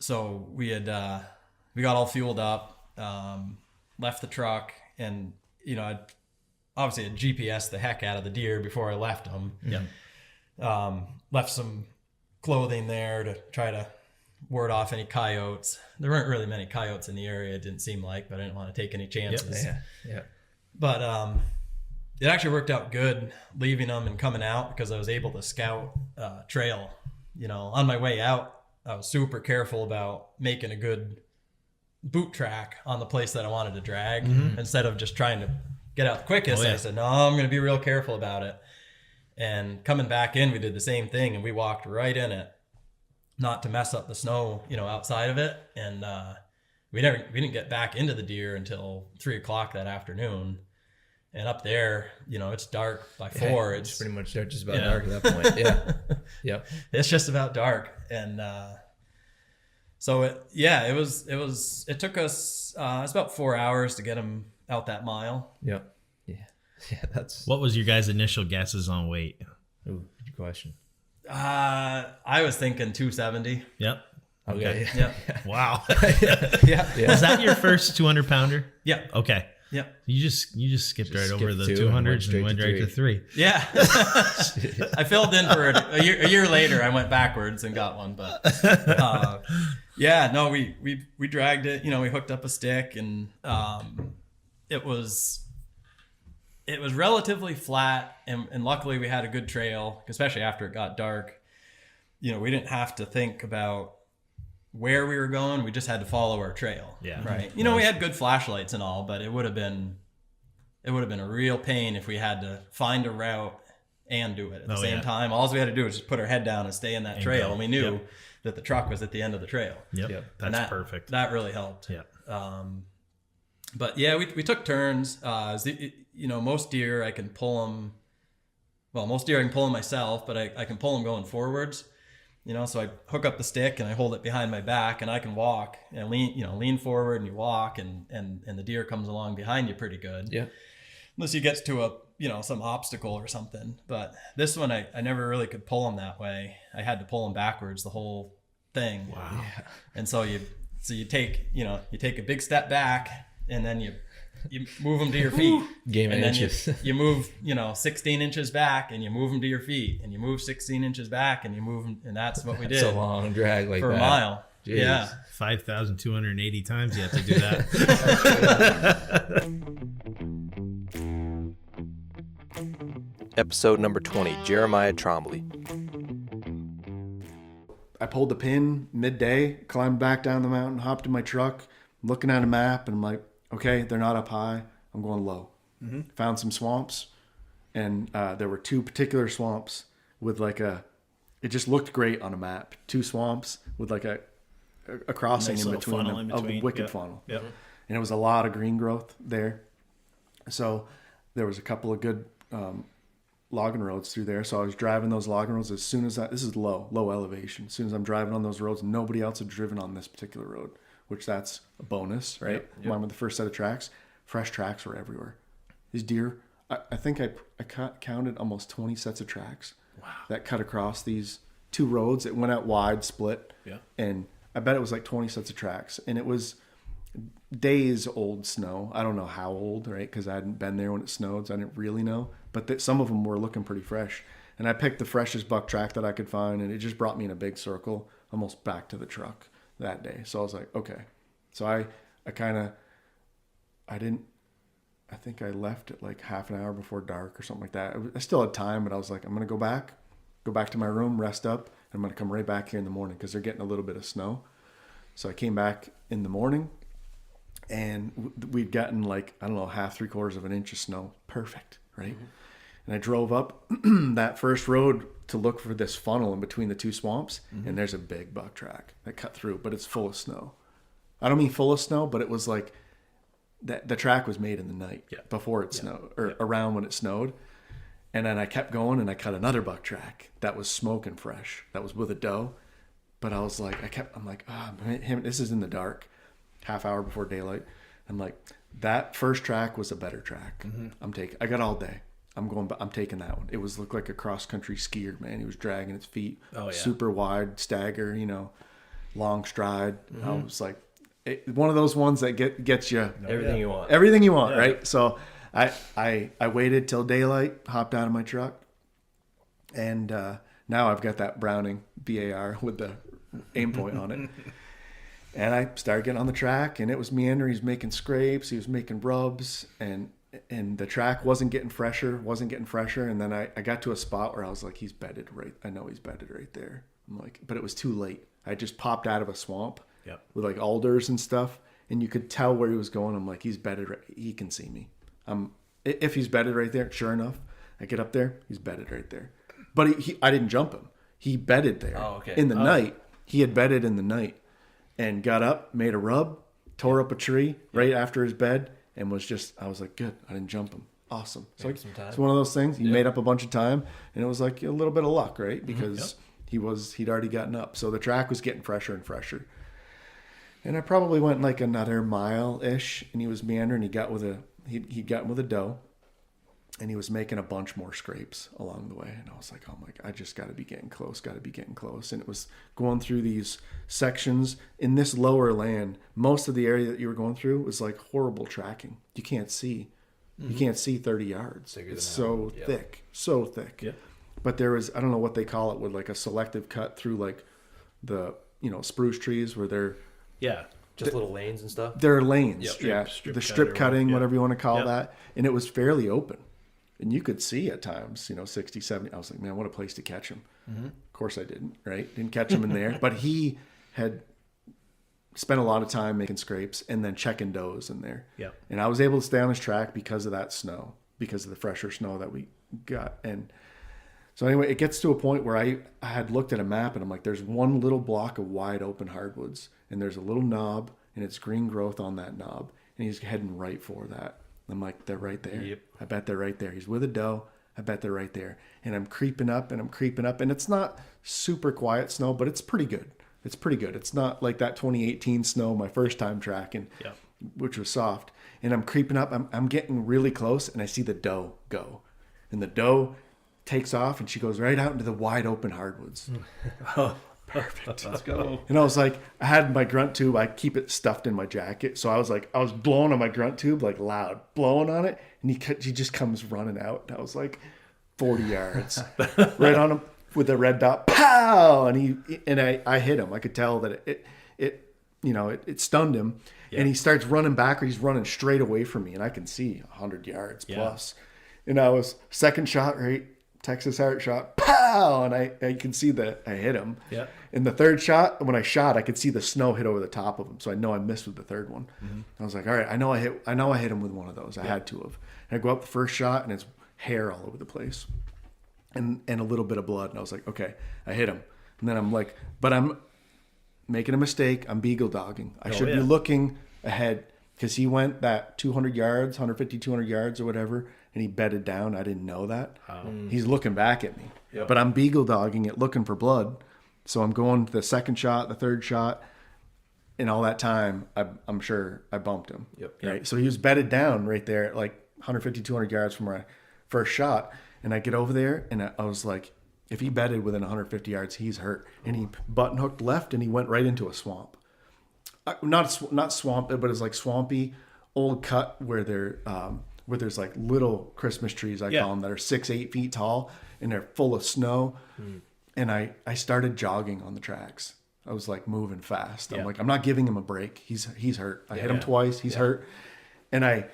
So we got all fueled up, left the truck, and I'd obviously had GPS the heck out of the deer before I left them. Yeah. Left some clothing there to try to ward off any coyotes. There weren't really many coyotes in the area, it didn't seem like, but I didn't want to take any chances. Yeah. But it actually worked out good leaving them and coming out, because I was able to scout trail. On my way out, I was super careful about making a good boot track on the place that I wanted to drag, instead of just trying to get out the quickest. I said, no, I'm going to be real careful about it. And coming back in, we did the same thing, and we walked right in it, not to mess up the snow, outside of it. And we didn't get back into the deer until 3:00 that afternoon. And up there, it's dark by 4. It's pretty much just about dark at that point. Yeah. Yep. It's just about dark. And so it took us it's about 4 hours to get him out that mile. Yep. That's. What was your guys' initial guesses on weight? Ooh, good question. I was thinking 270. Yep. Okay. Yeah. Wow. Yeah. Was that your first 200 pounder? Yeah. Okay. Yeah. You just skipped right over the 200s and went right to 3. Yeah. I filled in for it a year later. I went backwards and got one, but we dragged it. We hooked up a stick, and it was relatively flat, and luckily we had a good trail, especially after it got dark. We didn't have to think about where we were going. We just had to follow our trail. Yeah. Right. We had good flashlights and all, but it would have been a real pain if we had to find a route and do it at the same time. All we had to do was just put our head down and stay in that trail. And we knew that the truck was at the end of the trail. Yep. That's perfect. That really helped. Yep. But yeah, we took turns. Most deer I can pull them. Well, most deer I can pull them myself, but I can pull them going forwards. So I hook up the stick and I hold it behind my back, and I can walk and lean forward, and you walk, and the deer comes along behind you pretty good. Yeah. Unless you get to some obstacle or something. But this one I never really could pull them that way. I had to pull them backwards the whole thing. Wow. Yeah. And so you take a big step back, and then you move them to your feet. Game of and inches. Then you move 16 inches back, and you move them to your feet, and you move 16 inches back, and you move them, and that's what we did. It's a long drag like for that. A mile. Jeez. Yeah. 5,280 times you have to do that. Episode number 20, Jeremiah Trombley. I pulled the pin midday, climbed back down the mountain, hopped in my truck, looking at a map, and I'm like, okay, they're not up high. I'm going low. Mm-hmm. Found some swamps, and there were 2 particular swamps with it just looked great on a map. 2 swamps with a crossing nice in between them, a wicked funnel. Yep. And it was a lot of green growth there. So there was a couple of good logging roads through there. So I was driving those logging roads as soon as this is low elevation. As soon as I'm driving on those roads, nobody else had driven on this particular road, which that's a bonus, right? Yep. Mine with the first set of tracks. Fresh tracks were everywhere. These deer, I think I counted almost 20 sets of tracks. Wow. That cut across these 2 roads. It went out wide, split. Yeah. And I bet it was like 20 sets of tracks. And it was days old snow. I don't know how old, right? Because I hadn't been there when it snowed, so I didn't really know. But some of them were looking pretty fresh. And I picked the freshest buck track that I could find, and it just brought me in a big circle almost back to the truck that day. So I was like, okay. So I think I left at like half an hour before dark or something like that. I still had time, but I was like, I'm going to go back to my room, rest up, and I'm going to come right back here in the morning because they're getting a little bit of snow. So I came back in the morning, and we'd gotten half, 3/4 of an inch of snow. Perfect, right? Mm-hmm. And I drove up that first road to look for this funnel in between the 2 swamps, mm-hmm. and there's a big buck track that cut through, but it's full of snow. I don't mean full of snow, but it was like the track was made in the night before it snowed, or around when it snowed. And then I kept going, and I cut another buck track that was smoking fresh. That was with a doe. But I was like, I'm like, this is in the dark, half hour before daylight. I'm like, that first track was a better track. Mm-hmm. I got all day. I'm taking that one. It looked like a cross country skier, man. He was dragging his feet, super wide, stagger, long stride. Mm-hmm. I was like, one of those ones that gets you everything you want, right? So I waited till daylight, hopped out of my truck, and now I've got that Browning BAR with the aim point on it. And I started getting on the track, and it was meandering. He was making scrapes, he was making rubs, and the track wasn't getting fresher. And then I got to a spot where I was like, he's bedded right. I know he's bedded right there. I'm like, but it was too late. I just popped out of a swamp with like alders and stuff, and you could tell where he was going. I'm like, he's bedded right. He can see me. If he's bedded right there, sure enough, I get up there, he's bedded right there. But I didn't jump him. He bedded there in the night. He had bedded in the night and got up, made a rub, tore up a tree right after his bed, and I was like, good, I didn't jump him. Awesome. So it's one of those things. He made up a bunch of time, and it was like a little bit of luck, right? Because he'd already gotten up. So the track was getting fresher and fresher. And I probably went like another mile-ish, and he was meandering. He got with a doe, and he was making a bunch more scrapes along the way. And I was like, oh my God, I just got to be getting close. And it was going through these sections in this lower land. Most of the area that you were going through was like horrible tracking. You can't see. Mm-hmm. You can't see 30 yards. It's so thick. Yeah. But there was, I don't know what they call it, with like a selective cut through like the, spruce trees where they're... Yeah. Just little lanes and stuff? There are lanes, the strip cutting, whatever you want to call that. And it was fairly open. And you could see at times, 60, 70. I was like, man, what a place to catch him. Mm-hmm. Of course I didn't, right? Didn't catch him in there. But he had spent a lot of time making scrapes and then checking does in there. Yeah. And I was able to stay on his track because of that snow, because of the fresher snow that we got. And so anyway, it gets to a point where I had looked at a map, and I'm like, there's one little block of wide open hardwoods, and there's a little knob, and it's green growth on that knob. and he's heading right for that. I'm like, they're right there. Yep. I bet they're right there. He's with a doe. I bet they're right there. And I'm creeping up, and it's not super quiet snow, but it's pretty good. It's pretty good. It's not like that 2018 snow my first time tracking, which was soft. And I'm creeping up. I'm getting really close, and I see the doe go. And the doe takes off, and she goes right out into the wide open hardwoods. Oh, perfect. Let's go. And I was like, I had my grunt tube. I keep it stuffed in my jacket. So I was blowing on my grunt tube, like loud, blowing on it. And he just comes running out. And I was like 40 yards right on him with a red dot. Pow! And I hit him. I could tell that it stunned him. Yeah. And he starts running backwards. He's running straight away from me. And I can see 100 yards plus. And I was second shot, right? Texas heart shot, pow! And I can see that I hit him. Yeah. And the third shot, when I shot, I could see the snow hit over the top of him. So I know I missed with the third one. Mm-hmm. I was like, all right, I know I hit him with one of those. I had to have. And I go up the first shot, and it's hair all over the place, and a little bit of blood. And I was like, okay, I hit him. And then I'm like, but I'm making a mistake. I'm beagle dogging. I should be looking ahead, because he went that 200 yards, 150, 200 yards or whatever, and he bedded down. I didn't know that. He's looking back at me. Yep. But I'm beagle dogging it, looking for blood. So I'm going to the second shot, the third shot, and all that time, I'm sure I bumped him. Yep. Right. So he was bedded down right there at like 150, 200 yards from my first shot. And I get over there, and I was like, if he bedded within 150 yards, he's hurt. And he button hooked left, and he went right into a swamp. Not swamp, but it's like swampy old cut where there's like little Christmas trees, I call them, that are 6-8 feet tall, and they're full of snow. And I started jogging on the tracks. I was like moving fast. I'm like, I'm not giving him a break. He's hurt. I hit him twice. He's hurt. And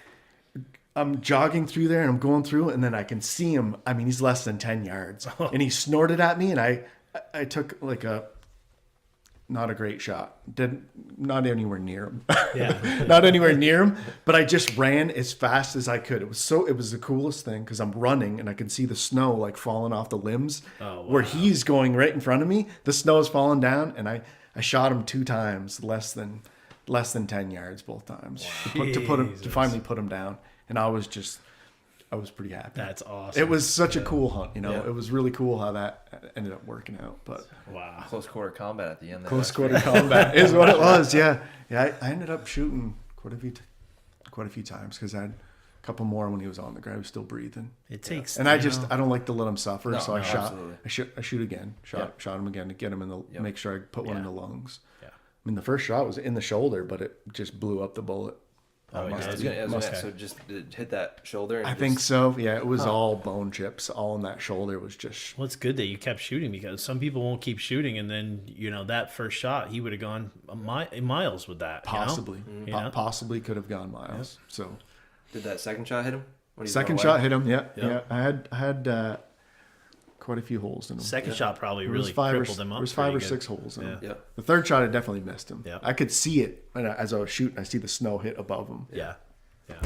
I'm jogging through there, and I'm going through, and then I can see him. I mean, he's less than 10 yards. And he snorted at me, and I took like not a great shot. Not anywhere near him. Not anywhere near him. But I just ran as fast as I could. It was the coolest thing, because I'm running, and I can see the snow like falling off the limbs. Oh, wow. Where he's going right in front of me. The snow is falling down, and I shot him 2 times, less than 10 yards both times. Wow. To finally put him down. And I was pretty happy. That's awesome. It was such a cool hunt, It was really cool how that ended up working out. But wow, close quarter combat at the end. Close quarter combat is what it was. Yeah. I ended up shooting quite a few times, because I had a couple more when he was on the ground. He was still breathing. It takes, and I don't like to let him suffer, so I shot. Absolutely. I shoot again. Shot him again to get him in the. Make sure I put one in the lungs. Yeah. I mean, the first shot was in the shoulder, but it just blew up the bullet. So just hit that shoulder. I think so. Yeah, it was all bone chips. All in that shoulder was just. Well, it's good that you kept shooting, because some people won't keep shooting, and then that first shot, he would have gone miles with that. Possibly, possibly could have gone miles. Yep. So, did that second shot hit him? Second shot hit him. Yeah. I had quite a few holes in him. Second shot probably really crippled him up. There was 5 or 6 holes in him. Yep. The third shot, I definitely missed him. Yep. I could see it as I was shooting. I see the snow hit above him. Yeah. But